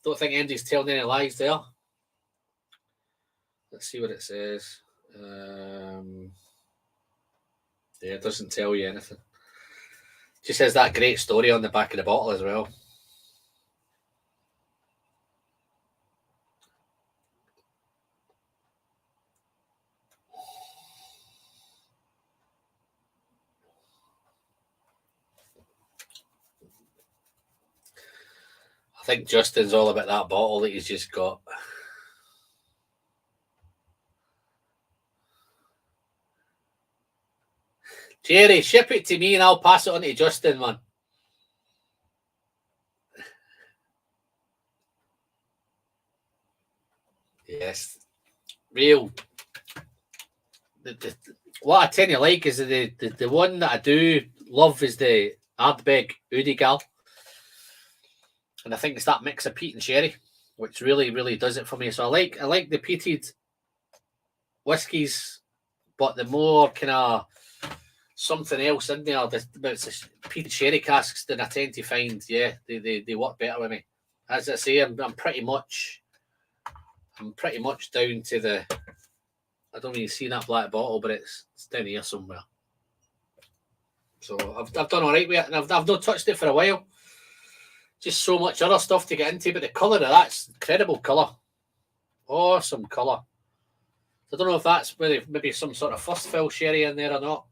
Don't think anybody's telling any lies there. Let's see what it says. Yeah, it doesn't tell you anything. Just says that great story on the back of the bottle as well. I think Justin's all about that bottle that he's just got. Jerry, ship it to me and I'll pass it on to Justin, man. Yes. Real. What I tend to like is the one that I do love is the Ardbeg Udigal. And I think it's that mix of peat and sherry, which really, really does it for me. So I like the peated whiskies, but the more kind of something else in there, about the peated sherry casks, then I tend to find, yeah, they work better with me. As I say, I'm pretty much down to the. I don't really see that black bottle, but it's down here somewhere. So I've done all right with it, and I've not touched it for a while. Just so much other stuff to get into, but the colour of that's incredible colour. Awesome colour. I don't know if that's maybe some sort of first fill sherry in there or not.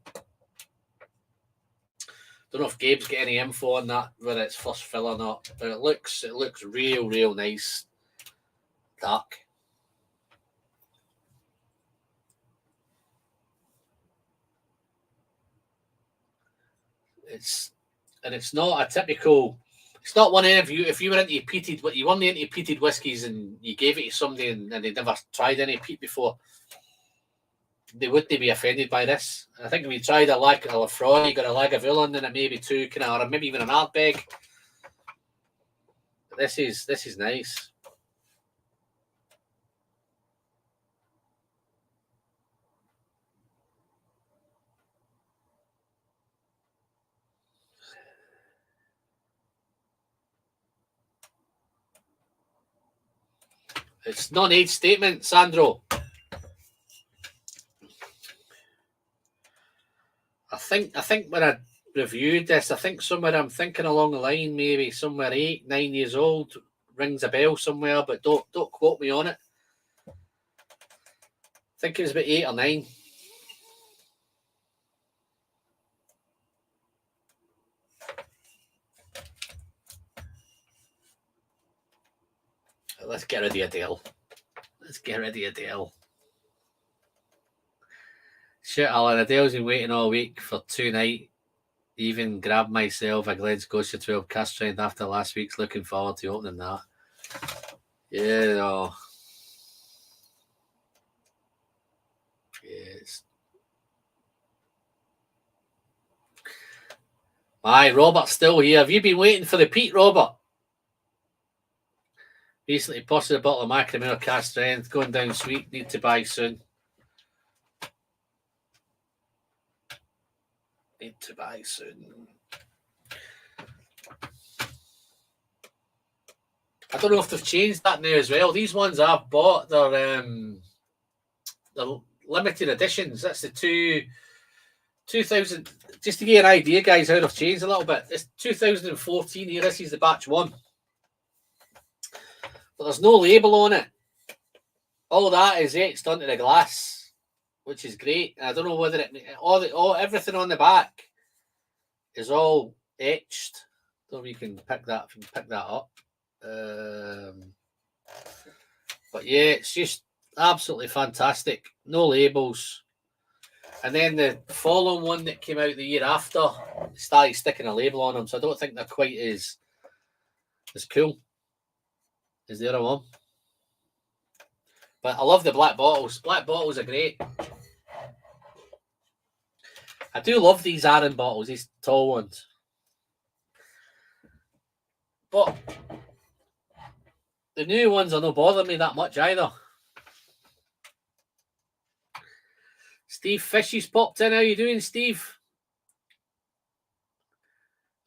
Don't know if Gabe's got any info on that, whether it's first fill or not. But it looks real nice. Dark. It's not a typical. It's not one of you. If you were into peated, but you weren't into peated whiskies, and you gave it to somebody and they'd never tried any peat before, they wouldn't be offended by this. I think if you tried a Lafroy, got a Lagavulin, and it maybe two kind of, or maybe even an Ardbeg. But this is nice. It's non-age statement, Sandro. I think when I reviewed this, I think somewhere I'm thinking along the line, maybe somewhere 8, 9 years old, rings a bell somewhere, but don't quote me on it. I think it was about 8 or 9. Let's get rid of Adele. Shit, Alan, Adele's been waiting all week for 2 nights. Even grabbed myself a Glen Scotia 12 cast strength after last week's. Looking forward to opening that. Yeah, no. Yes. Aye, Robert's still here. Have you been waiting for the Pete, Robert? Recently posted a bottle of Macromero cast strength. Going down sweet. Need to buy soon. I don't know if they've changed that now as well. These ones I've bought, they're limited editions. That's the 2000. Just to give you an idea, guys, how they've changed a little bit. It's 2014 here. This is the batch 1. But there's no label on it. All that is etched onto the glass, which is great. I don't know whether everything on the back is all etched. I don't know if you can pick that up. But yeah, it's just absolutely fantastic. No labels. And then the following one that came out the year after started sticking a label on them, so I don't think they're quite as cool. Is there a one? But I love the black bottles. Black bottles are great. I do love these Arran bottles, these tall ones. But the new ones are not bothering me that much either. Steve Fishy's popped in. How you doing, Steve?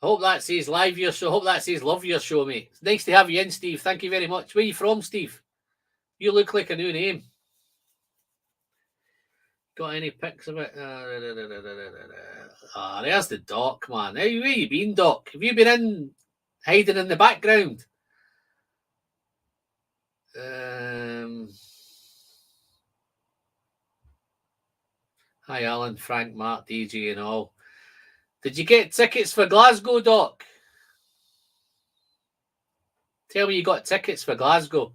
I hope that says live your show. I hope that says love your show, mate. It's nice to have you in, Steve. Thank you very much. Where are you from, Steve? You look like a new name. Got any pics of it? There's the Doc, man. Where you been, Doc? Have you been in hiding in the background? Hi, Alan, Frank, Mark, DJ, and all. Did you get tickets for Glasgow, Doc? Tell me you got tickets for Glasgow.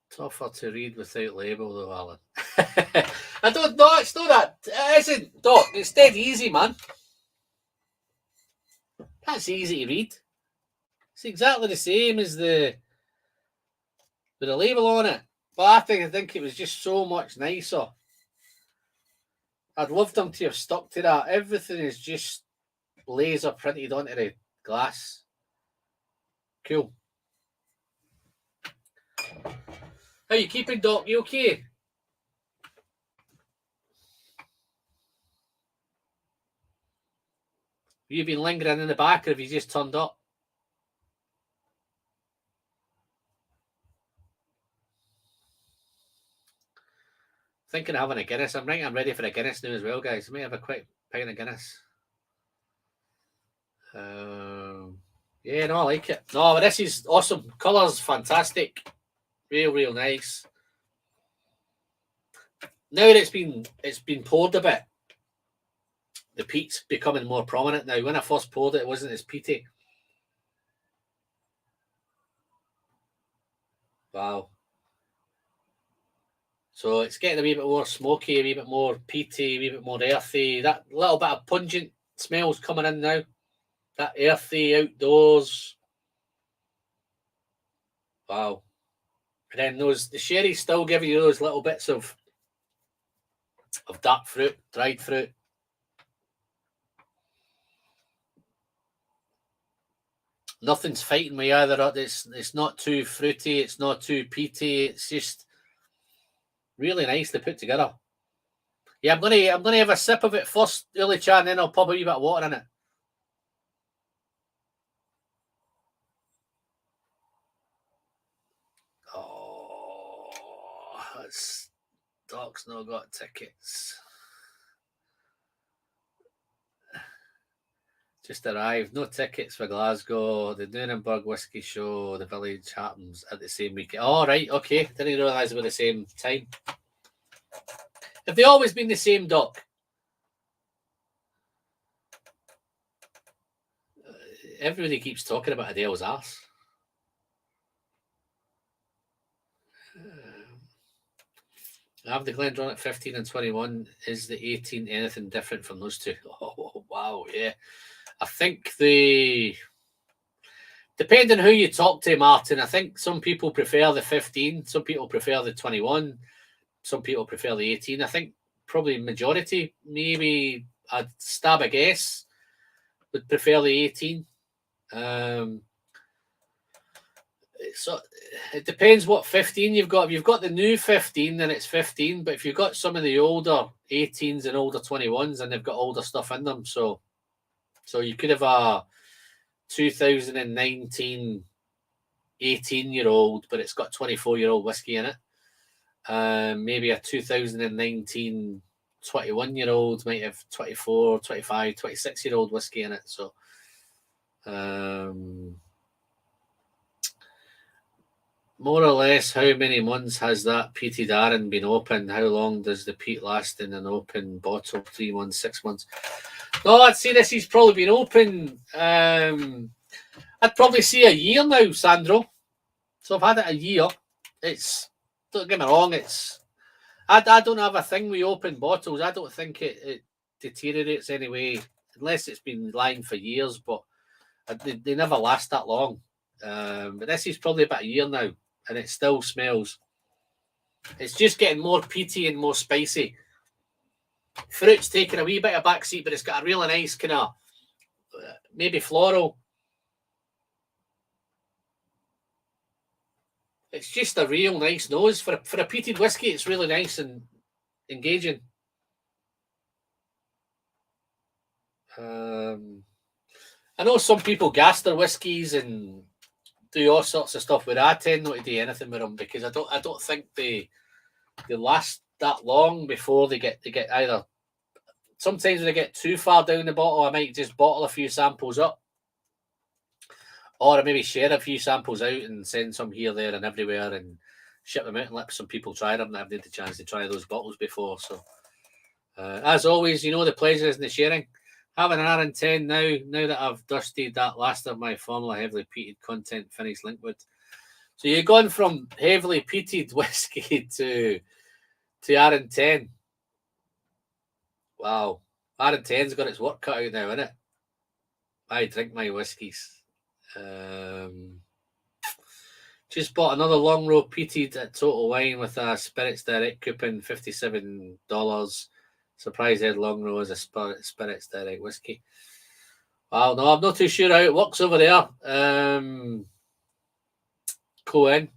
Tougher to read without label, though, Alan. I don't know. It's not that. It isn't, Doc. It's dead easy, man. That's easy to read. It's exactly the same as with the label on it. But I think it was just so much nicer. I'd love them to have stuck to that. Everything is just laser printed onto the glass. Cool. How you keeping, Doc? You okay? Have you been lingering in the back, or have you just turned up? Thinking of having a Guinness. I'm ready for a Guinness now as well, guys. I may have a quick pint of Guinness. Yeah, no, I like it. No, but this is awesome. Colours fantastic. Real nice. Now that it's been poured a bit, the peat's becoming more prominent now. When I first poured it, it wasn't as peaty. Wow. So it's getting a wee bit more smoky, a wee bit more peaty, a wee bit more earthy. That little bit of pungent smells coming in now. That earthy outdoors. Wow. And then the sherry's still giving you those little bits of dark fruit, dried fruit. Nothing's fighting me either. It's not too fruity. It's not too peaty. It's just really nicely put together. Yeah, I'm gonna have a sip of it first, Uli Chan, and then I'll pop a wee bit of water in it. Oh, Doc's not got tickets. Just arrived. No tickets for Glasgow. The Nuremberg Whiskey Show, the Village happens at the same weekend. Oh, right. Okay. Didn't realise they were the same time. Have they always been the same, Doc? Everybody keeps talking about Adele's arse. Have the Glendronach 15 and 21. Is the 18 anything different from those two? Oh, wow. Yeah. I think depending who you talk to, Martin, I think some people prefer the 15, some people prefer the 21, some people prefer the 18. I think probably majority, maybe I'd stab a guess, would prefer the 18. So it depends what 15 you've got. If you've got the new 15, then it's 15. But if you've got some of the older 18s and older 21s, and they've got older stuff in them, so you could have a 2019 18-year-old, but it's got 24-year-old whiskey in it. Maybe a 2019 21-year-old might have 24, 25, 26-year-old whiskey in it. So more or less, how many months has that peated Arran been open? How long does the peat last in an open bottle? 3 months, 6 months? No, I'd say this has probably been open. I'd probably say a year now, Sandro. So I've had it a year. Don't get me wrong, I don't have a thing with open bottles. I don't think it deteriorates anyway unless it's been lying for years, but they never last that long. But this is probably about a year now, and it still smells. It's just getting more peaty and more spicy. Fruit's taking a wee bit of backseat, but it's got a really nice kind of maybe floral. It's just a real nice nose for a peated whiskey. It's really nice and engaging. I know some people gas their whiskies and do all sorts of stuff, but I tend not to do anything with them because I don't think they last that long before they get either. Sometimes when they get too far down the bottle, I might just bottle a few samples up, or I maybe share a few samples out and send some here, there, and everywhere, and ship them out and let some people try them that haven't had the chance to try those bottles before. So, as always, the pleasure is in the sharing. Having an Arran 10 now that I've dusted that last of my formula heavily peated content finished Linkwood. So you've gone from heavily peated whiskey to Arran 10. Wow. Arran 10's got its work cut out now, innit? I drink my whiskies. Just bought another long row peated at Total Wine with a Spirits Direct coupon, $57. Surprised Ed Long Row is a Spirits Direct whiskey. Well, no, I'm not too sure how it works over there. Cohen.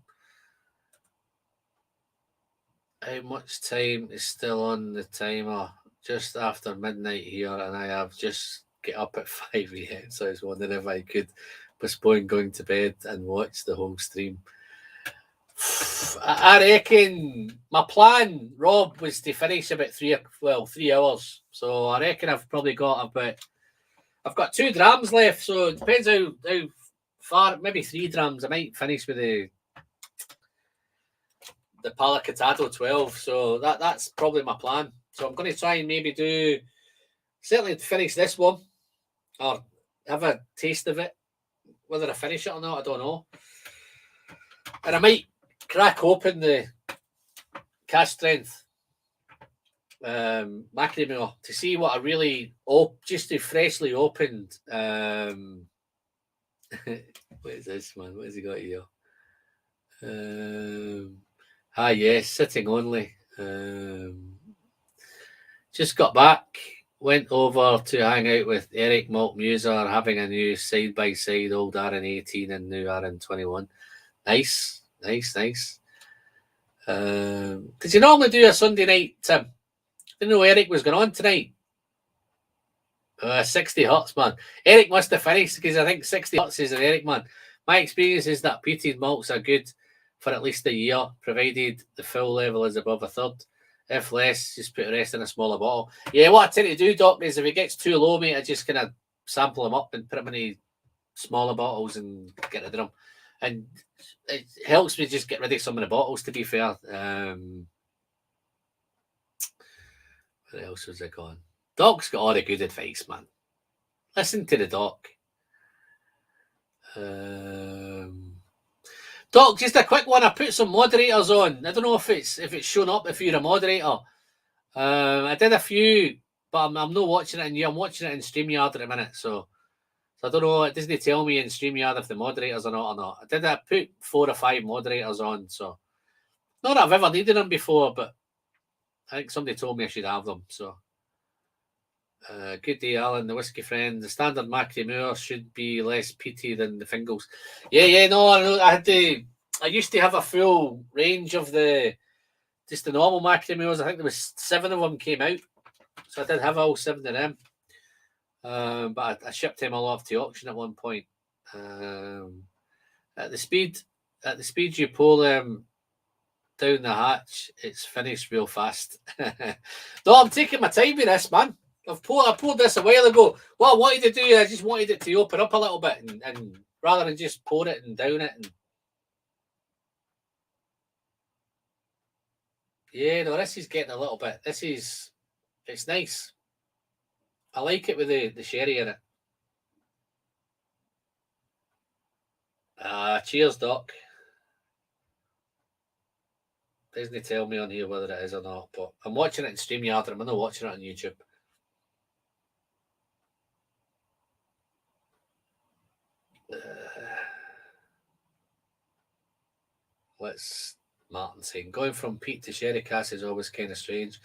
How much time is still on the timer? Just after midnight here, and I have just get up at 5 a.m. So I was wondering if I could postpone going to bed and watch the whole stream. I reckon my plan, Rob, was to finish about 3 hours. So I reckon I've probably got I've got 2 drams left. So it depends how far, maybe 3 drams. I might finish with the Palacatado 12. So that's probably my plan. So I'm going to try and maybe certainly finish this one or have a taste of it. Whether I finish it or not, I don't know. And I might crack open the Cask Strength Macrimore to see what I really just freshly opened. What is this, man? What has he got here? Yes, sitting only. Just got back, went over to hang out with Eric Maltmuser, having a new side-by-side old Arran 18 and new Arran 21. Nice. Did you normally do a Sunday night, Tim? Didn't know Eric was going on tonight. 60 Hertz, man. Eric must have finished because I think 60 Hertz is an Eric, man. My experience is that peated malts are good for at least a year, provided the full level is above a third. If less, just put the rest in a smaller bottle. Yeah, what I tend to do, Doc, is if it gets too low, mate, I just kind of sample them up and put them in smaller bottles and get rid of them. And it helps me just get rid of some of the bottles, to be fair. What else was I going? Doc's got all the good advice, man. Listen to the Doc. Doc, just a quick one. I put some moderators on. I don't know if it's shown up if you're a moderator. I did a few, but I'm not watching it in you. I'm watching it in StreamYard at the minute, so I don't know. It doesn't tell me in StreamYard if the moderators are not or not. I put 4 or 5 moderators on, so not that I've ever needed them before, but I think somebody told me I should have them. So good day, Alan, the whiskey friend. The standard Macrimore should be less peaty than the Fingles. Yeah, no, I know. I used to have a full range of just the normal Macrimores. I think there was 7 of them came out, so I did have all 7 of them. But I shipped them all off to auction at one point. At the speed you pull them down the hatch, it's finished real fast. No, I'm taking my time with this, man. I poured this a while ago. What I wanted to do, I just wanted it to open up a little bit, and rather than just pour it and down it. And yeah, no, this is getting a little bit. It's nice. I like it with the sherry in it. Cheers, Doc. Doesn't tell me on here whether it is or not, but I'm watching it in StreamYard and I'm not watching it on YouTube. What's Martin saying? Going from peat to sherry cask is always kind of strange.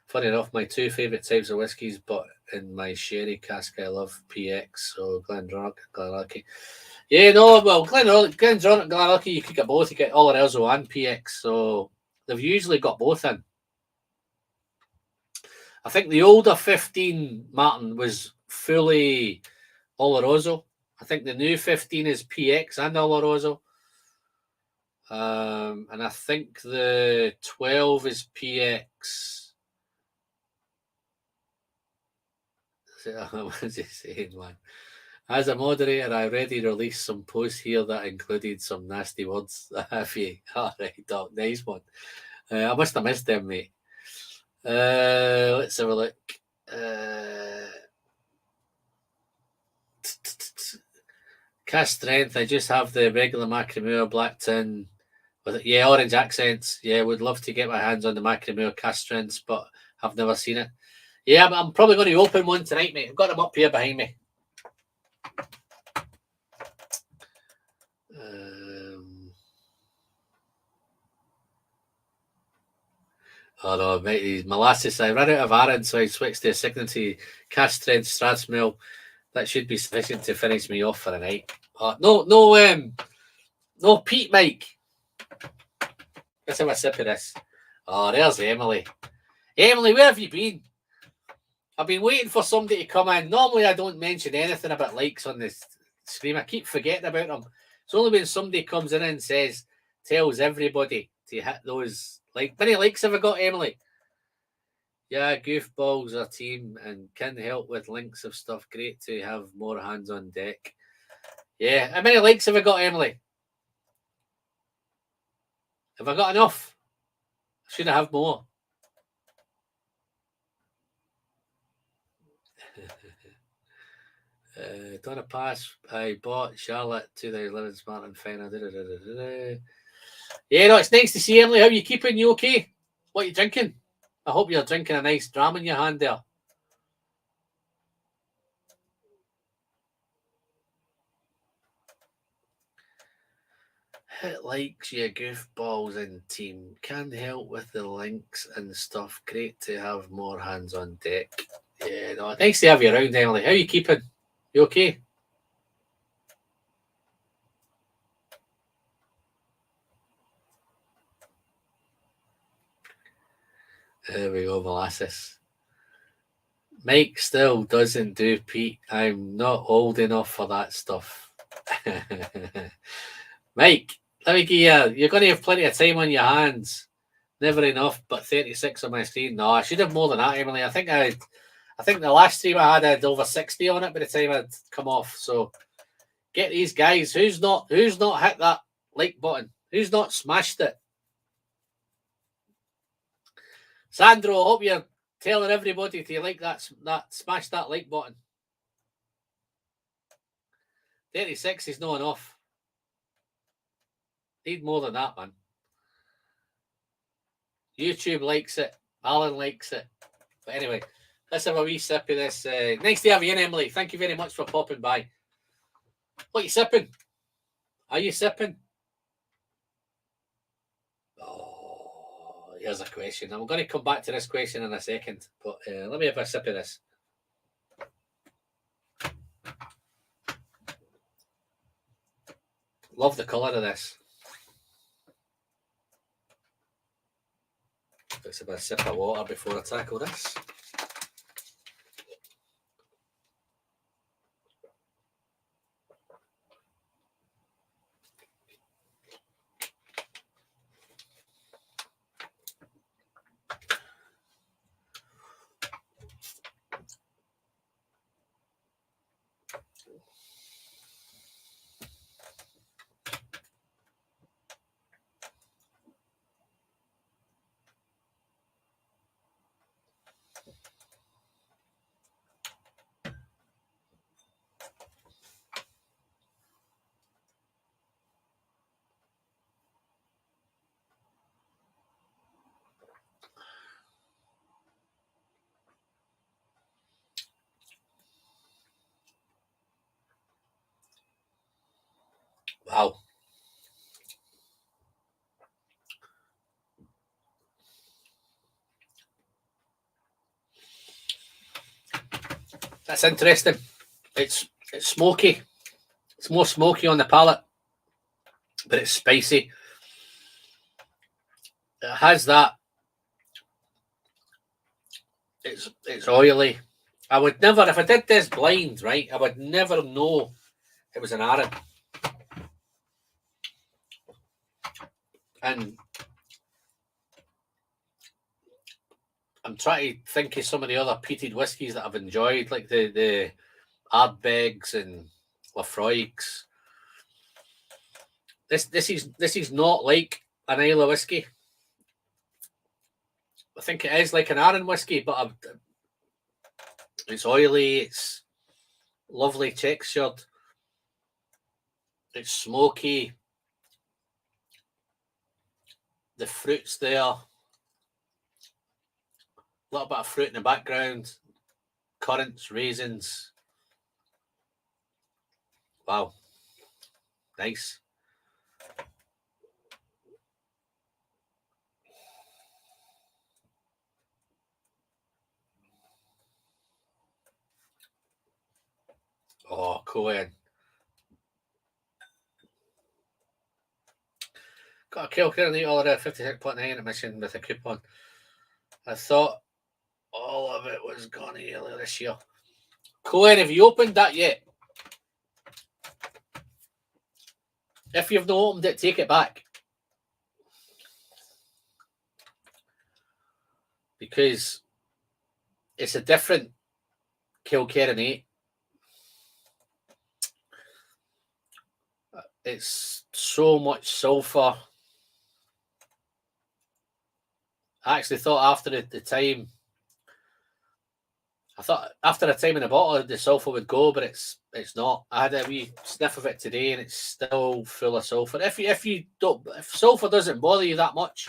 Funny enough, my two favourite types of whiskies, but in my sherry cask, I love PX, so Glenliquhy. Yeah, no, well, Glenliquhy, you could get both. You get Oloroso and PX, so they've usually got both in. I think the older 15, Martin, was fully Oloroso. I think the new 15 is PX and Oloroso. And I think the 12 is PX. What is he saying, man? As a moderator, I already released some posts here that included some nasty words. All right, Doc, nice one. I must have missed them, mate. Let's have a look. Cast strength, I just have the regular Macromore black tin with it. Yeah, orange accents. Yeah, would love to get my hands on the Macromore cast strengths, but I've never seen it. Yeah, I'm probably going to open one tonight, mate. I've got them up here behind me. Oh no, mate, these molasses. I ran out of Arran, so I switched to a Signity cast strength Strathmill. That should be sufficient to finish me off for a night. No peat, Mike. Let's have a sip of this. Oh, there's Emily. Emily, where have you been? I've been waiting for somebody to come in. Normally, I don't mention anything about likes on this stream. I keep forgetting about them. It's only when somebody comes in and tells everybody to hit those. Like, many likes have I got, Emily? Yeah, goofballs are team and can help with links of stuff. Great to have more hands on deck. Yeah, how many likes have I got, Emily? Have I got enough? Should I have more? Donna Pass, I bought Charlotte 2011 Smart and Finer. Yeah, no, it's nice to see you, Emily. How are you keeping? You okay? What are you drinking? I hope you're drinking a nice dram in your hand there. Hit likes, you goofballs and team. Can't help with the links and stuff. Great to have more hands on deck. Yeah, no, nice to have you around, Emily. How are you keeping? You okay? There we go, molasses. Mike still doesn't do Pete. I'm not old enough for that stuff. Mike, let me give you. You're going to have plenty of time on your hands. Never enough, but 36 on my screen. No, I should have more than that, Emily. I think the last stream I had over 60 on it by the time I'd come off. So get these guys. Who's not hit that like button? Who's not smashed it? Sandro, I hope you're telling everybody to like that smash that like button. 36 is not enough. Need more than that, man. YouTube likes it. Alan likes it. But anyway, let's have a wee sip of this. Nice to have you in, Emily. Thank you very much for popping by. What are you sipping? Are you sipping? Oh, here's a question. I'm going to come back to this question in a second, but let me have a sip of this. Love the colour of this. Let's have a sip of water before I tackle this. Wow. That's interesting. It's smoky. It's more smoky on the palate, but it's spicy. It has that. It's oily. I would never, if I did this blind, right, I would never know it was an Arran. And I'm trying to think of some of the other peated whiskies that I've enjoyed, like the Ardbegs and Lafroigs. This is not like an Islay whiskey. I think it is like an Arran whiskey, but it's oily. It's lovely textured. It's smoky. The fruit's there. A little bit of fruit in the background. Currants, raisins. Wow. Nice. Oh, Cohen. Got a Kilkenny all around 56.9 admission with a coupon. I thought all of it was gone earlier this year. Cohen, have you opened that yet? If you've not opened it, take it back. Because it's a different Kilkenny. It's so much sulphur. I actually thought after the time, I thought after a time in the bottle, the sulphur would go, but it's not. I had a wee sniff of it today, and it's still full of sulphur. If sulphur doesn't bother you that much,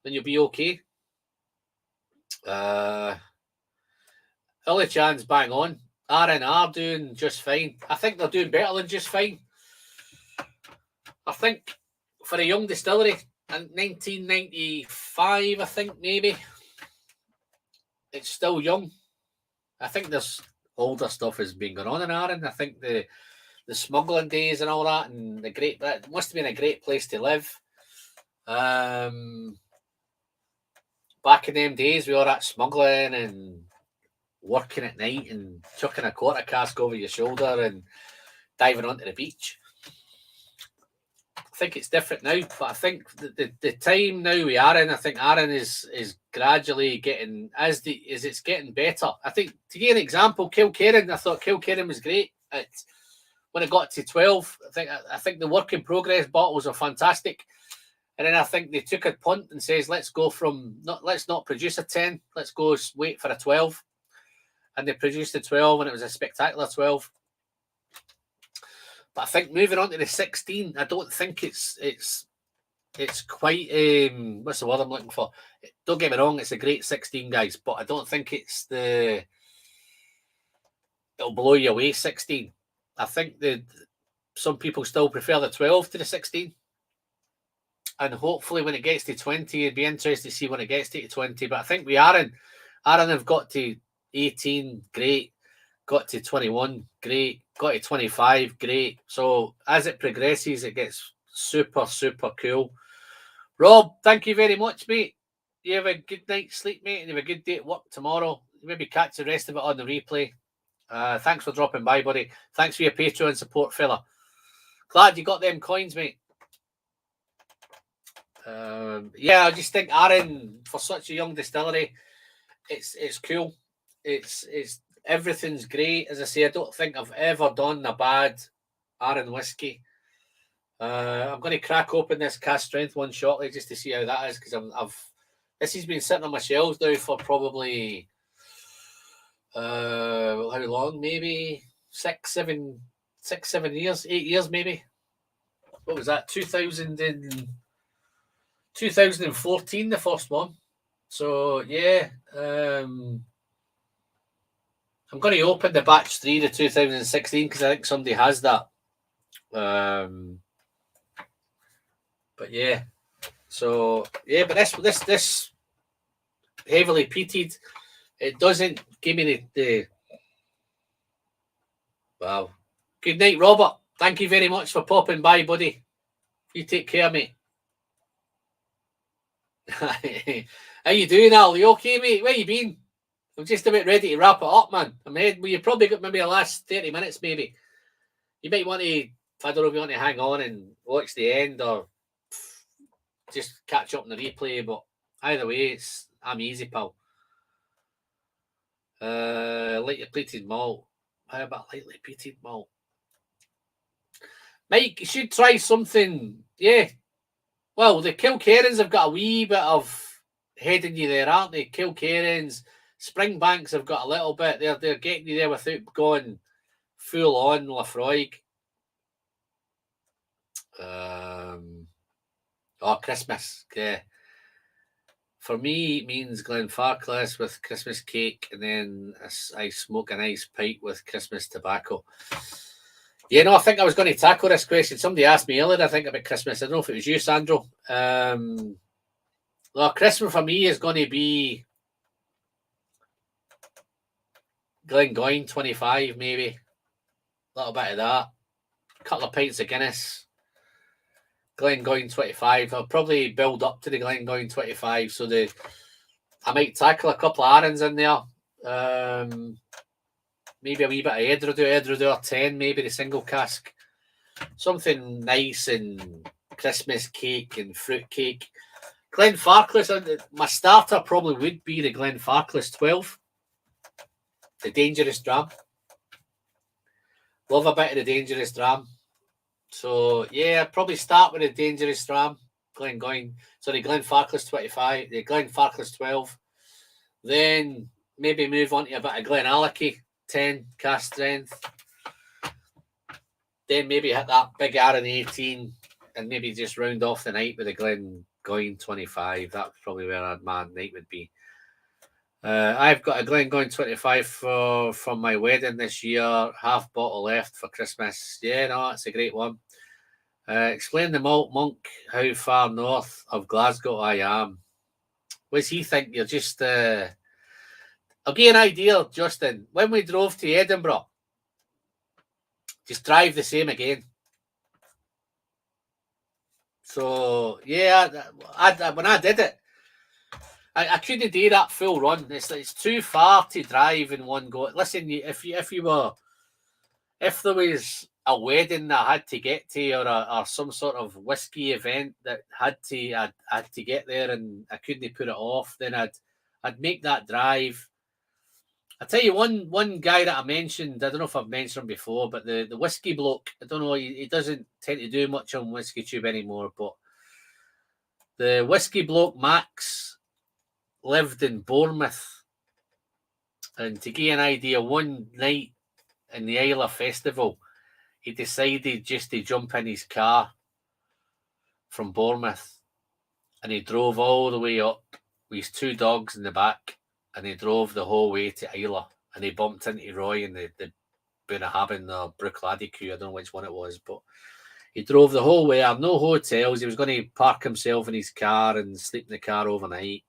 then you'll be okay. Illy Chan's bang on. Arran are doing just fine. I think they're doing better than just fine. I think for a young distillery in 1995, I think maybe it's still young. I think there's older stuff has been going on in Arran. I think the smuggling days and all that, and that must have been a great place to live. Back in them days, we were at smuggling and working at night and chucking a quarter cask over your shoulder and diving onto the beach. I think it's different now, but I think the time now we are in, I think Arran is gradually getting as it's getting better. I think to give an example, Kilkerran, I thought Kilkerran was great. When it got to 12, I think the work in progress bottles are fantastic. And then I think they took a punt and says, let's not produce a 10, let's go wait for a 12. And they produced a 12 and it was a spectacular 12. But I think moving on to the 16, I don't think it's quite what's the word I'm looking for? Don't get me wrong, it's a great 16, guys, but I don't think it's it'll blow you away 16. I think some people still prefer the 12 to the 16. And hopefully when it gets to 20, it'd be interesting to see when it gets to 20. But I think Arran have got to 18, great. Got to 21, great. Got to 25, great. So as it progresses, it gets super, super cool. Rob, thank you very much, mate. You have a good night's sleep, mate, and you have a good day at work tomorrow. Maybe catch the rest of it on the replay. Thanks for dropping by, buddy. Thanks for your Patreon support, fella. Glad you got them coins, mate. Yeah, I just think Arran, for such a young distillery, it's cool. It's everything's great. As I say, I don't think I've ever done a bad Arran whiskey. I'm going to crack open this cask strength one shortly just to see how that is, because this has been sitting on my shelves now for probably how long? Maybe 6, 7 years, 8 years maybe. What was that? 2014, the first one. So yeah, I'm going to open the batch 3 to 2016 because I think somebody has that. But yeah, so yeah, but this heavily peated, it doesn't give me the Wow. Good night, Robert. Thank you very much for popping by, buddy. You take care, mate. How you doing, Al? You okay, mate? Where you been? I'm just about ready to wrap it up, man. Well, you probably got maybe the last 30 minutes, maybe. You might want to, I don't know if you want to hang on and watch the end or just catch up on the replay, but either way, I'm easy, pal. Lightly peated malt. How about lightly peated malt? Mike, you should try something. Yeah. Well, the Kilkerrans have got a wee bit of heading you there, aren't they? Kilkerrans, Springbanks have got a little bit. They're getting you there without going full on Lafroig. Christmas. Yeah. For me, it means Glenfarclas with Christmas cake, and then I smoke a nice pipe with Christmas tobacco. Yeah, no, I think I was going to tackle this question. Somebody asked me earlier, I think, about Christmas. I don't know if it was you, Sandro. Well, Christmas for me is going to be Glengoyne 25, maybe. A little bit of that. A couple of pints of Guinness. Glengoyne 25. I'll probably build up to the Glengoyne 25. So I might tackle a couple of Arrans in there. Maybe a wee bit of Edredor 10, maybe the single cask. Something nice and Christmas cake and fruit cake. Glenfarclas, my starter probably would be the Glenfarclas 12. The Dangerous Dram. Love a bit of the Dangerous Dram. So, yeah, I'd probably start with the Dangerous Dram. Glenfarclas 25, the Glenfarclas 12. Then maybe move on to a bit of Glenallachie 10 cask strength. Then maybe hit that big Arran 18 and maybe just round off the night with a Glengoyne 25. That's probably where my night would be. I've got a Glengoyne 25 from my wedding this year. Half bottle left for Christmas. Yeah, no, that's a great one. Explain the malt monk how far north of Glasgow I am. What does he think? You're just... I'll give you an idea, Justin. When we drove to Edinburgh, just drive the same again. So, yeah, when I did it, I couldn't do that full run. It's too far to drive in one go. Listen, if there was a wedding that I had to get to or some sort of whiskey event that I had to get there and I couldn't put it off, then I'd make that drive. I tell you one guy that I mentioned, I don't know if I've mentioned him before, but the whiskey bloke, I don't know, he doesn't tend to do much on Whiskey Tube anymore, but the whiskey bloke Max lived in Bournemouth. And to give you an idea, one night in the Isla Festival, he decided just to jump in his car from Bournemouth and he drove all the way up with his two dogs in the back and he drove the whole way to Isla and he bumped into Roy and the Bunnahabhain or Brookladdy crew. I don't know which one it was, but he drove the whole way. Had no hotels. He was going to park himself in his car and sleep in the car overnight.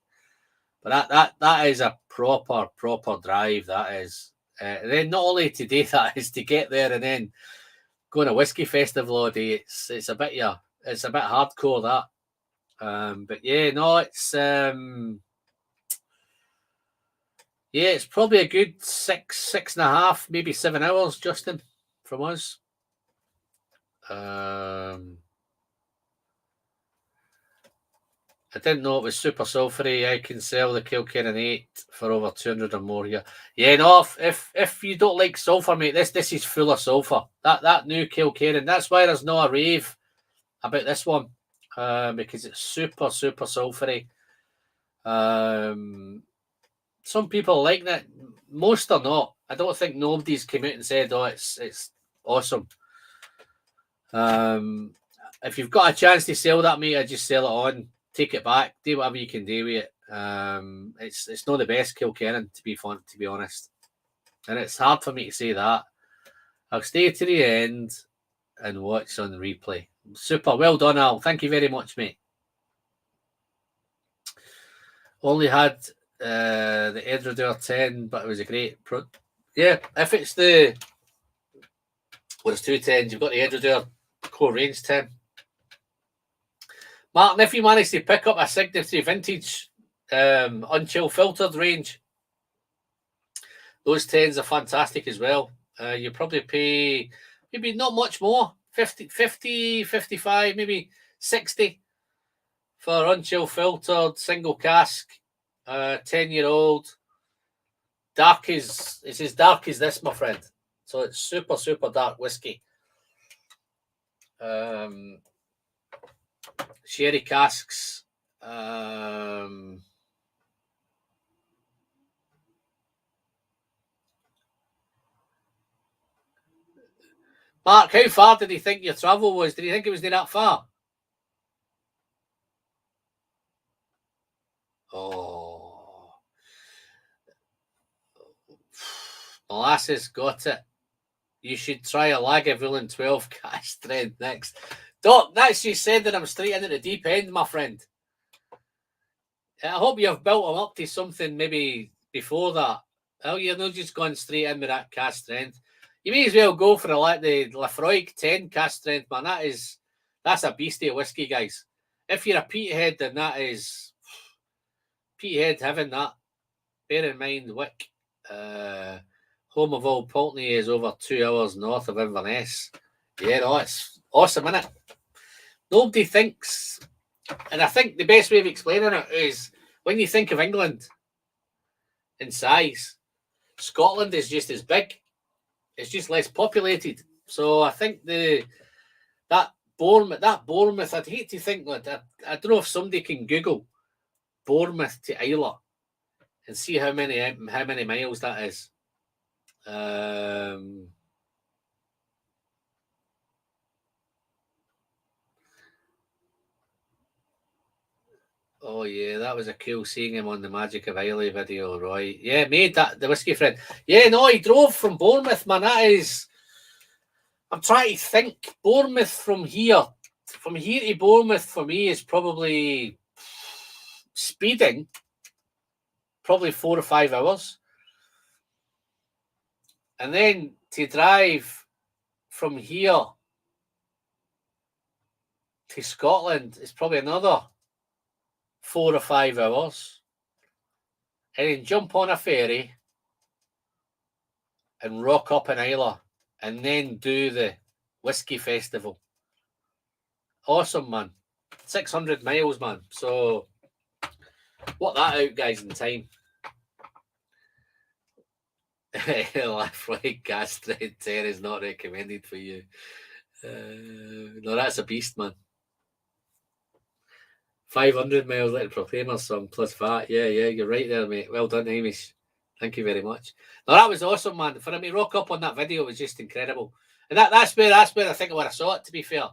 But that is a proper drive. That is. Then not only to do that is to get there and then go on a whiskey festival all day. It's a bit hardcore that. But yeah, no, it's it's probably a good 6.5, maybe 7 hours, Justin, from us. I didn't know it was super sulphury. I can sell the Kilkerran 8 for over 200 or more here. Yeah, no, if you don't like sulphur, mate, this is full of sulphur. That new Kilkerran, that's why there's no a rave about this one, because it's super sulphury. Some people like that. Most are not. I don't think nobody's come out and said, "Oh, it's awesome." If you've got a chance to sell that, mate, I just sell it on. Take it back, do whatever you can do with it. It's not the best Kilkerran, to be honest, and it's hard for me to say that. I'll stay to the end and watch on the replay. Super, well done, Al. Thank you very much, mate. Only had the Edredor 10, but it was a great. Yeah, if it's the Well, there's 2 10s. You've got the Edredale Core Range 10. Martin, if you manage to pick up a Signature Vintage unchill filtered range, those 10s are fantastic as well. You probably pay maybe not much more, 50, 55, maybe 60 for unchill filtered single cask, 10-year-old. Dark it's as dark as this, my friend. So it's super, super dark whiskey. Sherry casks. Mark, how far did he think your travel was? Did he think it was near that far? Oh. Molasses, got it. You should try a Lagavulin 12 cash strength next. Doc, that's you said that I'm straight into the deep end, my friend. I hope you've built him up to something maybe before that. Oh, you're not just going straight in with that cast strength. You may as well go for the Lafroig 10 cast strength, man. That's a beastie of whiskey, guys. If you're a peathead, then that is peathead heaven, that. Bear in mind, Wick, home of Old Pulteney, is over 2 hours north of Inverness. Yeah, no, it's awesome, isn't it? Nobody thinks, and I think the best way of explaining it is when you think of England in size, Scotland is just as big. It's just less populated. So I think that Bournemouth, I'd hate to think that. I don't know if somebody can Google Bournemouth to Islay and see how many miles that is. Oh yeah, that was a cool seeing him on the Magic of Islay video, Roy. Yeah, made that the whiskey friend. Yeah, no, he drove from Bournemouth, man. That is. I'm trying to think. Bournemouth from here to Bournemouth for me is probably speeding, probably 4 or 5 hours, and then to drive from here to Scotland is probably another 4 or 5 hours, and then jump on a ferry and rock up in Islay, and then do the whiskey festival. Awesome, man. 600 miles, man. So, what that out, guys, in time. Lafroig gas 10 is not recommended for you. No, that's a beast, man. 500 miles like the Proclaimer's song plus VAT. Yeah, you're right there, mate. Well done, Hamish. Thank you very much. No, that was awesome, man. For him to rock up on that video was just incredible. And that's where I think I saw it, to be fair.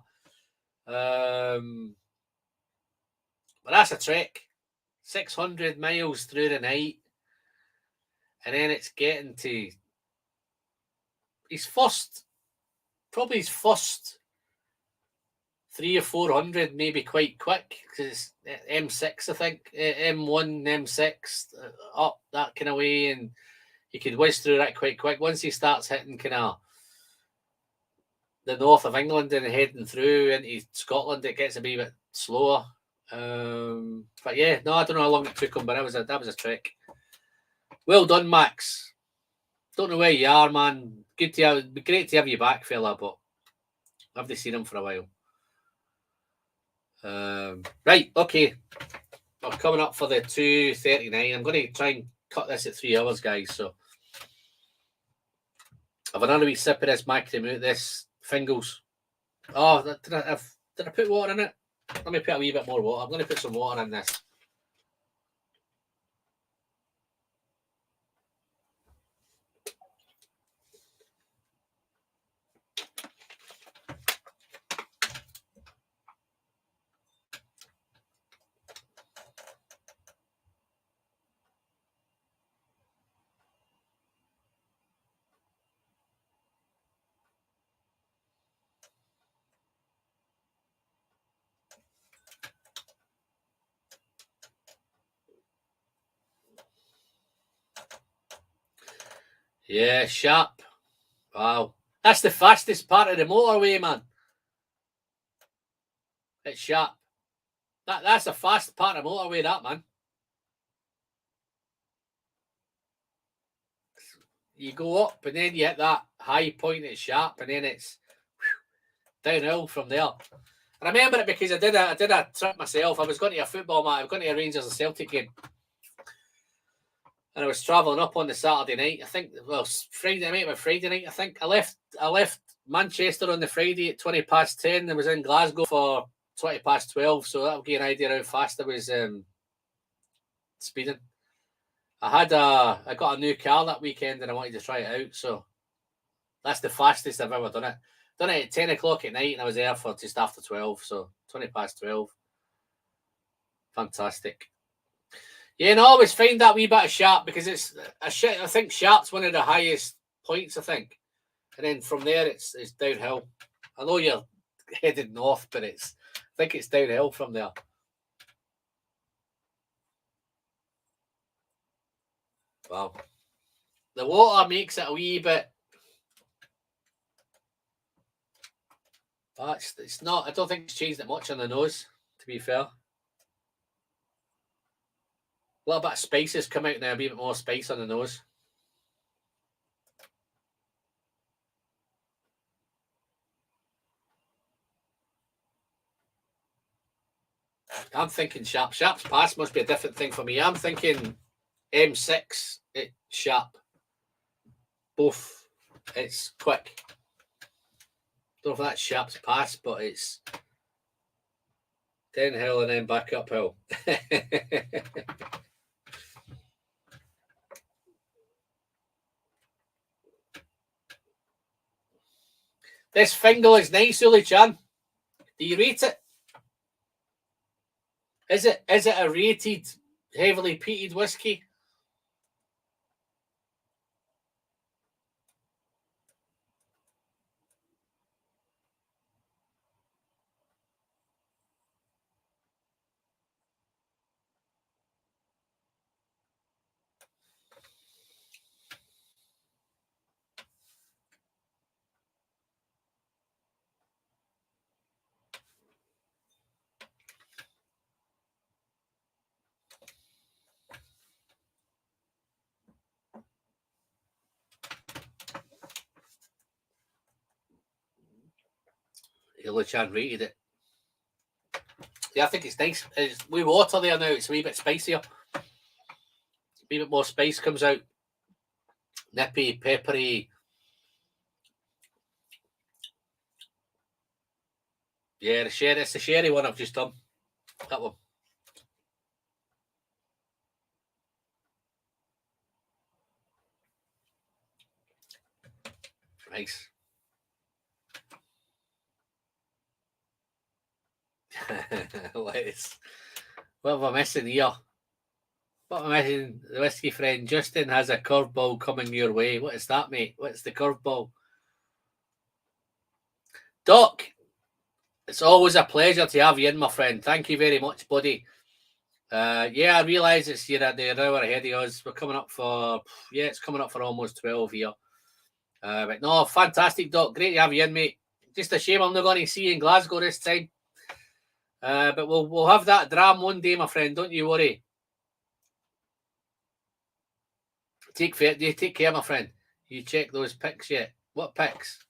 But that's a trek. 600 miles through the night. And then it's getting to his first 300 or 400, maybe quite quick, because it's M6, I think, M1, M6, up that kind of way, and you could whiz through that quite quick. Once he starts hitting kind of the north of England and heading through into Scotland, it gets a wee bit slower. But yeah, no, I don't know how long it took him, but that was a trek. Well done, Max. Don't know where you are, man. Good to have, be great to have you back, fella, but I haven't seen him for a while. Right, okay. We're coming up for the 2:39. I'm going to try and cut this at 3 hours, guys. So I've another wee sip of this Macadamia, this Fingles. Oh, did I put water in it? Let me put a wee bit more water. I'm going to put some water in this. Yeah, sharp. Wow. That's the fastest part of the motorway, man. It's sharp. That's the fast part of the motorway, that, man. You go up and then you hit that high point at Sharp, and then it's downhill from there. I remember it because I did a trip myself. I was going to a football match. I was going to a Rangers and Celtic game, and I was travelling up on the Saturday night. I think, well, Friday night. I think I left Manchester on the Friday at 10:20. I was in Glasgow for 12:20. So that'll give you an idea how fast I was speeding. I got a new car that weekend and I wanted to try it out. So that's the fastest I've ever done it. Done it at 10 o'clock at night and I was there for just after 12. So 12:20. Fantastic. Yeah, and I always find that wee bit of Sharp because I think Sharp's one of the highest points, I think. And then from there it's downhill. I know you're headed north, but I think it's downhill from there. Wow. The water makes it a wee bit. It's not. I don't think it's changed it much on the nose, to be fair. A little bit of spices come out now, a wee bit more spice on the nose. I'm thinking Sharp. Sharp's pass must be a different thing for me. I'm thinking M6 at Sharp. Both. It's quick. Don't know if that's Sharp's pass, but it's downhill and then back uphill. This Fingal is nice, Uli Chan. Do you rate it? Is it a rated, heavily peated whiskey? Uli Chan rated it. Yeah, I think it's nice. It's with water there now. It's a wee bit spicier. A wee bit more spice comes out. Nippy, peppery. Yeah, the sherry. It's the sherry one I've just done. That one. Nice. What am I missing here? What am I missing? The whiskey friend Justin has a curveball coming your way. What is that, mate? What's the curveball? Doc, it's always a pleasure to have you in, my friend. Thank you very much, buddy. Yeah, I realise you're an hour ahead of us. We're coming up for it's coming up for almost 12 here. But no, fantastic, Doc. Great to have you in, mate. Just a shame I'm not going to see you in Glasgow this time. But we'll have that dram one day, my friend. Don't you worry. Take care, my friend. You check those pics yet? What pics?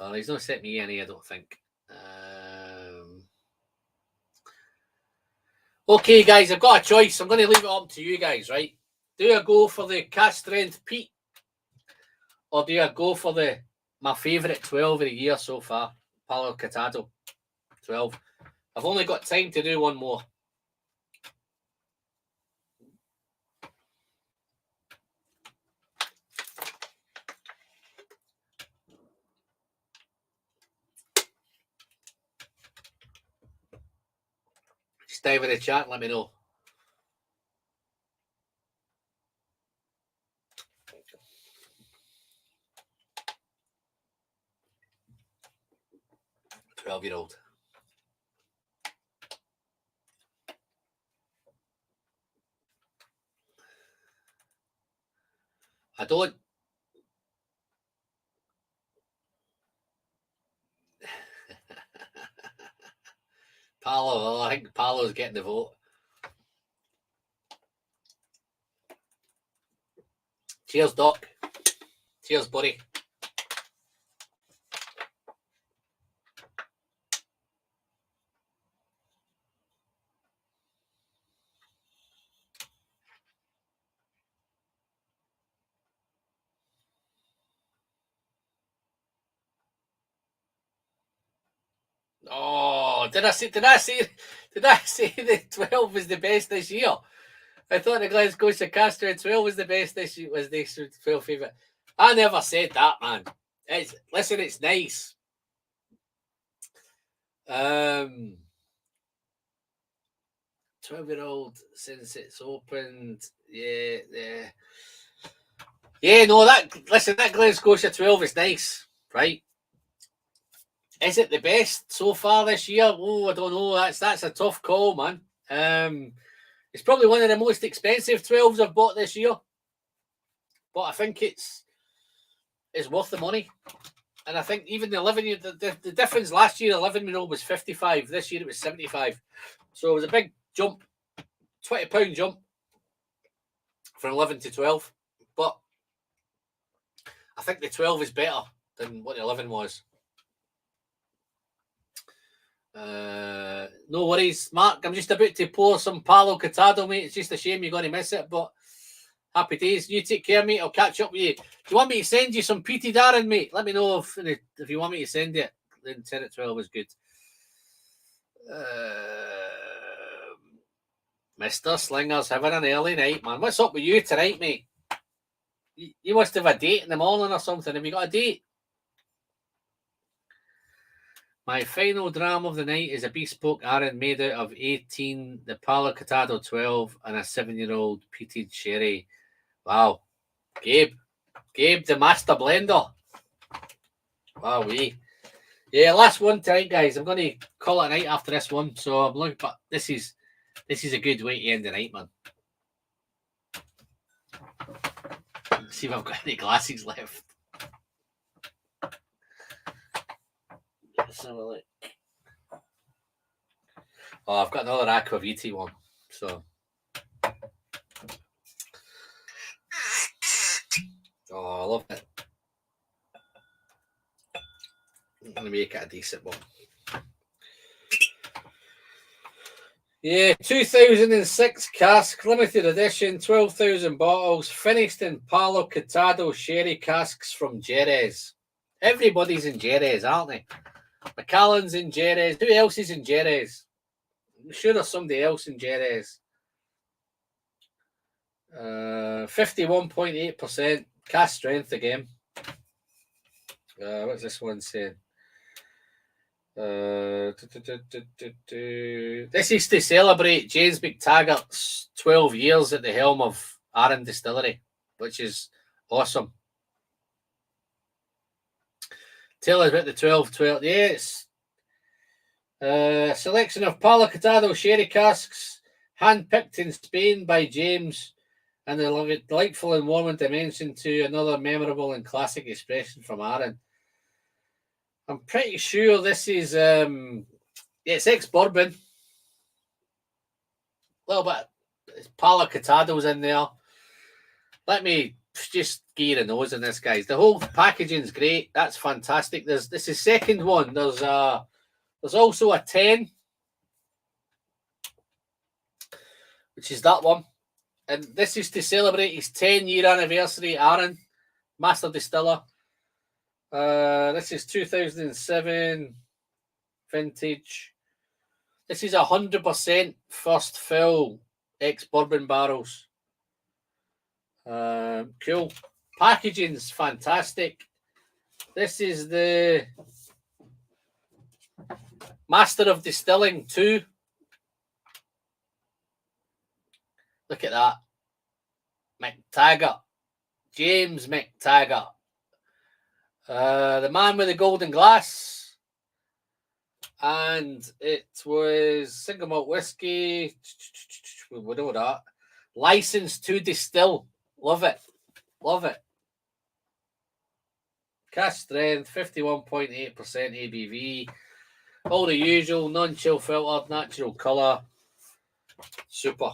Oh, he's not set me any, I don't think. Okay, guys, I've got a choice. I'm going to leave it up to you guys, right? Do I go for the cask strength peat, or do I go for my favourite 12 of the year so far, Palo Catado 12? I've only got time to do one more. Just dive in the chat and let me know. Twelve-year-old. I don't Paolo's getting the vote. Cheers, Doc. Cheers, buddy. Oh, did I say the 12 was the best this year? I thought the Glasgow Castro 12 was the best this year, was the 12 favourite. I never said that, man. Listen, it's nice. 12-year-old since it's opened. Yeah. No, that Glasgow 12 is nice, right? Is it the best so far this year? Oh, I don't know. That's a tough call, man. It's probably one of the most expensive 12s I've bought this year, but I think it's worth the money. And I think even the 11-year, the difference last year, 11-year-old was 55. This year it was 75. So it was a big jump, £20 jump from 11 to 12. But I think the 12 is better than what the 11 was. No worries, Mark. I'm just about to pour some Palo Cortado, mate. It's just a shame you're going to miss it, but happy days. You take care, mate. I'll catch up with you. Do you want me to send you some peated Arran, mate? Let me know if you want me to send it. Then 10 at 12 is good. Mr. Slinger's having an early night, man. What's up with you tonight, mate? You must have a date in the morning or something. Have you got a date? My final dram of the night is a bespoke Arran made out of 18, the Palo Cortado 12, and a 7-year-old peated sherry. Wow. Gabe, the master blender. Wow, yeah, last one tonight, guys. I'm going to call it a night after this one. So I'm looking, but this is a good way to end the night, man. Let's see if I've got any glasses left. Let's have a look. Oh, I've got another Aquaviti one. So. Oh, I love it. I'm going to make it a decent one. Yeah, 2006 cask, limited edition, 12,000 bottles, finished in Palo Cortado sherry casks from Jerez. Everybody's in Jerez, aren't they? Macallan's in Jerez. Who else is in Jerez? I'm sure there's somebody else in Jerez. 51.8% cask strength again. What's this one saying? This is to celebrate James McTaggart's 12 years at the helm of Arran Distillery, which is awesome. Tell us about the 12. Yes. Selection of Palo Cortado sherry casks, hand-picked in Spain by James, and the delightful and warming dimension to another memorable and classic expression from Arran. I'm pretty sure this is, it's ex-bourbon. A little bit, Palo Cortado's in there. Let me just gear a nose in this, guys. The whole packaging's great. That's fantastic. This is second one. There's also a 10, which is that one. And this is to celebrate his 10-year anniversary, Arran, master distiller. This is 2007 vintage. This is 100% first fill ex-bourbon barrels. Cool. Packaging's fantastic. This is the Master of Distilling 2. Look at that. McTaggart. James McTaggart. The man with the golden glass. And it was single malt whiskey. We know that. Licensed to distill. Love it. Love it. Cask strength, 51.8% ABV. All the usual, non-chill filtered, natural colour. Super.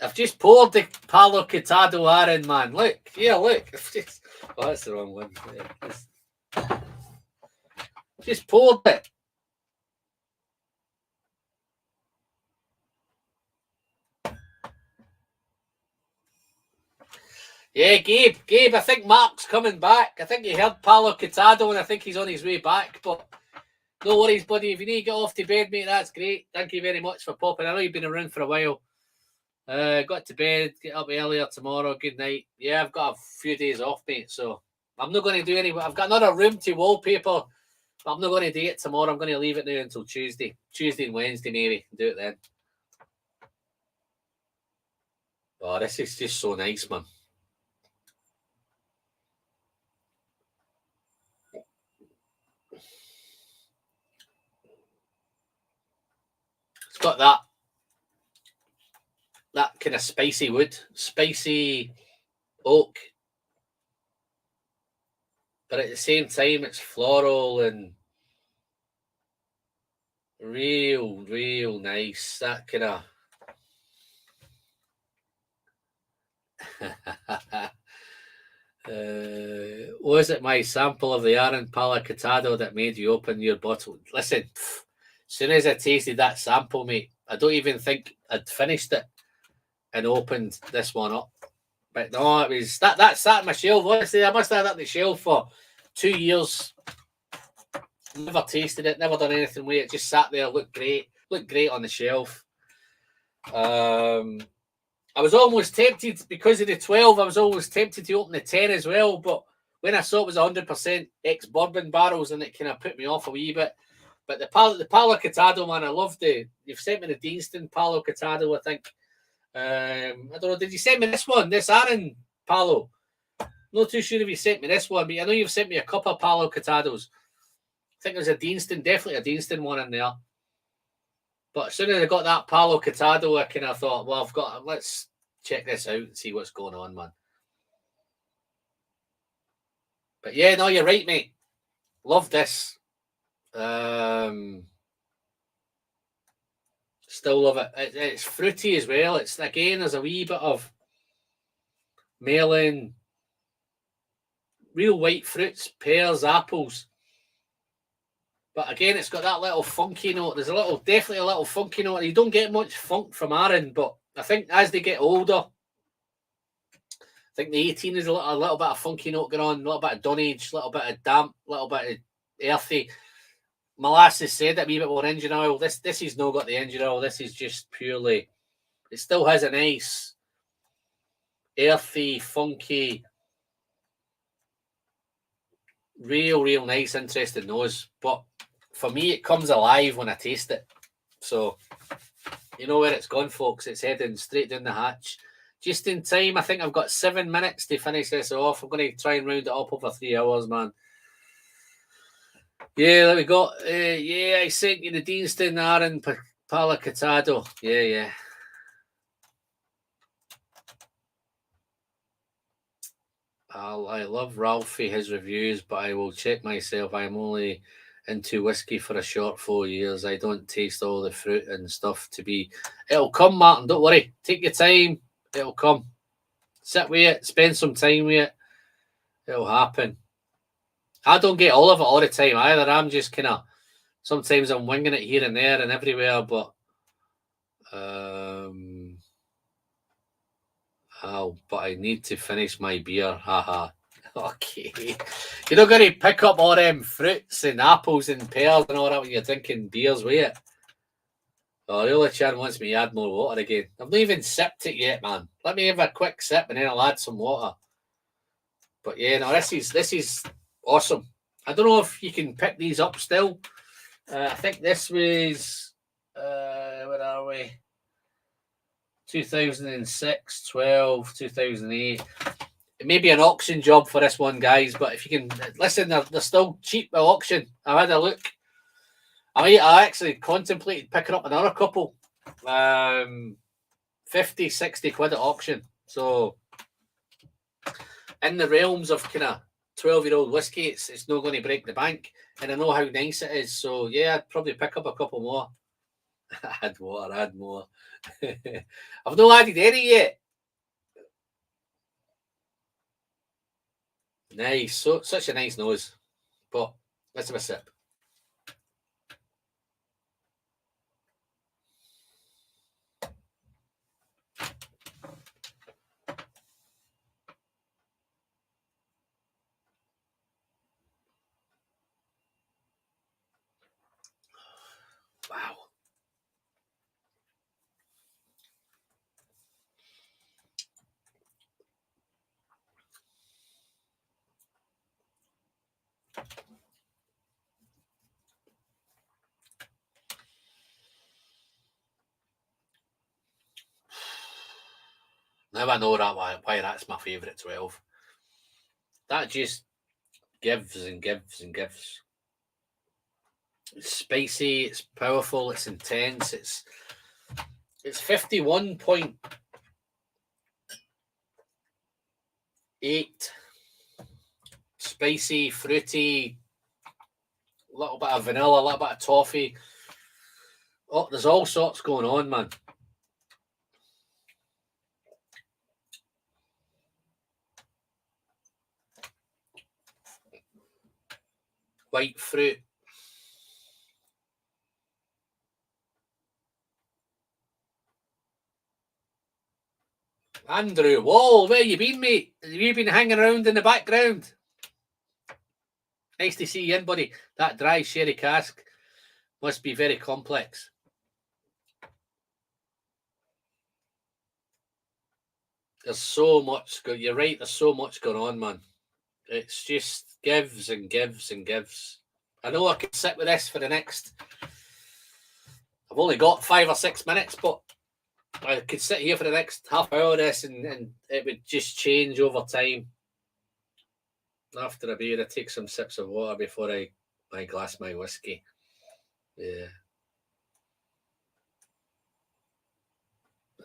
I've just poured the Palo Cortado Arran, man. Look, here, look. Oh, that's the wrong one. Just poured it. Yeah, Gabe, I think Mark's coming back. I think he heard Palo Cortado and I think he's on his way back. But no worries, buddy. If you need to get off to bed, mate, that's great. Thank you very much for popping. I know you've been around for a while. Got to bed, get up earlier tomorrow. Good night. Yeah, I've got a few days off, mate. So I'm not going to do any. I've got another room to wallpaper, but I'm not going to do it tomorrow. I'm going to leave it now until Tuesday and Wednesday, maybe. Do it then. Oh, this is just so nice, man. It's got that kind of spicy wood, spicy oak, but at the same time it's floral and real nice. That kind of was it my sample of the Arran Palo Cortado that made you open your bottle? Listen, as soon as I tasted that sample, mate, I don't even think I'd finished it and opened this one up. But no, it was that sat on my shelf. Honestly, I must have had that on the shelf for 2 years. Never tasted it, never done anything with it. Just sat there, looked great on the shelf. I was almost tempted because of the 12. I was always tempted to open the 10 as well, but when I saw it was 100% ex-bourbon barrels, and it kind of put me off a wee bit. But the Palo Cortado, man, I love you've sent me the Deanston Palo Cortado, I think. I don't know. Did you send me this one? This Arran Palo? Not too sure if you sent me this one, but I know you've sent me a couple of Palo Cortados. I think there's a Deanston, definitely a Deanston one in there. But as soon as I got that Palo Cortado, I kind of thought, well, let's check this out and see what's going on, man. But yeah, no, you're right, mate. Love this. Still love it. It's fruity as well. It's, again, there's a wee bit of melon, real white fruits, pears, apples. But again, it's got that little funky note. There's definitely a little funky note. You don't get much funk from Arran, but I think as they get older, I think the 18 is a little bit of funky note going on, a little bit of dunnage, a little bit of damp, a little bit of earthy. Molasses said a wee bit more engine oil. This has not got the engine oil. This is just purely. It still has a nice earthy, funky, real nice, interesting nose. But for me, it comes alive when I taste it. So you know where it's gone, folks. It's heading straight down the hatch. Just in time. I think I've got 7 minutes to finish this off. I'm going to try and round it up over 3 hours, man. Yeah, there we go. Yeah, I sent you the Deanston Arran Palo Cortado. Yeah. I love Ralphie, his reviews, but I will check myself. I'm only into whiskey for a short 4 years. I don't taste all the fruit and stuff to be. It'll come, Martin. Don't worry. Take your time. It'll come. Sit with it. Spend some time with it. It'll happen. I don't get all of it all the time either. I'm just kind of, sometimes I'm winging it here and there and everywhere, but I need to finish my beer. Haha. Okay. You're not going to pick up all them fruits and apples and pears and all that when you're drinking beers with it. Oh, the only Chan wants me to add more water again. I've not even sipped it yet, man. Let me have a quick sip and then I'll add some water. But yeah, no, this is awesome. I don't know if you can pick these up still. I think this was, where are we? 2006, 12, 2008. It may be an auction job for this one, guys, but if you can, listen, they're still cheap at auction. I've had a look. I actually contemplated picking up another couple. 50, 60 quid at auction. So in the realms of kind of 12-year-old whiskey. It's not going to break the bank, and I know how nice it is. So yeah, I'd probably pick up a couple more. Add more. I've not added any yet. Nice, such a nice nose. But let's have a sip. Wow. Now I know why that's my favourite 12. That just gives and gives and gives. It's spicy, it's powerful, it's intense, it's 51.8. Spicy, fruity, a little bit of vanilla, a little bit of toffee. Oh, there's all sorts going on, man. White fruit. Andrew Wall, where you been, mate? Have you been hanging around in the background? Nice to see you in, buddy. That dry sherry cask must be very complex. There's so much. You're right. There's so much going on, man. It's just gives and gives and gives. I know I could sit with this for the next. I've only got 5 or 6 minutes, but I could sit here for the next half hour of this, and it would just change over time. After a beer, I take some sips of water before I glass my whiskey. Yeah. A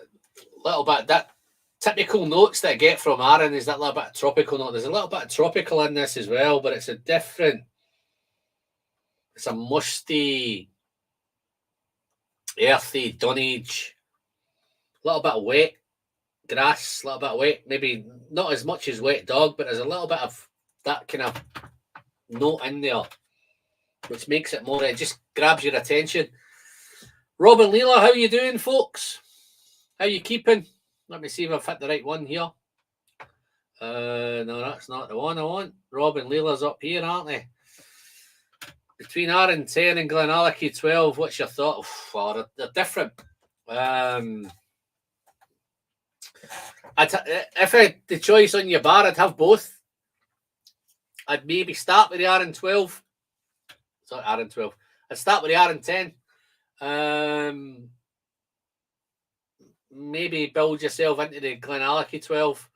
little bit that typical notes that I get from Arran is that little bit of tropical note. There's a little bit of tropical in this as well, but it's a musty, earthy dunnage. A little bit of wet grass, a little bit of wet, maybe not as much as wet dog, but there's a little bit of that kind of note in there, which makes it more, it just grabs your attention. Rob and Leela, how you doing, folks? How you keeping? Let me see if I've hit the right one here. No, that's not the one I want. Rob and Leela's up here, aren't they? Between Arran 10 and Glenallachie 12, what's your thought? Oh, they're different. If I had the choice on your bar, I'd have both. I'd maybe start with the Arran 12. Sorry, Arran 12. I'd start with the Arran 10. Maybe build yourself into the Glenallachie 12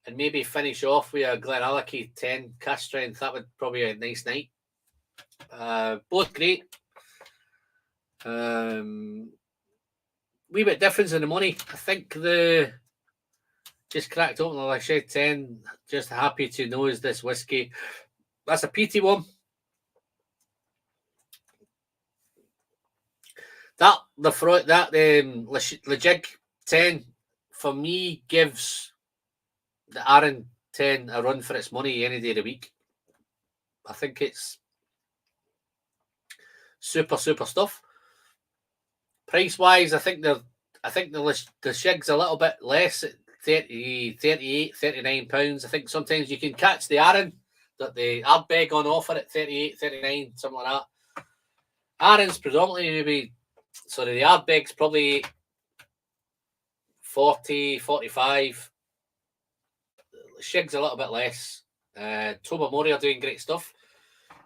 and maybe finish off with a Glenallachie 10 cask strength. That would probably be a nice night. Both great. Wee bit difference in the money. I think just cracked open the Lachette 10. Just happy to know is this whiskey. That's a peaty one. Lejig 10 for me gives the Arran 10 a run for its money any day of the week. I think it's super stuff. Price wise, I think the Shig's a little bit less at 38, 39 pounds. I think sometimes you can catch the Arran that the Ardbeg on offer at 38, 39, something like that. Arran's predominantly the Ardbeg's probably 40, 45. Shig's a little bit less. Tobermory are doing great stuff.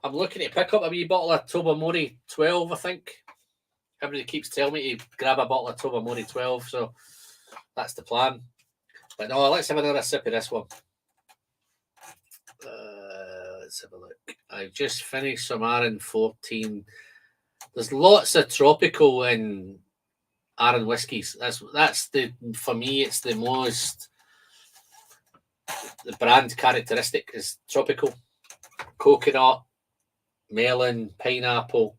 I'm looking to pick up a wee bottle of Tobermory 12, I think. Everybody keeps telling me to grab a bottle of Tobermory 12, so that's the plan. But no, let's have another sip of this one. Let's have a look. I've just finished some Arran 14. There's lots of tropical in Arran whiskies. For me, it's the most the brand characteristic is tropical. Coconut, melon, pineapple,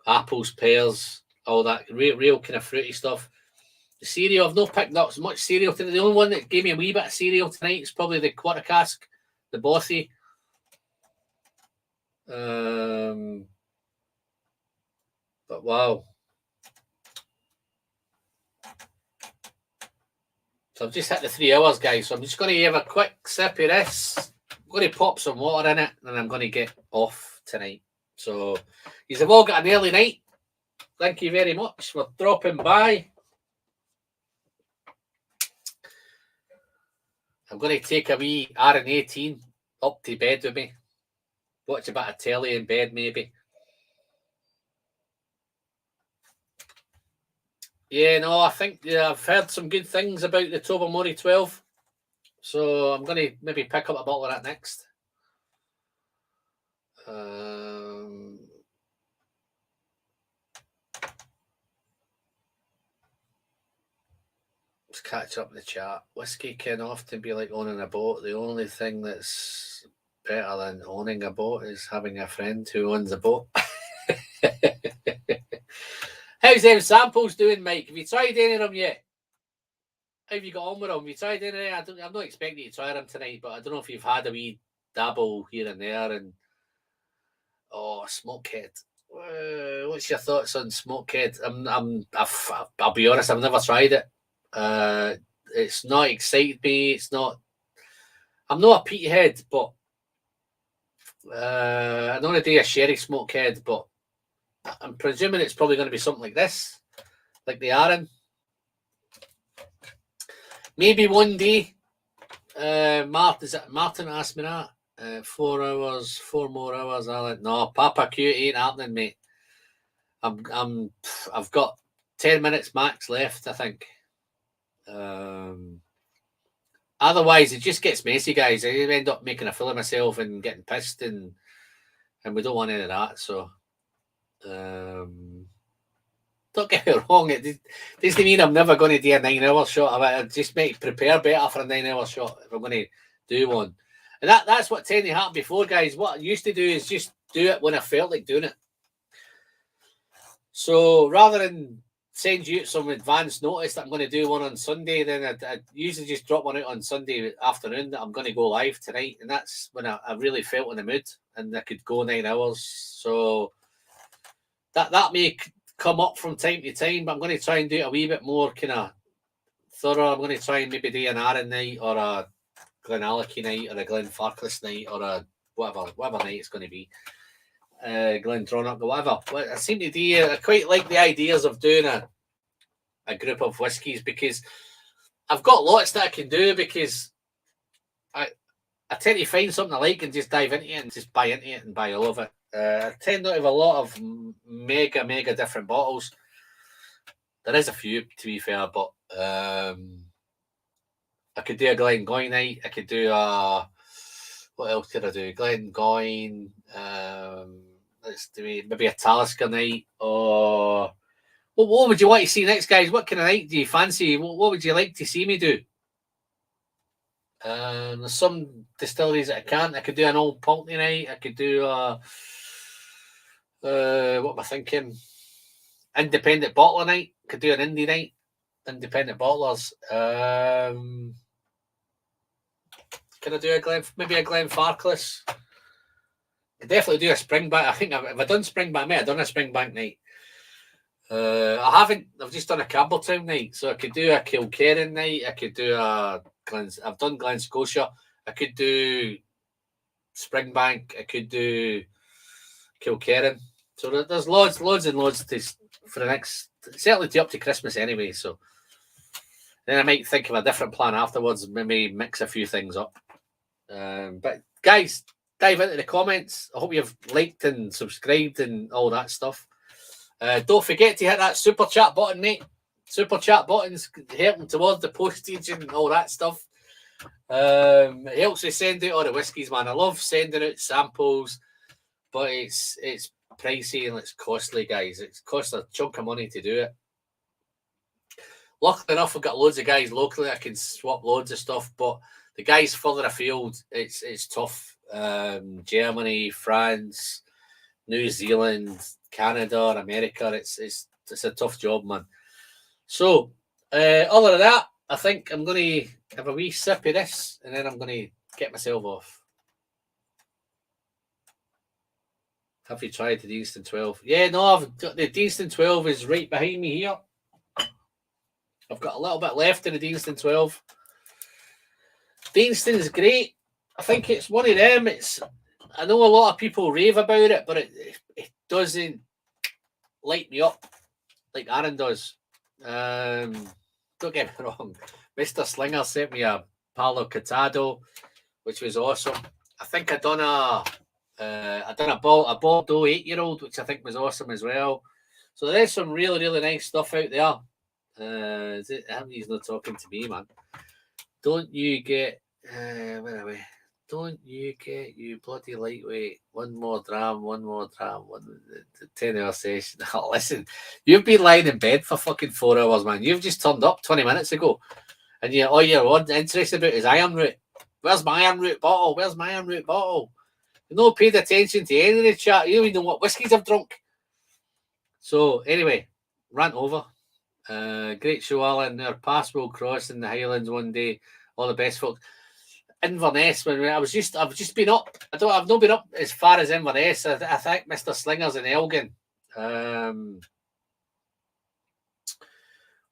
apples, pears, all that real kind of fruity stuff. The cereal, I've not picked up much cereal today. The only one that gave me a wee bit of cereal tonight is probably the quarter cask, the Bothy. But wow. So I've just hit the 3 hours, guys. So I'm just going to have a quick sip of this. I'm going to pop some water in it, and I'm going to get off tonight. So you've all got an early night. Thank you very much for dropping by. I'm going to take a wee Arran 18 up to bed with me. Watch a bit of telly in bed, maybe. Yeah, no, I think I've heard some good things about the Tobermory 12. So I'm going to maybe pick up a bottle of that next. Let's catch up in the chat. Whiskey can often be like owning a boat. The only thing that's better than owning a boat is having a friend who owns a boat. How's them samples doing, Mike? Have you tried any of them yet? How have you got on with them? Have you tried any? I'm not expecting you to try them tonight, but I don't know if you've had a wee dabble here and there. And Smokehead. What's your thoughts on Smokehead? I'll be honest, I've never tried it. It's not excited me. It's not. I'm not a peat head, but I don't want to do a sherry Smokehead, but I'm presuming it's probably going to be something like this, like the Arran. Maybe one day. Martin asked me that. 4 hours, 4 more hours. No, Papa Q ain't happening, mate. I've got 10 minutes max left, I think. Otherwise, it just gets messy, guys. I end up making a fool of myself and getting pissed, and we don't want any of that. So, don't get me wrong. It doesn't mean I'm never going to do a 9-hour shot of it. I just make prepare better for a 9-hour shot if I'm going to do one. And that's what tended to happen before, guys. What I used to do is just do it when I felt like doing it. So rather than send you some advance notice that I'm going to do one on Sunday, then I usually just drop one out on Sunday afternoon that I'm going to go live tonight. And that's when I really felt in the mood and I could go 9 hours. So that may come up from time to time, but I'm going to try and do it a wee bit more kind of thorough. I'm going to try and maybe do an Arran night or a Glenallachie night or a Glenfarclas night or a whatever night it's going to be. Glendronach or whatever. I seem to do. I quite like the ideas of doing a group of whiskies because I've got lots that I can do because I tend to find something I like and just dive into it and just buy into it and buy all of it. I tend to have a lot of mega different bottles. There is a few, to be fair, but I could do a Glengoyne night. I could do what else could I do? Glengoyne. Let's do maybe a Talisker night. Or what would you want to see next, guys? What kind of night do you fancy? What would you like to see me do? There's some distilleries that I can't. I could do an old Pulteney night. I could do what am I thinking? Independent bottler night. Could do an indie night. Independent bottlers. Can I do maybe a Glenfarclas? I could definitely do a Springbank. I think if I done Springbank, I've done a Springbank night. I haven't. I've just done a Campbelltown night, so I could do a Kilkerran night. I could do a I've done Glen Scotia. I could do Springbank. I could do Kilkerran. So there's loads and loads for the next, certainly to up to Christmas anyway. So then I might think of a different plan afterwards. Maybe mix a few things up. But guys, dive into the comments. I hope you've liked and subscribed and all that stuff. Don't forget to hit that super chat button, mate. Super chat buttons helping towards the postage and all that stuff. It helps me send out all the whiskies, man. I love sending out samples, but it's pricey and it's costly, guys. It costs a chunk of money to do it. Luckily enough, I've got loads of guys locally I can swap loads of stuff, but The guys further afield, it's tough. Germany, France, New Zealand, Canada, America. It's a tough job, man. So, other than that, I think I'm going to have a wee sip of this, and then I'm going to get myself off. Have you tried the Deanston 12? Yeah, no, I've got the Deanston 12 is right behind me here. I've got a little bit left of the Deanston 12. Deanston is great. I think it's one of them. I know a lot of people rave about it, but it doesn't light me up like Arran does. Don't get me wrong. Mr. Slinger sent me a Palo Catado, which was awesome. I think I done a Bordeaux 8-year-old, which I think was awesome as well. So there's some really, really nice stuff out there. He's not talking to me, man. Don't you get where are we? Don't you get, you bloody lightweight, one more dram, 10-hour session. Oh, listen, you've been lying in bed for fucking 4 hours, man. You've just turned up 20 minutes ago, and all you're interested about is iron root. Where's my iron root bottle? Where's my iron root bottle? You've not paid attention to any of the chat. You don't even know what whiskies I've drunk. So anyway, rant over. Great show, Alan. Our paths will cross in the Highlands one day. All the best, folks. Inverness, when I've just been up. I've not been up as far as Inverness. I think Mr. Slinger's in Elgin.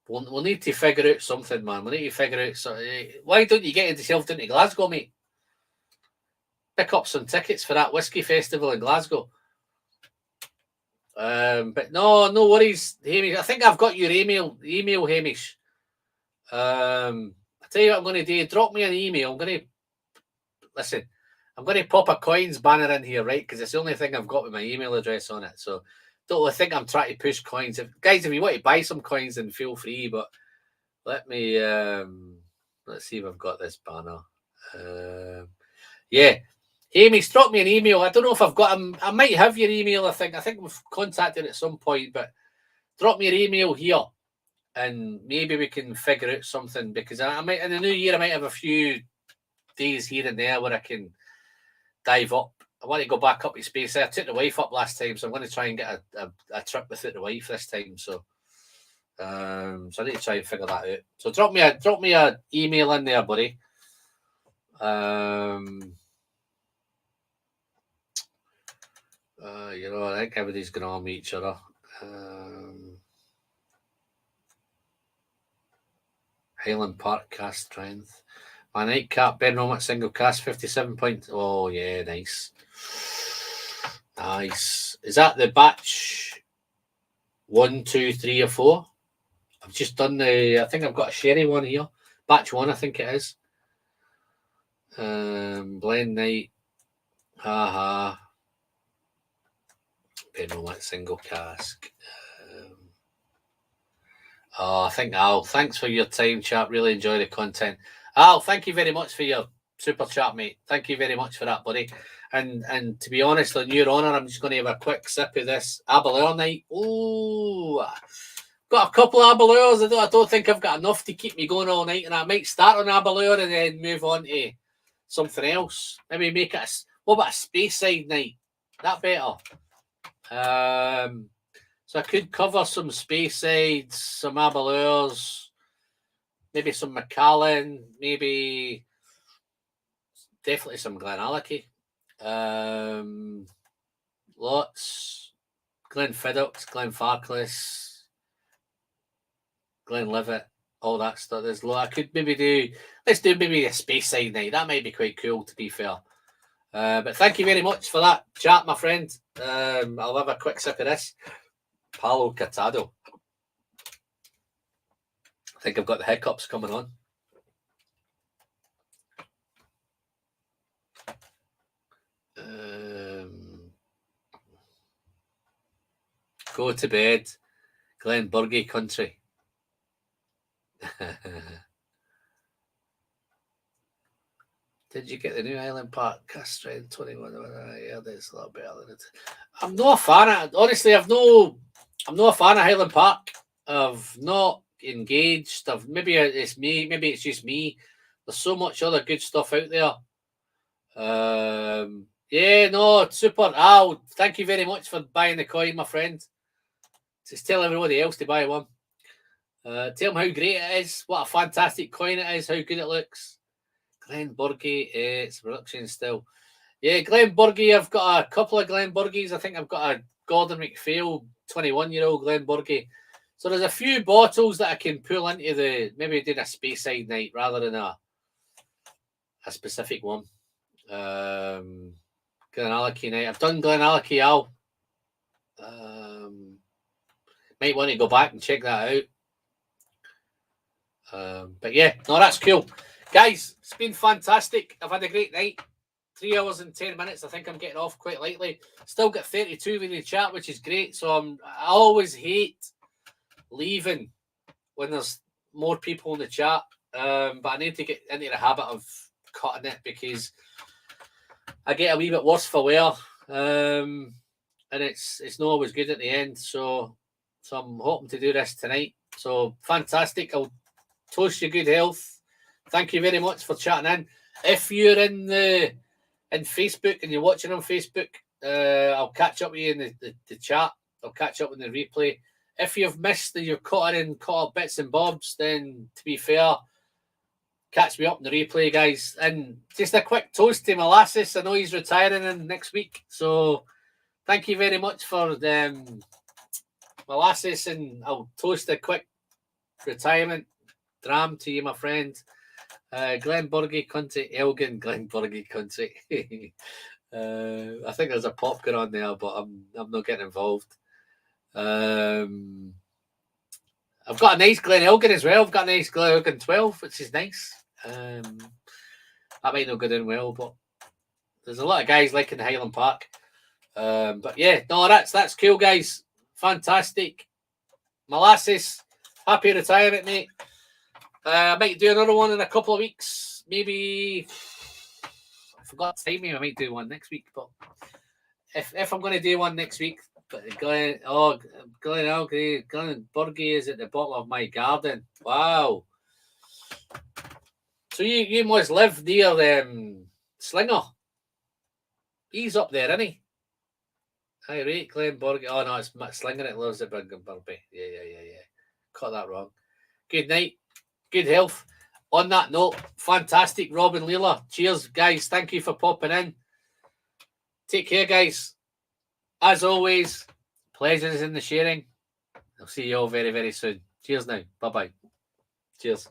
We'll need to figure out something, man. We need to figure out something. Why don't you get yourself down to Glasgow, mate? Pick up some tickets for that whiskey festival in Glasgow. But no worries, Hamish. I think I've got your email, Hamish. I tell you what I'm going to do. Drop me an email. I'm going to pop a coins banner in here, right? Because it's the only thing I've got with my email address on it. So don't think I'm trying to push coins. If you want to buy some coins, then feel free. But let me let's see if I've got this banner. Yeah. Hamish, drop me an email. I don't know if I've got them. I might have your email, I think we've contacted at some point, but drop me your email here and maybe we can figure out something, because I might, in the new year, I might have a few days here and there where I can dive up. I want to go back up to space. I took the wife up last time, so I'm going to try and get a trip without the wife this time. So I need to try and figure that out. So drop me a email in there, buddy. I think everybody's going on each other. Highland Park cast strength. My nightcap, Ben Romack single cast, 57 points. Oh, yeah, nice. Nice. Is that the batch 1, 2, 3, or 4? I've just done I think I've got a sherry one here. Batch 1, I think it is. Blend night. Ha. Ben Romack single cask. I think Al, thanks for your time, chat. Really enjoy the content. Al, thank you very much for your super chat, mate. Thank you very much for that, buddy. And to be honest, on your honour, I'm just going to have a quick sip of this Abeleur night. Oh, got a couple of Abeleurs. I don't think I've got enough to keep me going all night, and I might start on Abeleur and then move on to something else. Maybe make it what about a Speyside night? That better. So I could cover some Speysides, some Abeleurs, maybe some Macallan, maybe definitely some Glenallachie. Lots. Glenfiddich, Glenfarclas, Glenlivet, all that stuff. There's a lot. I could let's do maybe a Speyside night. That might be quite cool, to be fair. But thank you very much for that chat, my friend. I'll have a quick sip of this. Palo Catado. I think I've got the hiccups coming on. Go to bed, Glenburgie country. Did you get the new Highland Park cast strength 21? Yeah, that's a lot better than it. I'm not a fan of, honestly, I'm not a fan of Highland Park. I've not engaged. Maybe it's me. Maybe it's just me. There's so much other good stuff out there. Yeah, no, super. Al, thank you very much for buying the coin, my friend. Just tell everybody else to buy one. Tell them how great it is, what a fantastic coin it is, how good it looks. Glenburgie, it's production still. Yeah, Glenburgie, I've got a couple of Glenburgies. I think I've got a Gordon MacPhail 21-year-old Glenburgie. So there's a few bottles that I can pull into the, maybe do a Speyside night rather than a specific one. Glenallachie night. I've done Glenallachie Al. Might want to go back and check that out. But yeah, no, that's cool. Guys, it's been fantastic. I've had a great night. 3 hours and 10 minutes. I think I'm getting off quite lightly. Still got 32 with the chat, which is great. So I always hate leaving when there's more people in the chat. But I need to get into the habit of cutting it because I get a wee bit worse for wear. And it's not always good at the end. So I'm hoping to do this tonight. So fantastic. I'll toast you good health. Thank you very much for chatting in. If you're in Facebook and you're watching on Facebook, I'll catch up with you in the chat. I'll catch up in the replay. If you've missed and you're caught up bits and bobs, then to be fair, catch me up in the replay, guys. And just a quick toast to Molasses. I know he's retiring in next week. So thank you very much for Molasses, and I'll toast a quick retirement dram to you, my friend. Glenburgie country, Elgin Glenburgie country. I think there's a popcorn on there, but I'm not getting involved. I've got a nice Glen Elgin as well. I've got a nice Glen Elgin 12, which is nice. That might not go down well, but there's a lot of guys liking Highland Park. But yeah, no, that's cool, guys. Fantastic. Molasses, happy retirement, mate. I might do another one in a couple of weeks. Maybe I forgot the timing. I might do one next week. But if I'm going to do one next week, but Glenburgie is at the bottom of my garden. Wow. So you must live near Slinger. He's up there, isn't he? Hi, right, Glenburgie. Oh no, it's Slinger that lives at Glenburgie. Yeah. Got that wrong. Good night. Good health. On that note, fantastic, Robin Leela. Cheers, guys. Thank you for popping in. Take care, guys. As always, pleasures in the sharing. I'll see you all very, very soon. Cheers now. Bye-bye. Cheers.